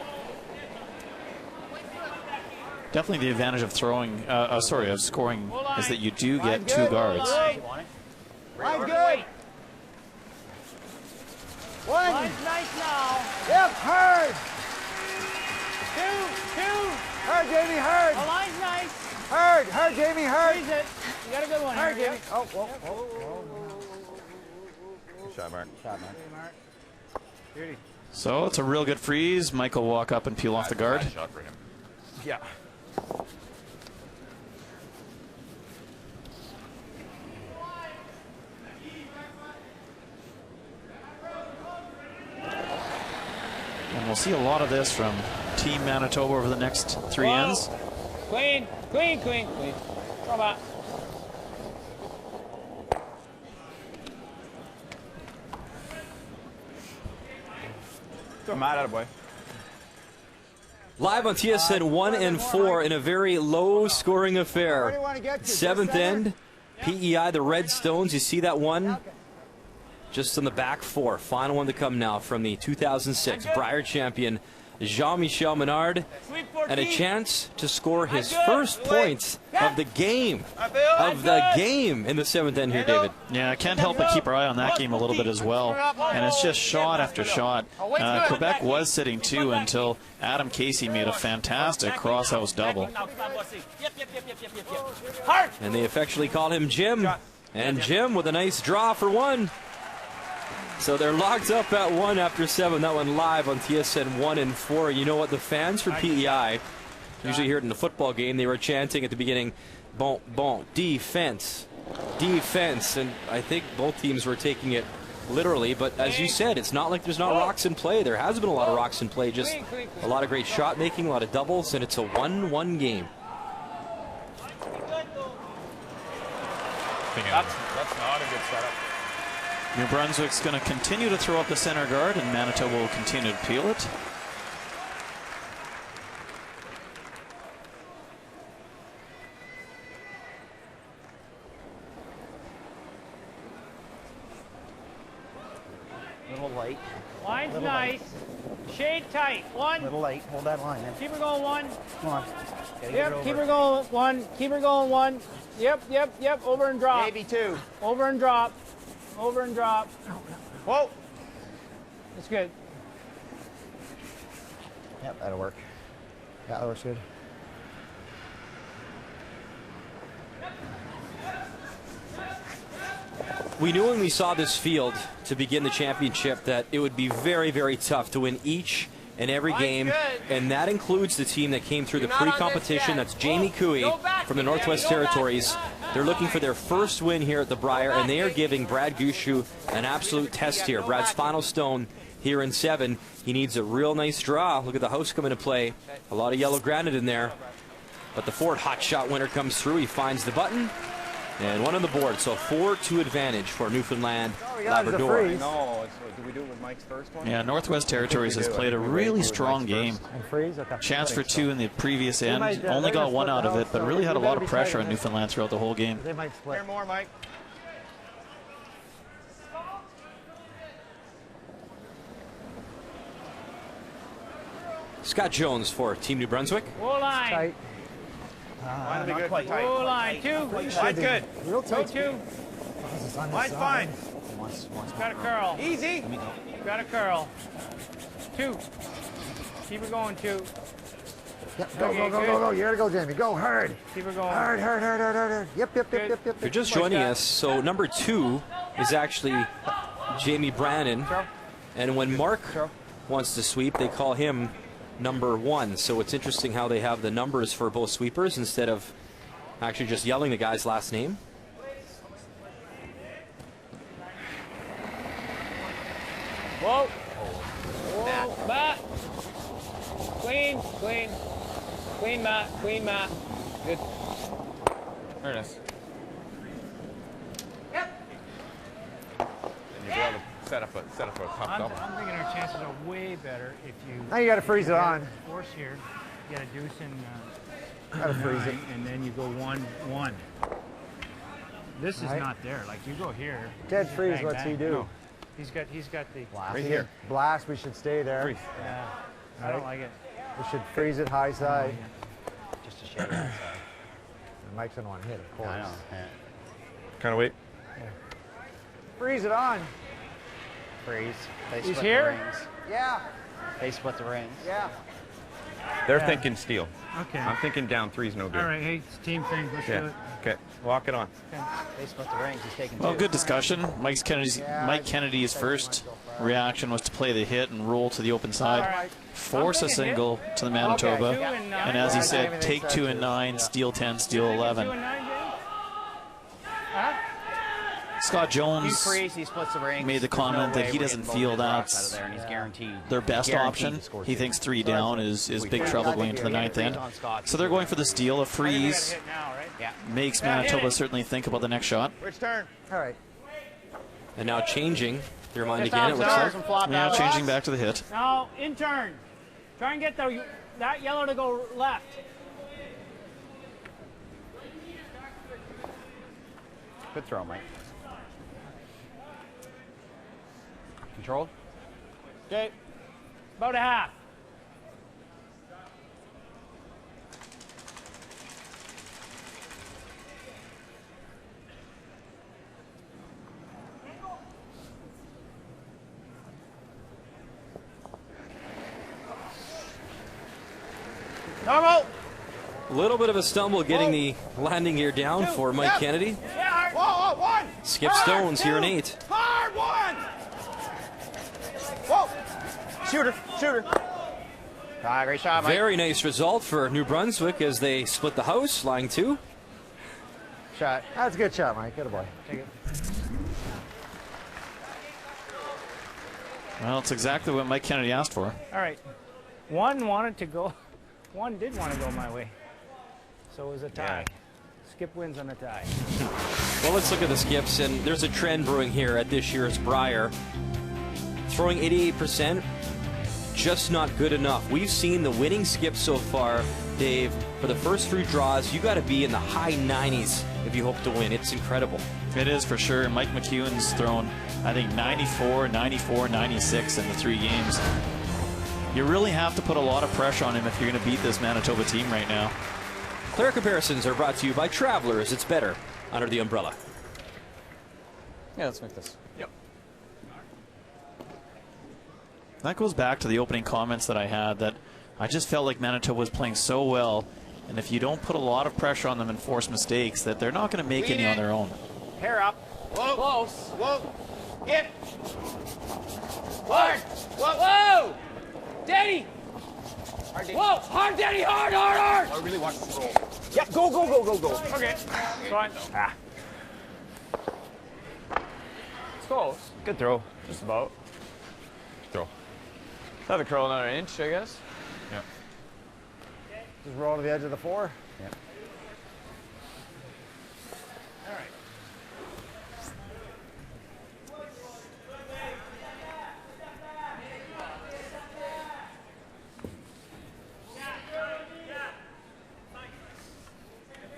Speaker 2: Definitely the advantage of throwing, of scoring is that you do get 2 guards.
Speaker 8: Line's good. One.
Speaker 6: Line's nice now.
Speaker 8: Yep, hard.
Speaker 6: 2.
Speaker 8: Hard, Jamie, hard.
Speaker 6: The line's nice.
Speaker 8: Hard, Jamie, hard.
Speaker 6: Freeze it. You got a good one
Speaker 8: Hard,
Speaker 6: here.
Speaker 8: Jamie.
Speaker 6: Yep.
Speaker 17: Good shot, Mark.
Speaker 8: Shot, Mark. Beauty.
Speaker 2: So it's a real good freeze. Mike will walk up and peel off the guard.
Speaker 17: Bad shot for him.
Speaker 8: Yeah.
Speaker 2: And we'll see a lot of this from Team Manitoba over the next 3 ends.
Speaker 6: Clean. Throw back.
Speaker 10: Throw Matt out of boy.
Speaker 1: Live on TSN 1 and 4 in a very low-scoring affair. 7th end, PEI, the Redstones. You see that one? Just on the back 4. Final one to come now from the 2006 Brier champion, Jean-Michel Menard, and a chance to score his first points of the game. In the 7th end here, David.
Speaker 2: Yeah, I can't help but keep our eye on that game a little bit as well. And it's just shot after shot. Quebec was sitting 2 until Adam Casey made a fantastic crosshouse double.
Speaker 1: And they affectionately call him Jim. And Jim with a nice draw for 1. So they're locked up at 1 after 7. That one live on TSN 1 and 4. You know what? The fans for PEI, usually hear it in the football game, they were chanting at the beginning, bon, bon, defense, defense. And I think both teams were taking it literally. But as you said, it's not like there's not rocks in play. There has been a lot of rocks in play. Just a lot of great shot making, a lot of doubles, and it's a 1-1 game.
Speaker 17: That's not a good setup.
Speaker 2: New Brunswick's going to continue to throw up the center guard, and Manitoba will continue to peel it.
Speaker 10: Little light.
Speaker 6: Line's
Speaker 10: Little
Speaker 6: nice. Shade tight. 1.
Speaker 10: Little light. Hold that line.
Speaker 6: Keep her going 1.
Speaker 10: Come on.
Speaker 6: Yep, keep her going 1. Keep her going 1. Yep. Over and drop.
Speaker 10: Maybe 2.
Speaker 6: Over and drop. Over and drop.
Speaker 10: Whoa.
Speaker 6: That's good.
Speaker 10: Yep, that'll work. Yeah, that works good.
Speaker 1: We knew when we saw this field to begin the championship that it would be very, very tough to win each and every game, and that includes the team that came through the pre-competition. That's Jamie Cooey from the Northwest Territories. They're looking for their first win here at the Brier, and they are giving Brad Gushu an absolute test here. Brad's final stone here in 7. He needs a real nice draw. Look at the house coming to play. A lot of yellow granite in there. But the Ford hot shot winner comes through. He finds the button. And 1 on the board, so 4-2 advantage for Newfoundland Labrador.
Speaker 10: No, do we do it with Mike's first one?
Speaker 2: Yeah, Northwest Territories has played a really strong game. Chance for 2 in the previous end. Only got 1 out of it, but really had a lot of pressure on Newfoundland throughout the whole game.
Speaker 10: They might split. Here more, Mike.
Speaker 1: Scott Jones for Team New Brunswick.
Speaker 6: Whoa line.
Speaker 10: Tight.
Speaker 6: Line not quite tight. Whoa line. 2.
Speaker 10: Line's good.
Speaker 8: Real tight.
Speaker 6: 2.
Speaker 10: Line's fine.
Speaker 6: Got a curl.
Speaker 10: Easy.
Speaker 6: Got a curl. 2. Keep her going 2.
Speaker 8: Yep, go. You gotta go, Jamie. Go hard.
Speaker 6: Keep her going.
Speaker 8: Hard. Yep.
Speaker 1: If you're just joining us, so number 2 is actually Jamie Brannon. And when Mark wants to sweep, they call him number 1. So it's interesting how they have the numbers for both sweepers instead of actually just yelling the guy's last name.
Speaker 6: Whoa. Matt. Clean, Matt. Good.
Speaker 17: There it is. Yep. And you'll be able to set up a top double.
Speaker 6: I'm thinking our chances are way better if you.
Speaker 8: Now you gotta freeze it on.
Speaker 6: Force here. You got a deuce and.
Speaker 8: Gotta freeze it.
Speaker 6: And then you go 1-1. This is not there. Like you go here.
Speaker 8: Dead freeze. What's he do?
Speaker 11: He's got the
Speaker 8: Blast. Right here. Blast, we should stay there.
Speaker 11: Freeze. Yeah. I don't like it.
Speaker 8: We should freeze it high side.
Speaker 10: Just a shade high side.
Speaker 8: Mike's gonna want to hit, of course.
Speaker 10: I know. Yeah.
Speaker 18: Kind of wait.
Speaker 8: Yeah. Freeze it on.
Speaker 10: Freeze. They
Speaker 11: He's
Speaker 10: split
Speaker 11: here?
Speaker 10: the rings.
Speaker 8: Yeah.
Speaker 10: They split the rings.
Speaker 8: Yeah.
Speaker 18: They're thinking steel.
Speaker 11: Okay.
Speaker 18: I'm thinking down 3's no good.
Speaker 11: All right, hey, it's a team thing. Let's do
Speaker 18: Yeah.
Speaker 11: it.
Speaker 18: Okay. Lock it on.
Speaker 10: Okay. They split the rings. He's taking
Speaker 2: Well,
Speaker 10: two.
Speaker 2: good discussion. Mike Kennedy's first reaction was to play the hit and roll to the open side, force a single to the Manitoba, and as he said, take 2 and 9, steal 10, steal 11. Scott Jones
Speaker 10: You freeze, he splits the rings.
Speaker 2: made the
Speaker 10: There's no
Speaker 2: comment that
Speaker 10: way
Speaker 2: he
Speaker 10: we're
Speaker 2: doesn't
Speaker 10: getting
Speaker 2: feel
Speaker 10: both his rocks
Speaker 2: that's
Speaker 10: out of there, and he's guaranteed.
Speaker 2: their best
Speaker 10: Guaranteed
Speaker 2: option.
Speaker 10: to score
Speaker 2: He
Speaker 10: two.
Speaker 2: thinks 3 down is big trouble going into the 9th end. So they're going for the steal. A freeze makes Manitoba certainly think about the next shot.
Speaker 8: Which turn? All right.
Speaker 1: And now changing your mind again, it looks like.
Speaker 2: Yeah, changing back to the hit.
Speaker 11: Now, in turn. Try and get that yellow to go left.
Speaker 10: Good throw, Mike. Controlled?
Speaker 11: Okay. About a half.
Speaker 8: Normal.
Speaker 1: A little bit of a stumble getting the landing gear down for Mike Kennedy.
Speaker 8: Whoa, one.
Speaker 1: Skip Stones here in 8.
Speaker 8: Hard one. Whoa. Shooter.
Speaker 10: Great shot, Mike.
Speaker 1: Very nice result for New Brunswick as they split the house, lying 2.
Speaker 10: Shot.
Speaker 8: That's a good shot, Mike. Good boy.
Speaker 11: Take it.
Speaker 2: Well, it's exactly what Mike Kennedy asked for.
Speaker 11: All right. One wanted to go. One did want to go my way. So it was a tie. Skip wins on a tie.
Speaker 1: Well, let's look at the skips, and there's a trend brewing here at this year's Brier. Throwing 88%, just not good enough. We've seen the winning skips so far, Dave. For the first 3 draws, you got to be in the high 90s if you hope to win. It's incredible.
Speaker 2: It is for sure. Mike McEwen's thrown, I think, 94, 94, 96 in the 3 games. You really have to put a lot of pressure on him if you're going to beat this Manitoba team right now.
Speaker 1: Player comparisons are brought to you by Travelers. It's better under the umbrella.
Speaker 7: Yeah, let's make this.
Speaker 1: Yep.
Speaker 2: That goes back to the opening comments that I had, that I just felt like Manitoba was playing so well, and if you don't put a lot of pressure on them and force mistakes, that they're not going to make any on their own.
Speaker 10: Hair up.
Speaker 6: Whoa. Close.
Speaker 8: Whoa.
Speaker 6: Hit. Hard. Whoa. Danny. Hard, Danny. Whoa. Hard, Danny. Hard.
Speaker 8: I really want to roll. Yeah, go.
Speaker 6: Okay. Fine. It's close.
Speaker 10: Good throw.
Speaker 6: Just about. Throw. Have to curl another inch, I guess.
Speaker 17: Yeah.
Speaker 8: Just roll to the edge of the 4.
Speaker 10: Yeah.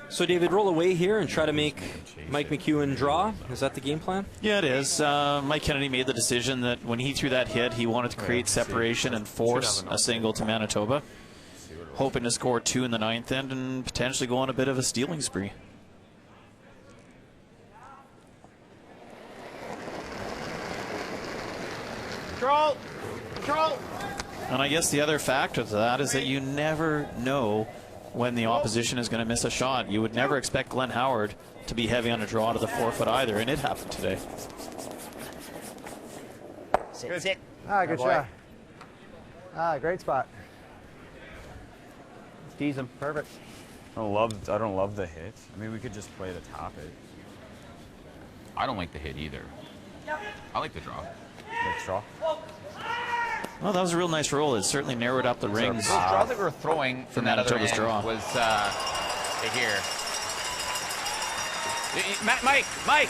Speaker 1: So, David, roll away here and try to make Mike McEwen draw. Is that the game plan?
Speaker 2: Yeah, it is. Mike Kennedy made the decision that when he threw that hit, he wanted to create separation and force a single to Manitoba, hoping to score 2 in the 9th end and potentially go on a bit of a stealing spree.
Speaker 8: Control.
Speaker 2: And I guess the other factor to that is that you never know when the opposition is going to miss a shot. You would never expect Glenn Howard to be heavy on a draw to the 4-foot either, and it happened today.
Speaker 10: Sit.
Speaker 8: Good shot. Great spot.
Speaker 10: Tease him.
Speaker 8: Perfect.
Speaker 5: I don't love the hit. I mean, we could just play to top it.
Speaker 17: I don't like the hit either. I like the draw.
Speaker 5: Let's draw.
Speaker 2: Well, that was a real nice roll. It certainly narrowed up the rings.
Speaker 17: The draw that we were throwing
Speaker 2: for
Speaker 17: from that other
Speaker 2: Manitoba's
Speaker 17: end
Speaker 2: draw
Speaker 17: was here.
Speaker 6: Mike,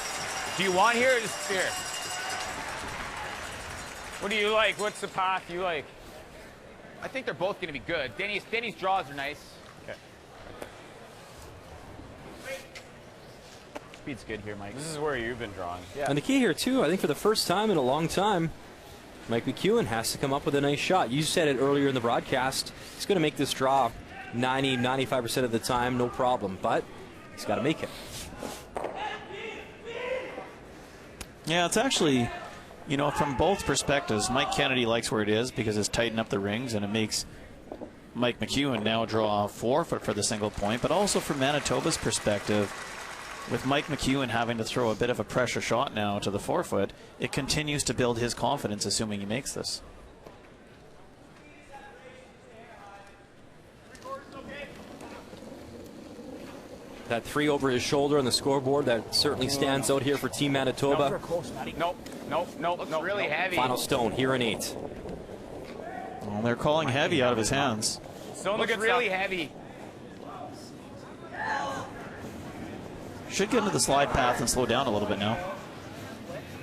Speaker 6: do you want here or just here? What do you like? What's the path you like?
Speaker 17: I think they're both going to be good. Denny's draws are nice.
Speaker 6: Okay.
Speaker 7: speed's good here, Mike.
Speaker 9: This is where you've been drawing.
Speaker 7: Yeah.
Speaker 1: And the key here, too, I think for the first time in a long time, Mike McEwen has to come up with a nice shot. You said it earlier in the broadcast. He's going to make this draw 90, 95% of the time, no problem. But he's got to make it.
Speaker 2: Yeah, it's actually, you know, from both perspectives, Mike Kennedy likes where it is because it's tightened up the rings and it makes Mike McEwen now draw a forfeit for the single point. But also from Manitoba's perspective, with Mike McEwen having to throw a bit of a pressure shot now to the forefoot, it continues to build his confidence, assuming he makes this.
Speaker 1: That 3 over his shoulder on the scoreboard, that certainly stands out here for Team Manitoba.
Speaker 9: Nope. Really heavy.
Speaker 1: Final stone here in 8.
Speaker 2: Well, they're calling heavy out of his hands.
Speaker 9: Stone looks really heavy.
Speaker 2: Should get into the slide path and slow down a little bit now.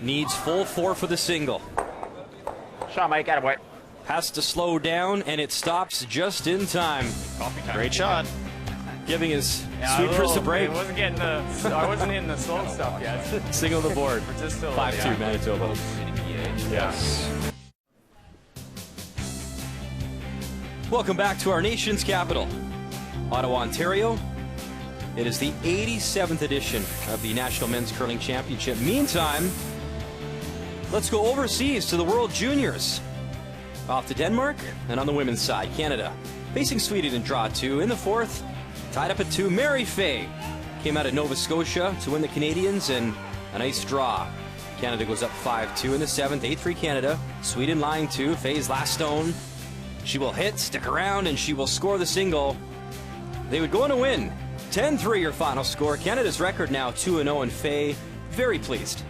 Speaker 1: Needs full 4 for the single.
Speaker 10: Shot, Mike. Attaboy.
Speaker 1: Has to slow down, and it stops just in time.
Speaker 2: Great shot.
Speaker 1: Giving his sweet Chris a break.
Speaker 9: I wasn't hitting the slow stuff yet.
Speaker 1: Single the board. 5-2 Manitoba. Yes. Welcome back to our nation's capital, Ottawa, Ontario. It is the 87th edition of the National Men's Curling Championship. Meantime, let's go overseas to the World Juniors. Off to Denmark, and on the women's side, Canada. Facing Sweden in draw 2 in the 4th. Tied up at 2, Mary Fay came out of Nova Scotia to win the Canadians, and a nice draw. Canada goes up 5-2 in the 7th, 8-3 Canada. Sweden line 2, Fay's last stone. She will hit, stick around, and she will score the single. They would go on to win. 10-3 your final score. Canada's record now 2-0, and Fay very pleased.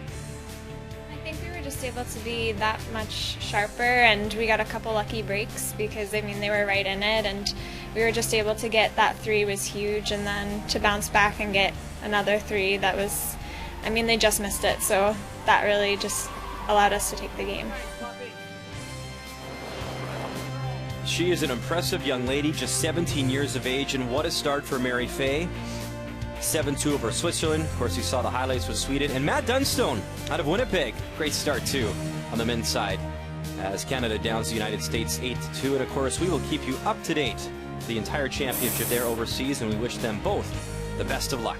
Speaker 19: I think we were just able to be that much sharper, and we got a couple lucky breaks because, I mean, they were right in it, and we were just able to get that 3 was huge, and then to bounce back and get another 3, that was, I mean, they just missed it, so that really just allowed us to take the game.
Speaker 1: She is an impressive young lady, just 17 years of age, and what a start for Mary Fay. 7-2 over Switzerland. Of course, you saw the highlights with Sweden. And Matt Dunstone out of Winnipeg. Great start, too, on the men's side, as Canada downs the United States 8-2. And, of course, we will keep you up to date the entire championship there overseas, and we wish them both the best of luck.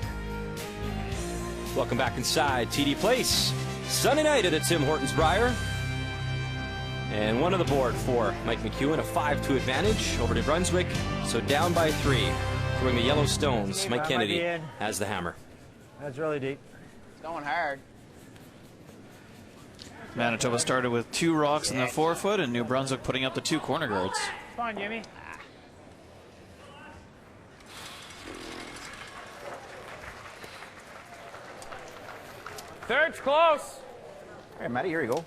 Speaker 1: Welcome back inside TD Place. Sunday night at the Tim Hortons Brier. And one on the board for Mike McEwen, a 5-2 advantage over New Brunswick. So down by 3, throwing the yellow stones. Mike Kennedy has the hammer.
Speaker 8: That's really deep.
Speaker 10: It's going hard.
Speaker 2: Manitoba started with 2 rocks in the forefoot, and New Brunswick putting up the 2 corner guards.
Speaker 6: Come on, Jimmy. Third's close.
Speaker 10: Hey, Matty, here you go.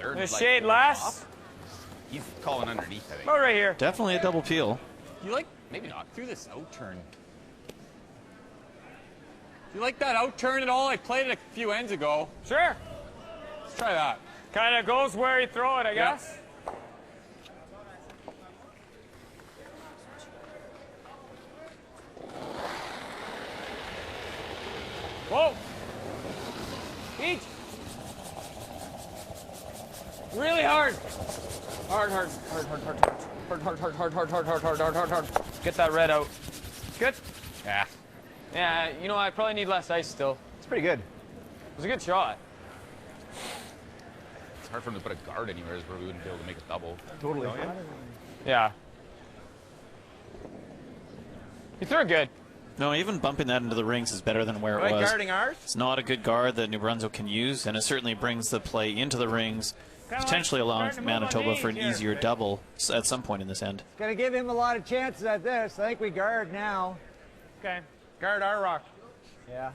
Speaker 6: The shade less.
Speaker 17: He's calling underneath, I think.
Speaker 6: Oh, right here.
Speaker 2: Definitely a double peel.
Speaker 17: You like, maybe not, through this out turn. You like that out turn at all? I played it a few ends ago.
Speaker 6: Sure.
Speaker 17: Let's try that.
Speaker 6: Kind of goes where you throw it, I guess. Whoa. Each. Really hard. Hard. Get that red out. Good?
Speaker 17: Yeah.
Speaker 6: Yeah, you know, I probably need less ice still.
Speaker 10: It's pretty good.
Speaker 6: It was a good shot.
Speaker 17: It's hard for him to put a guard anywhere where we wouldn't be able to make a double.
Speaker 10: Totally.
Speaker 17: Oh, yeah?
Speaker 6: Yeah. You threw it good.
Speaker 2: No, even bumping that into the rings is better than where it was.
Speaker 6: Guarding ours?
Speaker 2: It's not a good guard that New Brunswick can use, and it certainly brings the play into the rings, potentially allowing Manitoba for an easier double at some point in this end.
Speaker 8: It's going to give him a lot of chances at this. I think we guard now.
Speaker 6: Okay. Guard our rock.
Speaker 8: Yeah.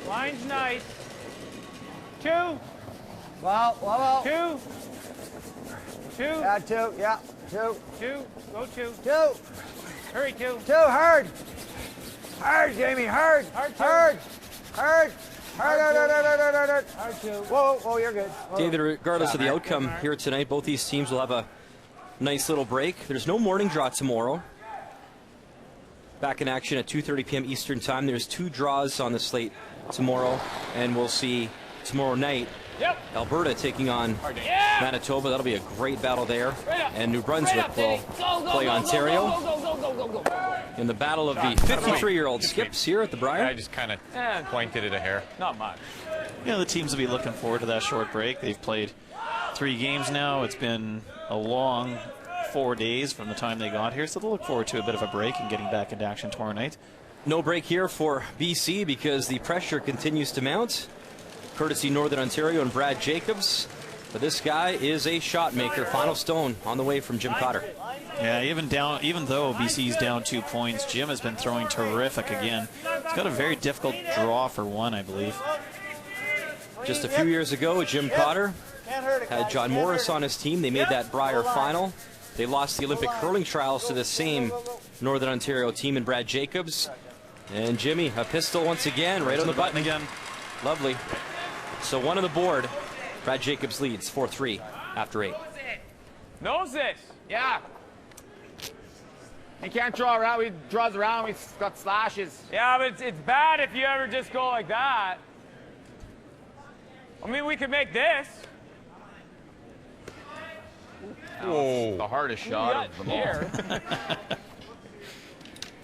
Speaker 6: Line's nice. 2.
Speaker 8: Well.
Speaker 6: 2. 2.
Speaker 8: Yeah, 2. Yeah, 2.
Speaker 6: 2. Go 2.
Speaker 8: 2.
Speaker 6: Hurry, 2.
Speaker 8: 2. Hard. Hard, Jamie. Hard.
Speaker 6: Hard. 2.
Speaker 8: Hard. Hard. Hard. Whoa, you're good.
Speaker 1: David, regardless of the outcome here tonight, both these teams will have a nice little break. There's no morning draw tomorrow. Back in action at 2:30 p.m. Eastern Time. There's 2 draws on the slate tomorrow, and we'll see tomorrow night Alberta taking on Manitoba. That'll be a great battle there. And New Brunswick will play Ontario in the battle of the 53-year-old skips here at the Brier.
Speaker 17: I just kind of pointed it a hair.
Speaker 7: Not much.
Speaker 2: You know, the teams will be looking forward to that short break. They've played 3 games now. It's been a long 4 days from the time they got here, so they'll look forward to a bit of a break and getting back into action tomorrow night.
Speaker 1: No break here for BC because the pressure continues to mount, courtesy Northern Ontario and Brad Jacobs. But this guy is a shot maker. Final stone on the way from Jim Cotter.
Speaker 2: Yeah, even though BC's down 2 points, Jim has been throwing terrific again. He's got a very difficult draw for 1, I believe.
Speaker 1: Just a few years ago, Jim Cotter had John Morris on his team. They made that Brier final. They lost the Olympic curling trials to the same Northern Ontario team and Brad Jacobs. And Jimmy, a pistol once again, right on the button again. Lovely. So 1 on the board. Brad Jacobs leads 4-3 after 8.
Speaker 6: Knows it. Yeah. He can't draw around. He draws around. He's got slashes.
Speaker 7: Yeah, but it's bad if you ever just go like that. I mean, we could make this.
Speaker 17: Oh, the hardest shot of them all.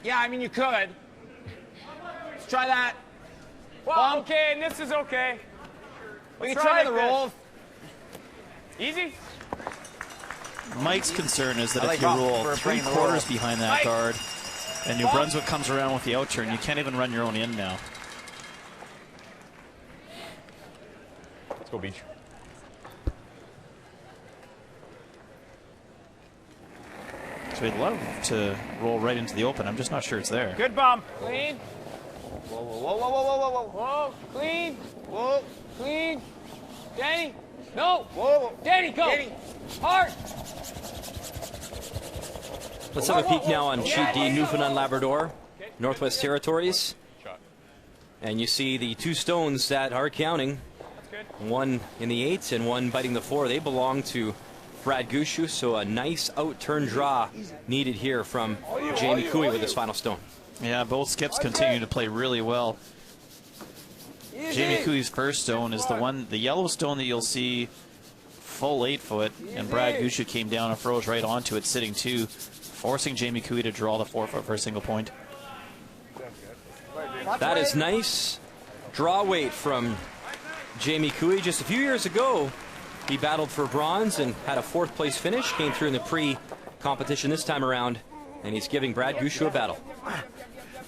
Speaker 6: Yeah, I mean, you could. Let's try that.
Speaker 7: Well, okay, and this is okay.
Speaker 6: We can try the roll.
Speaker 7: Easy.
Speaker 2: Mike's concern is that if you roll 3/4 behind that guard and New Brunswick comes around with the out turn, you can't even run your own in now.
Speaker 17: Let's go, Beach.
Speaker 2: So we'd love to roll right into the open. I'm just not sure it's there.
Speaker 7: Good bump. Clean.
Speaker 6: Whoa, whoa, whoa, whoa, whoa, whoa, whoa.
Speaker 7: Whoa, clean.
Speaker 6: Whoa.
Speaker 7: Clean. Danny. No.
Speaker 6: Whoa.
Speaker 7: Danny, go.
Speaker 6: Danny.
Speaker 7: Hard.
Speaker 1: Let's have a peek now on Sheet D, Newfoundland, Labrador, Northwest Territories. And you see the 2 stones that are counting. One in the 8 and one biting the 4. They belong to Brad Gushue, so a nice out-turn draw needed here from Jamie Cooey with his final stone.
Speaker 2: Yeah, both skips continue to play really well. Jamie Cooey's first stone is the yellow stone that you'll see full 8 foot, and Brad Gushue came down and froze right onto it, sitting 2, forcing Jamie Cooey to draw the 4 foot for a single point.
Speaker 1: That is nice draw weight from Jamie Cooey. Just a few years ago, he battled for bronze and had a 4th place finish, came through in the pre-competition this time around, and he's giving Brad Gushue a battle.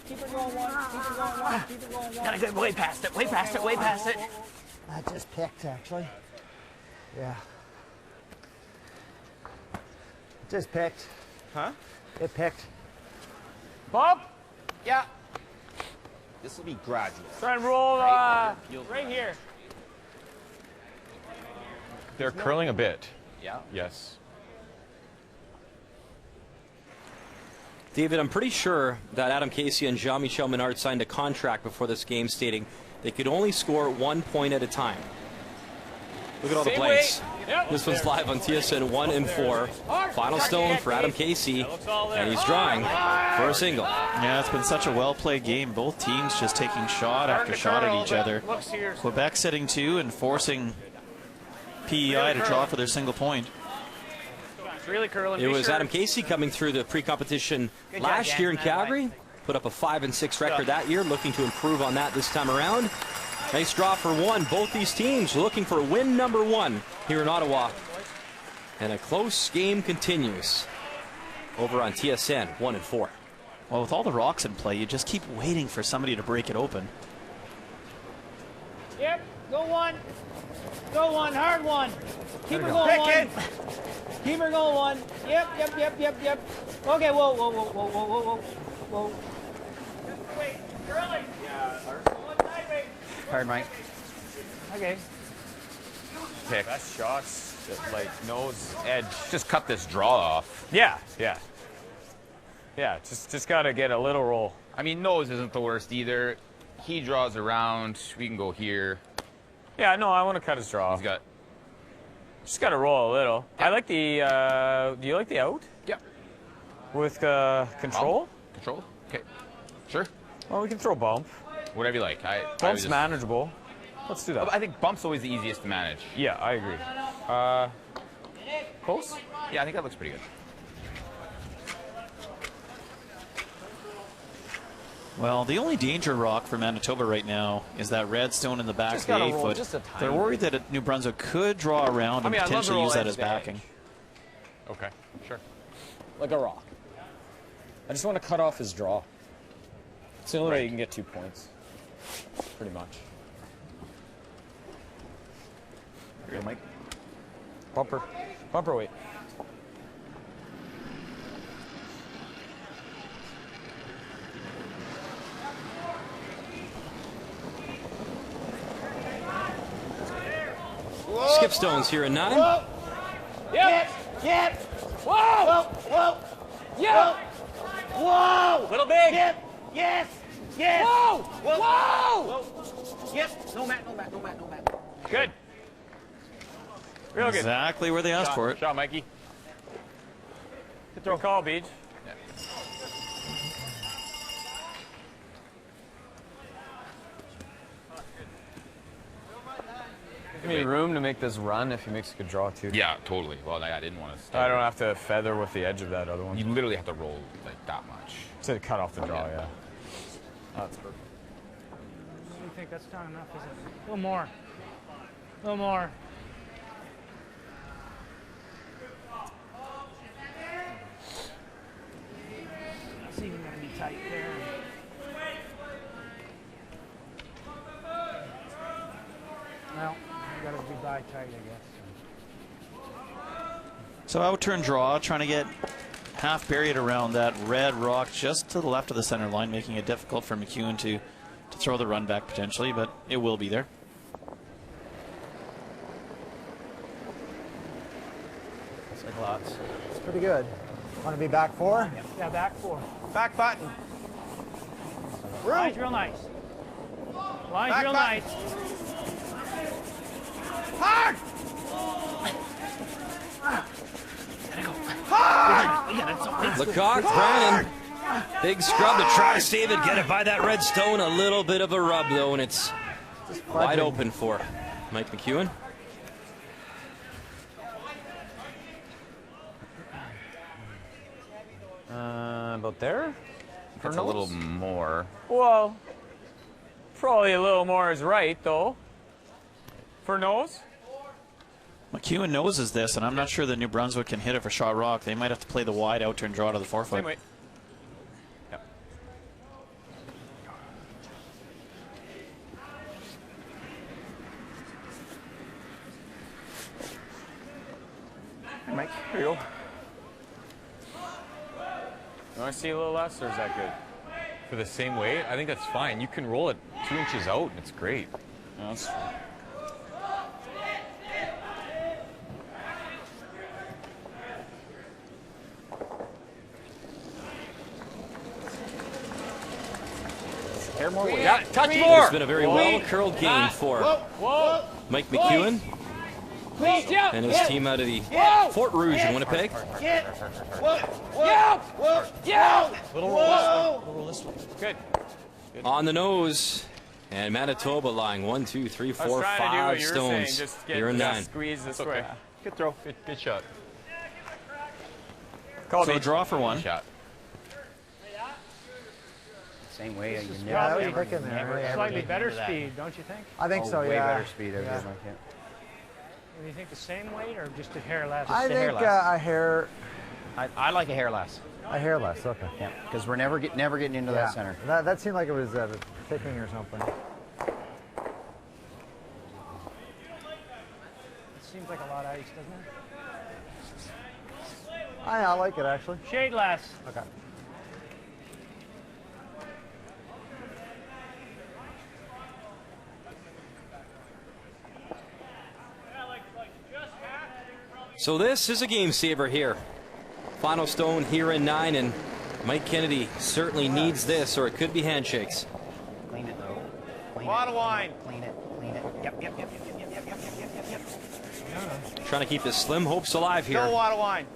Speaker 8: Keep it going, keep it going. Gotta get way past it, way past it, way past it. I just picked, actually. Yeah. Just picked.
Speaker 18: Huh?
Speaker 8: It picked.
Speaker 7: Bump.
Speaker 6: Yeah.
Speaker 18: This will be gradual.
Speaker 7: Try and roll right here.
Speaker 17: They're curling a bit.
Speaker 6: Yeah.
Speaker 17: Yes.
Speaker 1: David, I'm pretty sure that Adam Casey and Jean-Michel Menard signed a contract before this game stating they could only score 1 point at a time. Look at all the blanks. This one's live on TSN 1 and 4. Final stone for Adam Casey, and he's drawing for a single.
Speaker 2: Yeah, it's been such a well-played game. Both teams just taking shot after shot at each other. Quebec setting 2 and forcing PEI to draw for their single point.
Speaker 7: Really curling.
Speaker 1: It was Adam Casey coming through the pre-competition last year in Calgary. Put up a 5-6 record that year, looking to improve on that this time around. Nice draw for 1. Both these teams looking for win number 1 here in Ottawa. And a close game continues over on TSN 1 and 4.
Speaker 2: Well, with all the rocks in play, you just keep waiting for somebody to break it open.
Speaker 8: Yep, go 1. Go 1, hard 1. Keep her going 1. Keep her going 1. Yep. Okay, whoa. Wait, curling.
Speaker 6: Hard, Mike.
Speaker 8: Okay.
Speaker 17: Pick.
Speaker 7: Best shots, like nose edge.
Speaker 17: Just cut this draw off.
Speaker 7: Yeah. Just got to get a little roll.
Speaker 6: I mean, nose isn't the worst either.
Speaker 9: he draws around. We can go here.
Speaker 7: Yeah, no, I want to cut his draw.
Speaker 9: He's got.
Speaker 7: Just got to roll a little. I like the. Do you like the out?
Speaker 9: Yeah.
Speaker 7: With control?
Speaker 9: Control? Okay. Sure.
Speaker 7: Well, we can throw bump.
Speaker 9: Whatever you like.
Speaker 7: Bump's manageable. Let's do that.
Speaker 9: I think bump's always the easiest to manage.
Speaker 7: Yeah, I agree. Close?
Speaker 9: Yeah, I think that looks pretty good.
Speaker 2: Well, the only danger rock for Manitoba right now is that red stone in the back of the 8-foot. They're worried that New Brunswick could draw around and potentially use that as backing.
Speaker 9: Okay, sure.
Speaker 7: Like a rock. I just want to cut off his draw. It's the only way you can get 2 points. Pretty much.
Speaker 2: Here you go, Mike.
Speaker 7: Bumper. Bumper weight.
Speaker 1: Skip stones here in 9.
Speaker 15: Whoa. Yep. Yep. Whoa. Whoa. Yep. Whoa.
Speaker 6: Little big.
Speaker 15: Yep. Yes. Yes.
Speaker 6: Whoa.
Speaker 15: Whoa.
Speaker 6: Whoa.
Speaker 15: Yep. No mat. No mat. No mat. No mat.
Speaker 7: Good. Real good.
Speaker 2: Exactly where they asked for it.
Speaker 7: Shot, Mikey. Good throw. Call, Beach.
Speaker 9: Yeah.
Speaker 7: Give me room to make this run if he makes a good draw, too.
Speaker 9: Yeah, totally. Well, I didn't want to.
Speaker 7: I don't have to feather with the edge of that other one.
Speaker 9: You literally have to roll like that much
Speaker 7: to cut off the draw. Yeah.
Speaker 11: Oh, that's perfect. Do you think that's not enough? Is it? A little more. A little more. It's even going to be tight there. Well, you got to be by tight, I guess.
Speaker 2: So out-turn draw, trying to get half buried around that red rock just to the left of the center line, making it difficult for McEwen to throw the run back potentially, but it will be there.
Speaker 10: Looks like lots.
Speaker 8: It's pretty good. Want to be back 4?
Speaker 11: Yeah, back 4.
Speaker 8: Back button.
Speaker 11: Line's real nice. Line's
Speaker 8: Back
Speaker 11: real
Speaker 8: button.
Speaker 11: nice.
Speaker 8: Hard!
Speaker 1: Lecoq, Brannon. Big scrub to try to save it. Get it by that red stone. A little bit of a rub, though, and it's wide open for Mike McEwen.
Speaker 7: About there?
Speaker 9: That's a little more.
Speaker 7: Well, probably a little more is right, though. For nose?
Speaker 2: McEwen noses this, and I'm not sure that New Brunswick can hit it for shot rock. They might have to play the wide out-turn draw to the 4-foot.
Speaker 7: Same way. Yep. Hey, Mike, here you go. You want to see a little less, or is that good?
Speaker 9: For the same weight, I think that's fine. You can roll it 2 inches out, and it's great.
Speaker 2: No, it's
Speaker 6: Hair more.
Speaker 1: Yeah,
Speaker 6: touch more.
Speaker 1: It's been a very well-curled game for Mike McEwen and his team out of the Fort Rouge in Winnipeg.
Speaker 7: Good.
Speaker 1: On the nose, and Manitoba lying 1, 2, 3, 4, 5 stones here in 9.
Speaker 7: Squeeze this
Speaker 9: Okay.
Speaker 7: way. Good throw.
Speaker 9: Good shot.
Speaker 7: Call
Speaker 2: so
Speaker 7: me.
Speaker 2: a draw for 1.
Speaker 9: Shot.
Speaker 10: Same way. You
Speaker 8: Yeah, that was
Speaker 10: never,
Speaker 8: quick in there.
Speaker 10: never
Speaker 11: Slightly
Speaker 10: get
Speaker 11: better
Speaker 10: into that.
Speaker 11: speed, don't you think?
Speaker 8: I think so,
Speaker 10: Way
Speaker 8: yeah.
Speaker 10: better speed. I
Speaker 8: Yeah.
Speaker 10: would like it.
Speaker 11: Do you think the same weight or just a hair less?
Speaker 8: I
Speaker 10: a hair
Speaker 8: think
Speaker 10: less.
Speaker 8: a hair.
Speaker 10: I like a hair less.
Speaker 8: A hair less, okay.
Speaker 10: Yeah, because we're never getting into that center.
Speaker 8: That seemed like it was thickening or something.
Speaker 11: It seems like a lot of ice, doesn't it?
Speaker 8: I like it actually.
Speaker 11: Shade less.
Speaker 8: Okay.
Speaker 1: So this is a game saver here. Final stone here in 9, and Mike Kennedy certainly needs this, or it could be handshakes.
Speaker 10: Clean it though.
Speaker 6: Bottle wine.
Speaker 10: Clean it. Yep.
Speaker 1: Trying to keep his slim hopes alive here.
Speaker 6: No water wine.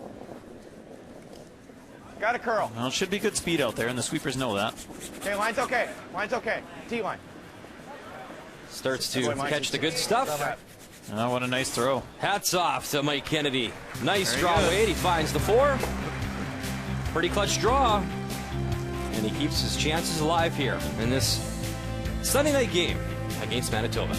Speaker 6: Got a curl.
Speaker 2: Well, it should be good speed out there, and the sweepers know that.
Speaker 6: Okay, line's okay. T-line.
Speaker 1: Starts to catch the good stuff.
Speaker 2: Oh, what a nice throw.
Speaker 1: Hats off to Mike Kennedy. Nice strong weight. He finds the 4. Pretty clutch draw. And he keeps his chances alive here in this Sunday night game against Manitoba.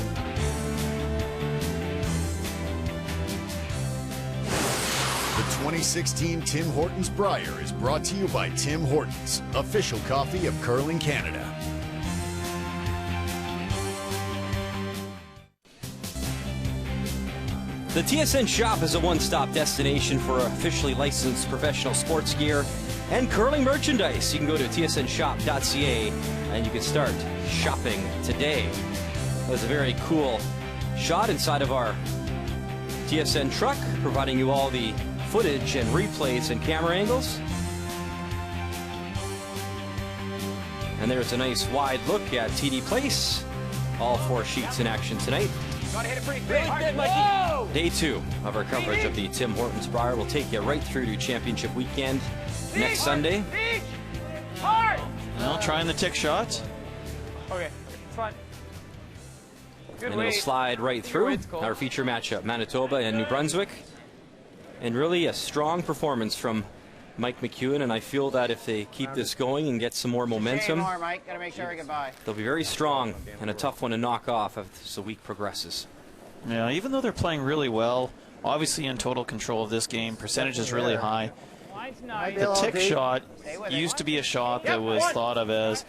Speaker 3: The 2016 Tim Hortons Brier is brought to you by Tim Hortons, official coffee of Curling Canada.
Speaker 1: The TSN shop is a one-stop destination for officially licensed professional sports gear and curling merchandise. You can go to tsnshop.ca and you can start shopping today. That was a very cool shot inside of our TSN truck, providing you all the footage and replays and camera angles. And there's a nice wide look at TD Place. All 4 sheets in action tonight.
Speaker 6: Gotta hit it pretty good, Mikey.
Speaker 1: Day 2 of our coverage of the Tim Hortons Brier will take you right through to championship weekend next Sunday.
Speaker 6: Hard.
Speaker 2: Well, trying the tick shot.
Speaker 6: Okay, it's fine. Good
Speaker 1: And it'll slide right through our feature matchup, Manitoba and New Brunswick. And really a strong performance from Mike McEwen, and I feel that if they keep this going and get some more momentum,
Speaker 10: More, Mike. Gotta make sure we get by.
Speaker 1: they'll be very strong and a tough one to knock off as the week progresses.
Speaker 2: Yeah, even though they're playing really well, obviously in total control of this game, percentage is really high. The tick shot used to be a shot that was thought of as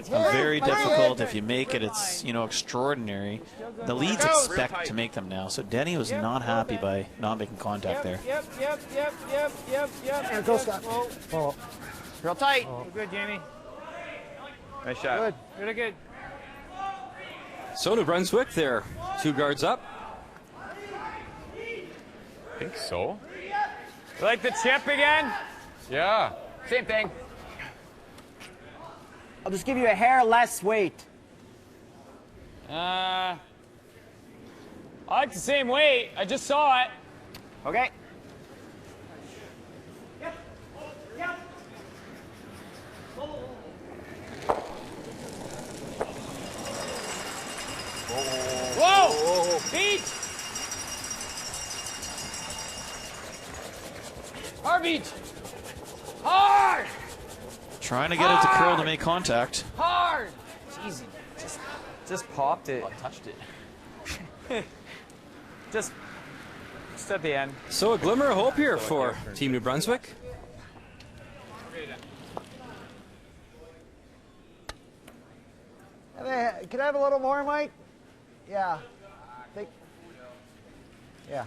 Speaker 2: very difficult. If you make it, it's, you know, extraordinary. The leads expect to make them now, so Denny was not happy by not making contact there.
Speaker 8: And go, Scott. Oh.
Speaker 10: Real tight.
Speaker 6: Good, Jamie. Nice shot.
Speaker 8: Good.
Speaker 6: Really good.
Speaker 1: So New Brunswick, they're 2 guards up.
Speaker 17: I think so.
Speaker 6: You like the chip again?
Speaker 17: Yeah.
Speaker 6: Same thing.
Speaker 10: I'll just give you a hair less weight.
Speaker 6: I like the same weight. I just saw it.
Speaker 10: Okay.
Speaker 6: Whoa! Beat! Hard beat! Hard!
Speaker 2: Trying to get it to curl to make contact.
Speaker 6: Hard!
Speaker 10: Easy.
Speaker 7: Just popped it.
Speaker 6: Oh, touched it. just at the end.
Speaker 1: So a glimmer of hope here for Team New Brunswick.
Speaker 8: Can I have a little more, Mike? Yeah. Yeah.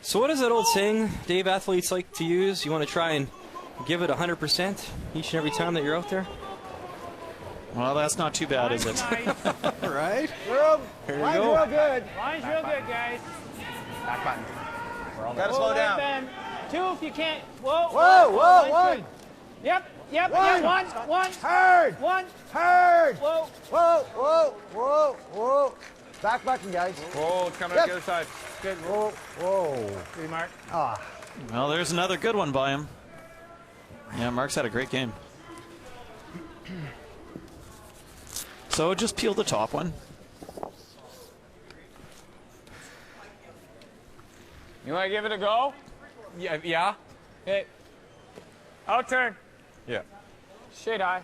Speaker 1: So what is that old saying Dave athletes like to use? You want to try and give it 100% each and every time that you're out there?
Speaker 2: Well, that's not too bad, is it?
Speaker 1: Right?
Speaker 8: Line's real good.
Speaker 6: Line's real good, guys.
Speaker 10: Back button.
Speaker 6: Gotta slow down. Ben. 2 if you can't. Whoa.
Speaker 8: Whoa, one.
Speaker 6: Yep. One.
Speaker 8: Hard.
Speaker 6: One.
Speaker 8: Hard.
Speaker 6: Whoa.
Speaker 8: Whoa. Back button, guys.
Speaker 17: Whoa, it's coming up the other side.
Speaker 6: Good.
Speaker 8: Whoa.
Speaker 6: Good, Mark.
Speaker 2: Well, there's another good one by him. Yeah, Mark's had a great game. So just peel the top one.
Speaker 6: You want to give it a go?
Speaker 17: Yeah.
Speaker 6: Okay. Out turn.
Speaker 17: Yeah.
Speaker 6: Shade high.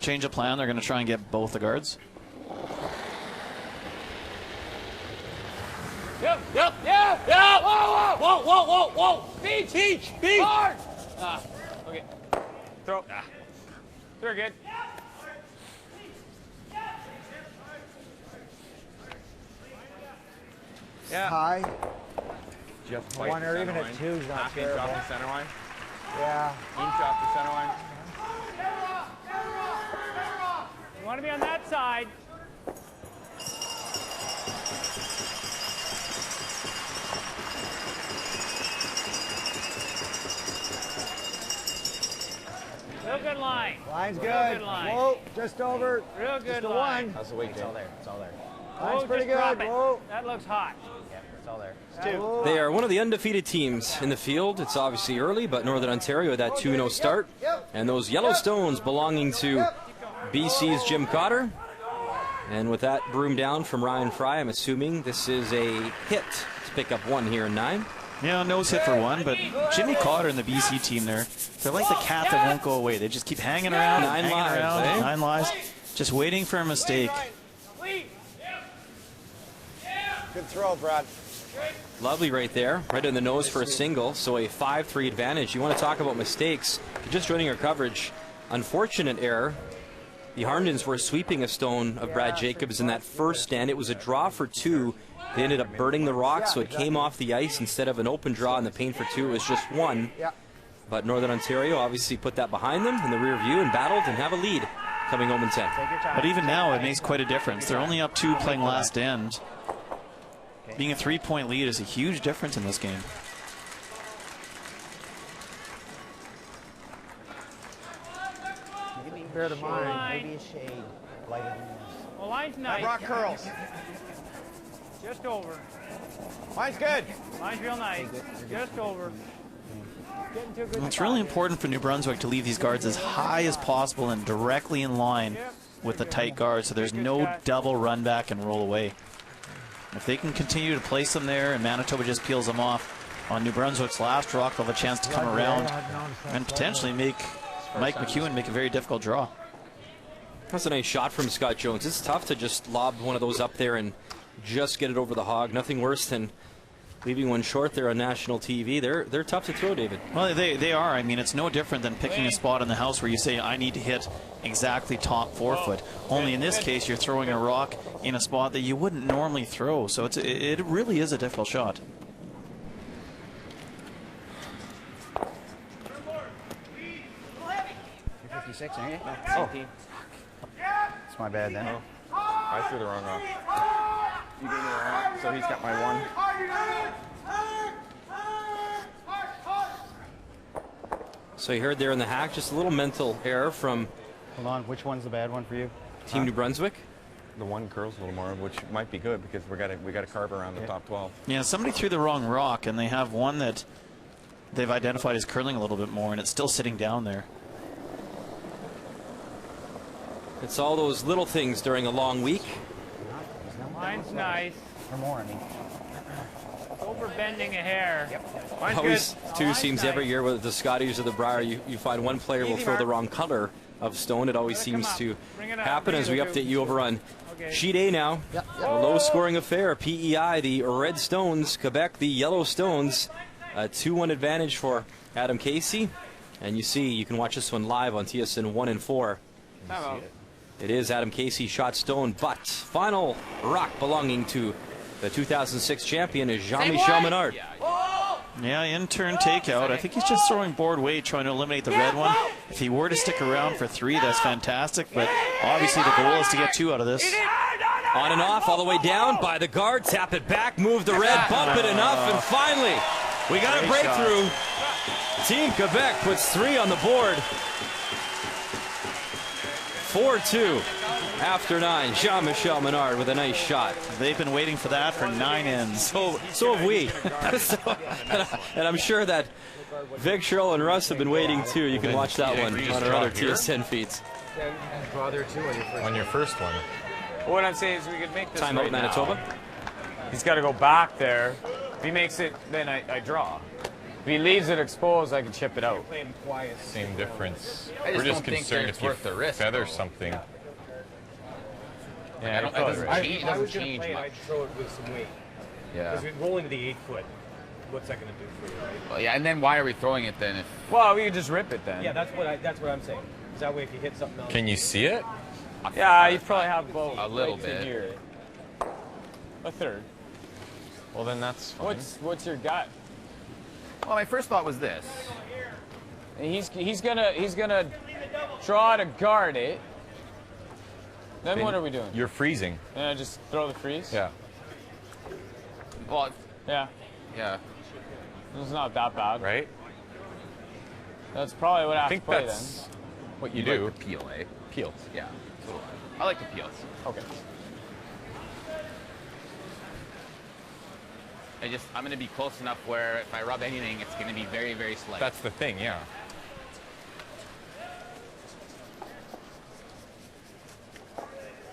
Speaker 2: Change of plan. They're going to try and get both the guards.
Speaker 6: Yep. Whoa. Beach. Hard. Okay. Throw. They're good.
Speaker 8: Yeah. High.
Speaker 17: Just
Speaker 8: One or even at 2 is not
Speaker 17: half inch
Speaker 8: terrible.
Speaker 17: off the center line.
Speaker 8: Yeah.
Speaker 17: Inch off the center line.
Speaker 6: You want to be on that side.
Speaker 8: good line. Line's
Speaker 6: Real
Speaker 8: good.
Speaker 6: good line.
Speaker 8: Whoa, just over.
Speaker 6: Real good
Speaker 8: just a
Speaker 6: line.
Speaker 8: one.
Speaker 10: How's the weight? It's all there. It's all there.
Speaker 8: Line's pretty
Speaker 6: just drop
Speaker 8: good.
Speaker 6: it.
Speaker 8: Whoa.
Speaker 6: That looks hot.
Speaker 10: Yeah, it's all there.
Speaker 6: It's two.
Speaker 1: They are one of the undefeated teams in the field. It's obviously early, but Northern Ontario had that 2-0 start. And those yellow stones belonging to BC's Jim Cotter. And with that broom down from Ryan Fry, I'm assuming this is a hit to pick up one here in 9.
Speaker 2: Yeah, nose hit for one, but Jimmy Cotter and the BC team there, they're like the cat that won't go away. They just keep hanging around,
Speaker 1: Nine lives.
Speaker 2: 9 lives, just waiting for a mistake.
Speaker 8: Good throw, Brad.
Speaker 1: Lovely right there, right in the nose for a single, so a 5-3 advantage. You want to talk about mistakes. If you're just joining our coverage, unfortunate error. The Harndons were sweeping a stone of Brad Jacobs in that first stand. It was a draw for 2. They ended up burning the rock, so it came off the ice instead of an open draw in the paint for 2. It was just 1. But Northern Ontario obviously put that behind them in the rear view and battled and have a lead coming home in 10.
Speaker 2: But even now, it makes quite a difference. They're only up 2 playing last end. Being a 3-point lead is a huge difference in this game.
Speaker 8: Fair to mine.
Speaker 10: Maybe a shade lighter than this.
Speaker 6: Well, line's nice.
Speaker 8: I brought curls.
Speaker 6: Just over.
Speaker 8: Mine's good.
Speaker 6: Line's real nice. Just over. Getting too good.
Speaker 2: Well, it's really important for New Brunswick to leave these guards as high as possible and directly in line with the tight guard, so there's no double run back and roll away. If they can continue to place them there and Manitoba just peels them off on New Brunswick's last rock, they'll have a chance to come around and potentially make Mike McEwen make a very difficult draw.
Speaker 1: That's a nice shot from Scott Jones. It's tough to just lob one of those up there and just get it over the hog. Nothing worse than leaving one short there on national TV. They're tough to throw, David.
Speaker 2: Well, they are. I mean, it's no different than picking a spot in the house where you say, I need to hit exactly top 4 foot. Only in this case, you're throwing a rock in a spot that you wouldn't normally throw. So it really is a difficult shot.
Speaker 10: Aren't you? Oh. It's my bad then.
Speaker 17: Oh. I threw the wrong rock.
Speaker 10: You gave me the wrong, so he's got my 1.
Speaker 1: So you heard there in the hack, just a little mental error from.
Speaker 10: Hold on, which one's the bad one for you?
Speaker 1: Team New Brunswick.
Speaker 17: The one curls a little more, which might be good because we got to carve around the top 12.
Speaker 2: Yeah, somebody threw the wrong rock, and they have one that they've identified as curling a little bit more, and it's still sitting down there.
Speaker 1: It's all those little things during a long week.
Speaker 6: Line's nice.
Speaker 10: Or more, I mean.
Speaker 6: Over bending a hair. Line's
Speaker 1: Always
Speaker 6: good.
Speaker 1: two
Speaker 6: Line's
Speaker 1: seems
Speaker 6: nice.
Speaker 1: every year, whether the Scotties or the Brier, you find one player will throw the wrong color of stone. It always seems to happen as we update you over on Sheet A now. A low-scoring affair. PEI, the Red Stones. Quebec, the Yellow Stones. A 2-1 advantage for Adam Casey. And you see, you can watch this one live on TSN 1 and 4. It is Adam Casey shot stone, but final rock belonging to the 2006 champion is Jean-Michel Menard.
Speaker 2: Yeah, in-turn takeout. I think he's just throwing board weight, trying to eliminate the red one. If he were to stick around for 3, that's fantastic, but obviously the goal is to get 2 out of this.
Speaker 1: On and off, all the way down by the guard, tap it back, move the red, bump it enough, and finally, we got a breakthrough. Team Quebec puts 3 on the board. 4-2 after 9. Jean-Michel Menard with a nice shot.
Speaker 2: They've been waiting for that for 9 ends.
Speaker 1: So have we. And I'm sure that Vic, Cheryl, and Russ have been waiting too. You can watch that one on our other TSN feeds.
Speaker 8: Draw there too
Speaker 17: On your first one.
Speaker 7: What I'm saying is we could make this
Speaker 1: Timeout,
Speaker 7: right
Speaker 1: Manitoba.
Speaker 7: now. He's got to go back there. If he makes it, then I draw. If he leaves it exposed, I can chip it out.
Speaker 17: Same difference.
Speaker 18: I just
Speaker 17: We're just
Speaker 18: don't think
Speaker 17: concerned
Speaker 18: it's
Speaker 17: if you
Speaker 18: worth the risk,
Speaker 17: feather
Speaker 18: though.
Speaker 17: something.
Speaker 18: Yeah, it doesn't change much.
Speaker 20: I'd throw it with some weight.
Speaker 18: Yeah.
Speaker 20: Because rolling to the 8 foot, what's that going to do for you? Right?
Speaker 18: Well, yeah, and then why are we throwing it then? If
Speaker 7: Well, we could just rip it then.
Speaker 20: Yeah, that's what I'm saying. Because that way, if you hit something else.
Speaker 17: Can you see it?
Speaker 7: Yeah, you probably have both.
Speaker 18: A little
Speaker 7: right to
Speaker 18: bit.
Speaker 7: here. A third.
Speaker 17: Well, then that's fine.
Speaker 7: What's your gut?
Speaker 18: well, my first thought was this.
Speaker 7: And he's gonna draw to guard it. Then what are we doing?
Speaker 17: You're freezing.
Speaker 7: Just throw the freeze?
Speaker 17: Yeah.
Speaker 18: Well,
Speaker 7: Yeah.
Speaker 18: yeah.
Speaker 7: It's not that bad.
Speaker 17: Right?
Speaker 7: That's probably what I have to play then.
Speaker 17: What you
Speaker 18: You
Speaker 17: do?
Speaker 18: like the peel, eh?
Speaker 17: Peels.
Speaker 18: Yeah. So do I like the peels.
Speaker 17: Okay.
Speaker 18: I'm going to be close enough where if I rub anything, it's going to be very, very slight.
Speaker 17: That's the thing, yeah.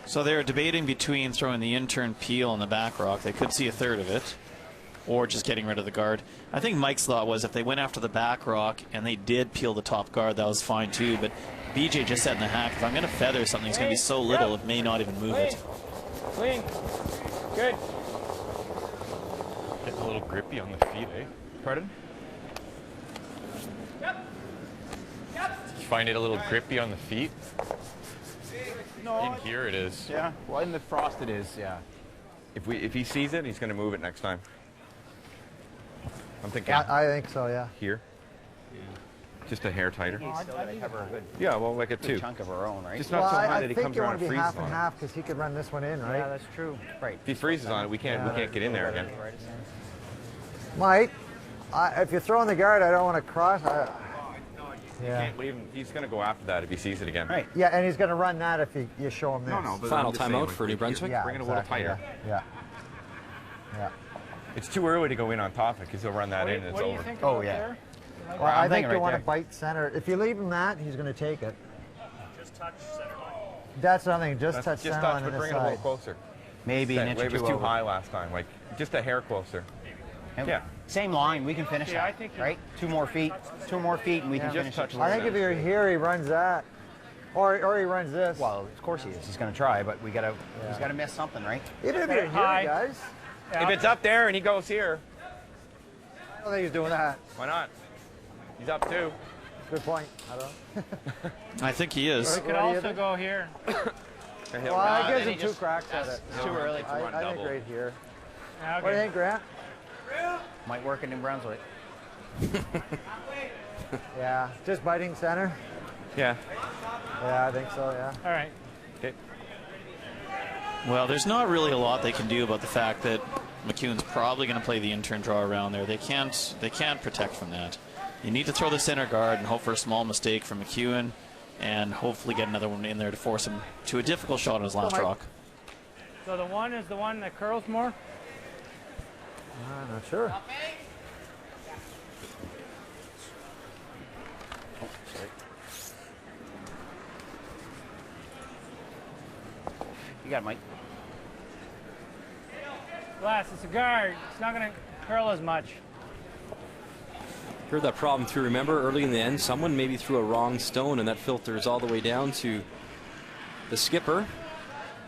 Speaker 2: So they're debating between throwing the intern peel on the back rock. They could see a third of it, or just getting rid of the guard. I think Mike's thought was if they went after the back rock and they did peel the top guard, that was fine too. But BJ just said in the hack, if I'm going to feather something, it's going to be so little it may not even move it.
Speaker 20: Clean. Good.
Speaker 17: Getting a little grippy on the feet, eh? Pardon? You find it a little grippy on the feet?
Speaker 18: No.
Speaker 17: In here it is.
Speaker 18: Yeah. Well, in the frost it is, yeah.
Speaker 9: If he sees it, he's going to move it next time. I'm thinking.
Speaker 8: I think so, yeah.
Speaker 9: Here. Just a hair tighter.
Speaker 18: Yeah,
Speaker 9: well, like a two.
Speaker 18: chunk of our own, right?
Speaker 9: Just not so high that he comes around and
Speaker 8: I think you want to be
Speaker 9: freezes
Speaker 8: half and
Speaker 9: on it.
Speaker 8: half because he could run this one in, right?
Speaker 20: Yeah, that's true.
Speaker 18: Right.
Speaker 9: If he freezes on it, we can't get in there again.
Speaker 8: Mike, if you're throwing the guard, I don't want to cross.
Speaker 9: You can't leave him. He's going to go after that if he sees it again.
Speaker 18: Right.
Speaker 8: Yeah, and he's going to run that if you show him this.
Speaker 9: No, but
Speaker 1: Final
Speaker 9: I'm just saying,
Speaker 1: timeout
Speaker 9: like,
Speaker 1: for New Brunswick.
Speaker 8: Yeah,
Speaker 9: bring it a
Speaker 8: exactly,
Speaker 9: little tighter.
Speaker 8: Yeah.
Speaker 9: It's too early to go in on top of it because he'll run that in and it's over.
Speaker 18: Oh, yeah.
Speaker 8: Well, I think you
Speaker 18: right
Speaker 8: want
Speaker 18: there.
Speaker 8: to bite center. If you leave him that, he's going to take it.
Speaker 20: Just touch center line.
Speaker 8: That's something. Just
Speaker 9: That's
Speaker 8: touch
Speaker 9: just
Speaker 8: center
Speaker 9: touch,
Speaker 8: line
Speaker 9: but
Speaker 8: on
Speaker 9: bring
Speaker 8: the
Speaker 9: it a little
Speaker 8: side.
Speaker 9: closer.
Speaker 18: Maybe an inch or
Speaker 9: Wave was
Speaker 18: two
Speaker 9: too
Speaker 18: over.
Speaker 9: high last time. Like just a hair closer.
Speaker 18: And
Speaker 9: Yeah.
Speaker 18: Same line, we can finish
Speaker 20: Yeah, I
Speaker 18: that,
Speaker 20: think
Speaker 18: right? 2 more feet, and we can
Speaker 9: Just
Speaker 18: finish
Speaker 9: touch
Speaker 18: it.
Speaker 9: it.
Speaker 8: I think if you're here, he runs that, or he runs this.
Speaker 18: Well, of course he is. He's going to try, but he's got to miss something, right?
Speaker 8: Even if you're here,
Speaker 20: High.
Speaker 8: guys.
Speaker 9: If it's up there and he goes here,
Speaker 8: I don't think he's doing that.
Speaker 9: why not? He's up too.
Speaker 8: Good point. I don't.
Speaker 2: I think he is.
Speaker 20: We could also go here.
Speaker 8: Well, I gives him 2 cracks at it.
Speaker 18: Too early to run
Speaker 8: I
Speaker 18: double.
Speaker 8: think right here.
Speaker 20: Okay.
Speaker 8: What do you think, Grant?
Speaker 18: Might work in New Brunswick.
Speaker 8: Yeah, just biting center.
Speaker 9: Yeah.
Speaker 8: Yeah, I think so. Yeah.
Speaker 20: All right.
Speaker 9: Okay.
Speaker 2: Well, there's not really a lot they can do about the fact that McEwen's probably going to play the intern draw around there. They can't protect from that. You need to throw the center guard and hope for a small mistake from McEwen and hopefully get another one in there to force him to a difficult shot on his last rock.
Speaker 20: So the one is the one that curls more?
Speaker 8: I'm not sure.
Speaker 18: Oh, sorry. You got it, Mike.
Speaker 20: Glass, it's a guard. It's not going to curl as much.
Speaker 1: Heard that problem too. Remember early in the end, someone maybe threw a wrong stone and that filters all the way down to the skipper.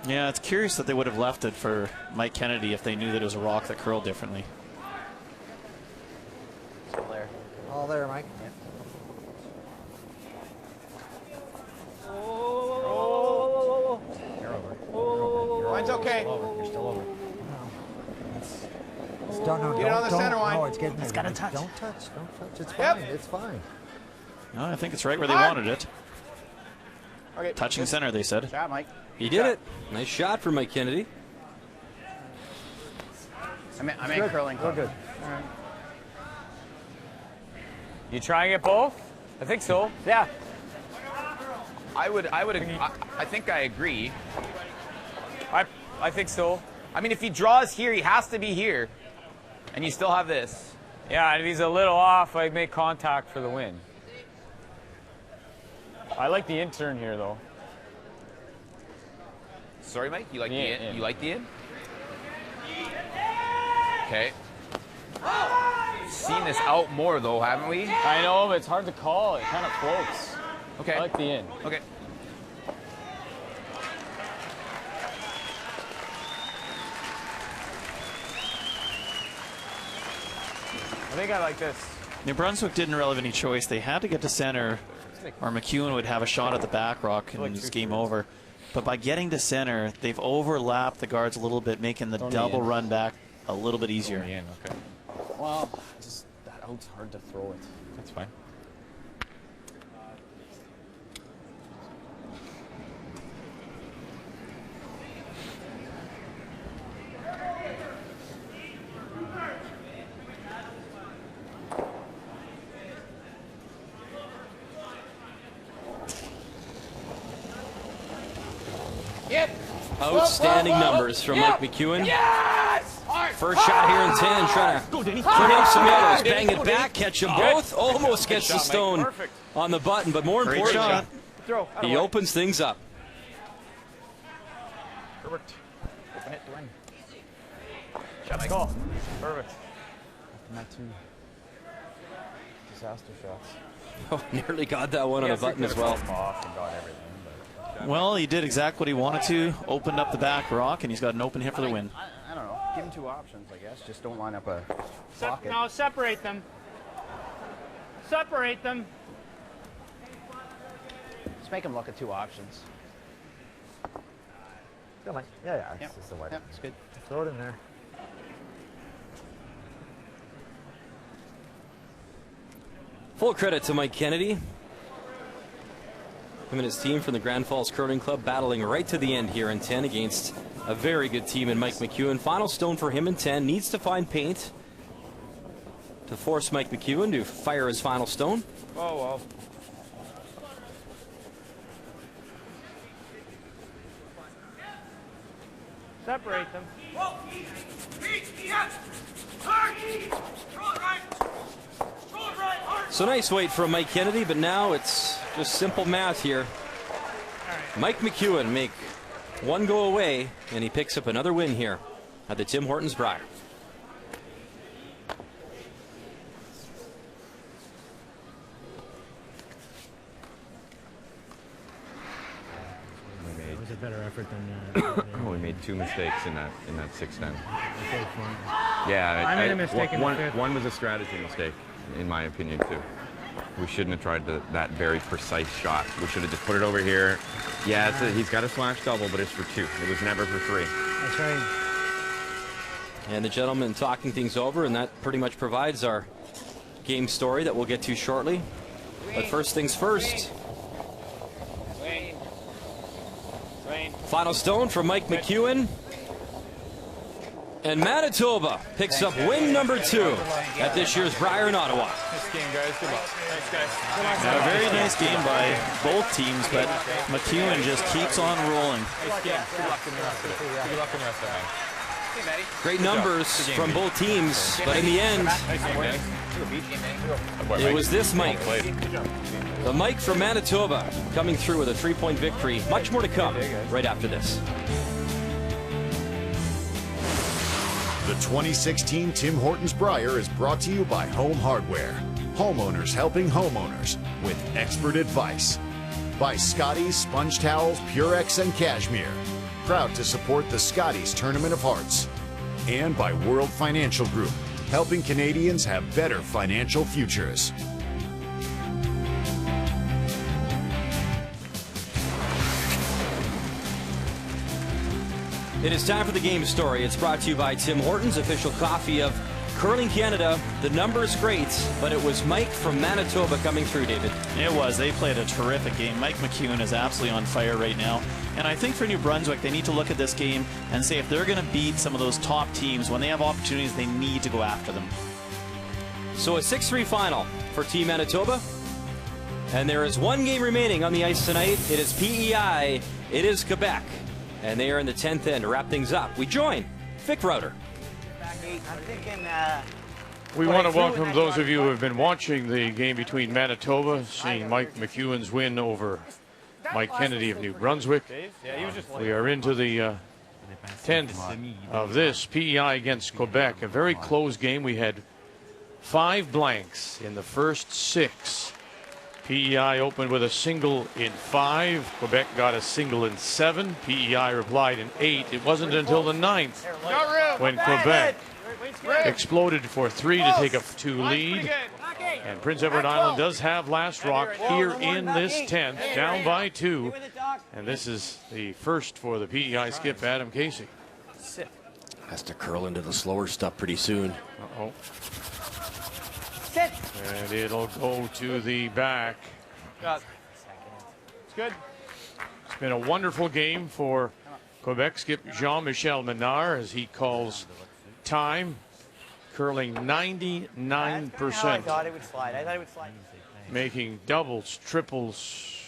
Speaker 2: Yeah, it's curious that they would have left it for Mike Kennedy if they knew that it was a rock that curled differently.
Speaker 18: Still there.
Speaker 8: All there, Mike.
Speaker 18: You're over.
Speaker 6: Mine's okay.
Speaker 18: You're still over.
Speaker 8: Don't,
Speaker 6: Get it on the center line.
Speaker 8: No, it's getting.
Speaker 18: It's gotta touch.
Speaker 8: Don't touch. It's
Speaker 6: Yep.
Speaker 8: fine. It's fine.
Speaker 2: No, I think it's right where they wanted it.
Speaker 18: Okay.
Speaker 2: Touching center, they said.
Speaker 18: Shot, Mike.
Speaker 1: He did it. Nice shot for Mike Kennedy.
Speaker 18: I meant curling.
Speaker 8: We're good.
Speaker 7: You trying it both? I think so.
Speaker 18: Yeah.
Speaker 6: I think I agree.
Speaker 7: I think so.
Speaker 6: I mean, if he draws here, he has to be here. And you still have this.
Speaker 7: Yeah, and if he's a little off, I make contact for the win. I like the intern here, though.
Speaker 6: Sorry, Mike, you like
Speaker 7: Yeah,
Speaker 6: the in?
Speaker 7: yeah.
Speaker 6: You like the in? Okay. Seen this out more though, haven't we?
Speaker 7: I know, but it's hard to call. It kind of floats.
Speaker 6: Okay.
Speaker 7: I like the in.
Speaker 6: Okay.
Speaker 7: I think I like this.
Speaker 2: New Brunswick didn't really have any choice. They had to get to center, or McEwen would have a shot at the back rock and it's game over. But by getting to center, they've overlapped the guards a little bit, making the double run back a little bit easier.
Speaker 17: Okay.
Speaker 18: Well, just that out's hard to throw it.
Speaker 17: That's fine.
Speaker 1: Outstanding numbers from Mike McEwen.
Speaker 6: Yes!
Speaker 1: First shot here in 10, trying to turn up some arrows, bang it back, catch them both. Almost gets the stone on the button, but more important, he opens things up.
Speaker 7: Perfect. Open it to win. Shot call. Perfect.
Speaker 10: Not two disaster shots.
Speaker 1: Oh, nearly got that one on the button as well.
Speaker 2: Well, he did exactly what he wanted to. Opened up the back rock, and he's got an open hit for the win.
Speaker 10: I don't know. Give him two options, I guess. Just don't line up a pocket.
Speaker 20: No, separate them. Separate them.
Speaker 10: Just make him look at two options.
Speaker 8: Yeah, it's just a way.
Speaker 10: Yeah, it's good.
Speaker 8: Throw it in there.
Speaker 1: Full credit to Mike Kennedy. Him and his team from the Grand Falls Curling Club battling right to the end here in 10 against a very good team in Mike McEwen. Final stone for him in 10. Needs to find paint to force Mike McEwen to fire his final stone.
Speaker 7: Oh, well.
Speaker 20: Separate them.
Speaker 1: So nice wait from Mike Kennedy, but now it's just simple math here. Mike McEwen make one go away, and he picks up another win here at the Tim Hortons Brier.
Speaker 20: It was a better effort than
Speaker 21: we made two mistakes in that 6-10.
Speaker 20: I
Speaker 21: Yeah,
Speaker 20: made a mistake in the fifth.
Speaker 21: one was a strategy mistake, in my opinion, too. We shouldn't have tried that very precise shot. We should have just put it over here. Yeah, he's got a slash double, but it's for 2. It was never for 3.
Speaker 20: That's right.
Speaker 1: And the gentleman talking things over, and that pretty much provides our game story that we'll get to shortly. But first things first. Final stone from Mike McEwen. And Manitoba picks up win number 2 at this year's Brier in Ottawa.
Speaker 7: Nice game, guys. Good luck. Thanks, guys.
Speaker 2: A very nice game by both teams, but McEwen just keeps on rolling.
Speaker 7: Nice game. Good luck in the rest of it. Good luck in the rest of it.
Speaker 1: Great numbers from both teams, but in the end, it was this Mike. The Mike from Manitoba coming through with a 3-point victory. Much more to come right after this.
Speaker 3: The 2016 Tim Hortons Brier is brought to you by Home Hardware. Homeowners helping homeowners with expert advice. By Scotties, Sponge Towels, Purex, and Cashmere. Proud to support the Scotties Tournament of Hearts. And by World Financial Group, helping Canadians have better financial futures.
Speaker 1: It is time for the game story. It's brought to you by Tim Hortons, official coffee of Curling Canada. The number's great, but it was Mike from Manitoba coming through, David.
Speaker 2: It was. They played a terrific game. Mike McEwen is absolutely on fire right now. And I think for New Brunswick, they need to look at this game and say if they're going to beat some of those top teams, when they have opportunities, they need to go after them.
Speaker 1: So a 6-3 final for Team Manitoba. And there is one game remaining on the ice tonight. It is PEI. It is Quebec. And they are in the 10th end to wrap things up. We join Vic Router.
Speaker 22: I'm thinking,
Speaker 12: we want to welcome those of you who have been watching the game between Manitoba, seeing Mike McEwen's win over Mike Kennedy of New Brunswick. We are into the 10th of this, PEI against Quebec. A very close game. We had 5 blanks in the first 6. PEI opened with a single in 5. Quebec got a single in 7. PEI replied in 8. It wasn't until the 9th when Quebec exploded for 3 to take a 2 lead. And Prince Edward Island does have last rock here in this 10th, down by 2. And this is the first for the PEI skip, Adam Casey.
Speaker 23: Has to curl into the slower stuff pretty soon.
Speaker 12: Uh-oh. And it'll go to the back.
Speaker 7: It's good.
Speaker 12: It's been a wonderful game for Quebec skip Jean-Michel Menard as he calls time, curling 99%.
Speaker 22: I thought it would slide.
Speaker 12: Making doubles, triples,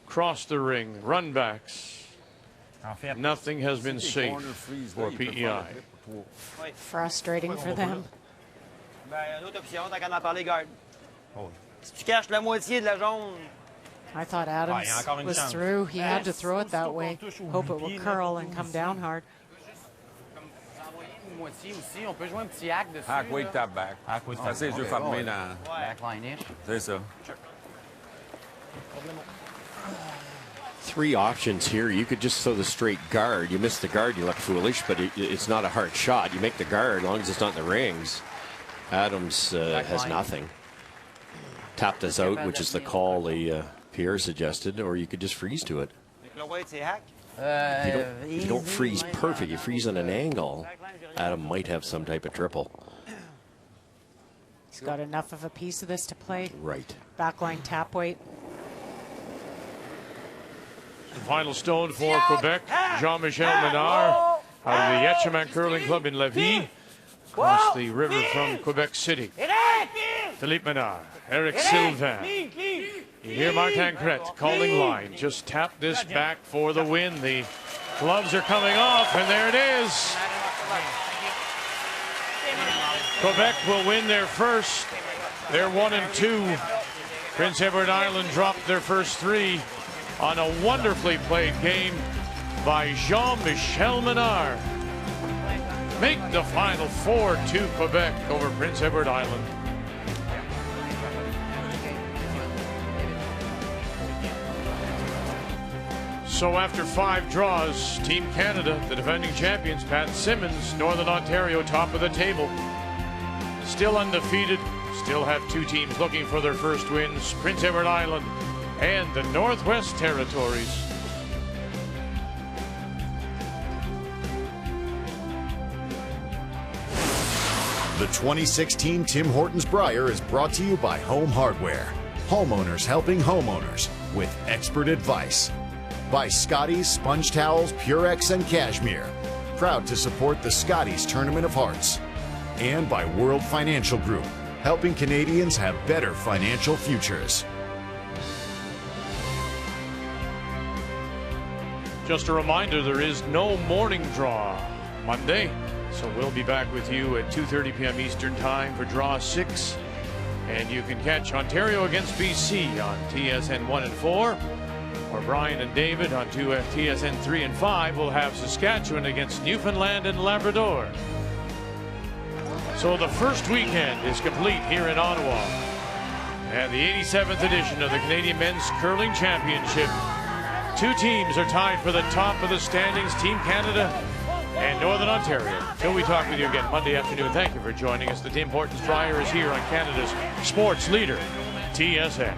Speaker 12: cross the ring, run backs. Nothing has been safe for PEI.
Speaker 4: Frustrating for them.
Speaker 22: L'autre option, t'as qu'à en parler, garde. Si tu caches la moitié de la jaune.
Speaker 4: I thought Adams was through. He had to throw it that way. Hope it will curl and come down hard.
Speaker 9: Halfway tap back. C'est les yeux fermés dans...
Speaker 22: Backline-ish.
Speaker 9: C'est ça.
Speaker 23: 3 options here. You could just throw the straight guard. You miss the guard, you look foolish, but it's not a hard shot. You make the guard as long as it's not in the rings. Adams has nothing. Tap this out, which is the call the Pierre suggested, or you could just freeze to it. If you don't freeze perfect, you freeze on an angle, Adam might have some type of triple.
Speaker 4: He's got enough of a piece of this to play.
Speaker 23: Right.
Speaker 4: Backline tap weight.
Speaker 12: The final stone for Quebec, Jean-Michel Menard out of the Yetchaman Curling Club in Lévis, across the river from Quebec City. Philippe Menard, Eric Sylvain. You hear Martin Crête calling line. Just tap this back for the win. The gloves are coming off, and there it is. Quebec will win their first. They're 1-2. Prince Edward Island dropped their first 3 on a wonderfully played game by Jean-Michel Menard. Make the final 4-2 Quebec over Prince Edward Island. So after 5 draws, Team Canada, the defending champions, Pat Simmons, Northern Ontario, top of the table. Still undefeated, still have 2 teams looking for their first wins, Prince Edward Island and the Northwest Territories.
Speaker 3: The 2016 Tim Hortons Brier is brought to you by Home Hardware. Homeowners helping homeowners with expert advice. By Scotties, Sponge Towels, Purex, and Cashmere. Proud to support the Scotties Tournament of Hearts. And by World Financial Group, helping Canadians have better financial futures.
Speaker 12: Just a reminder, there is no morning draw Monday, so we'll be back with you at 2:30 p.m. Eastern Time for Draw 6. And you can catch Ontario against BC on TSN 1 and 4. Or Brian and David on TSN 3 and 5 will have Saskatchewan against Newfoundland and Labrador. So the first weekend is complete here in Ottawa. And the 87th edition of the Canadian Men's Curling Championship. 2 teams are tied for the top of the standings, Team Canada and Northern Ontario. Till we talk with you again Monday afternoon, thank you for joining us. The Tim Hortons Brier is here on Canada's sports leader, TSN.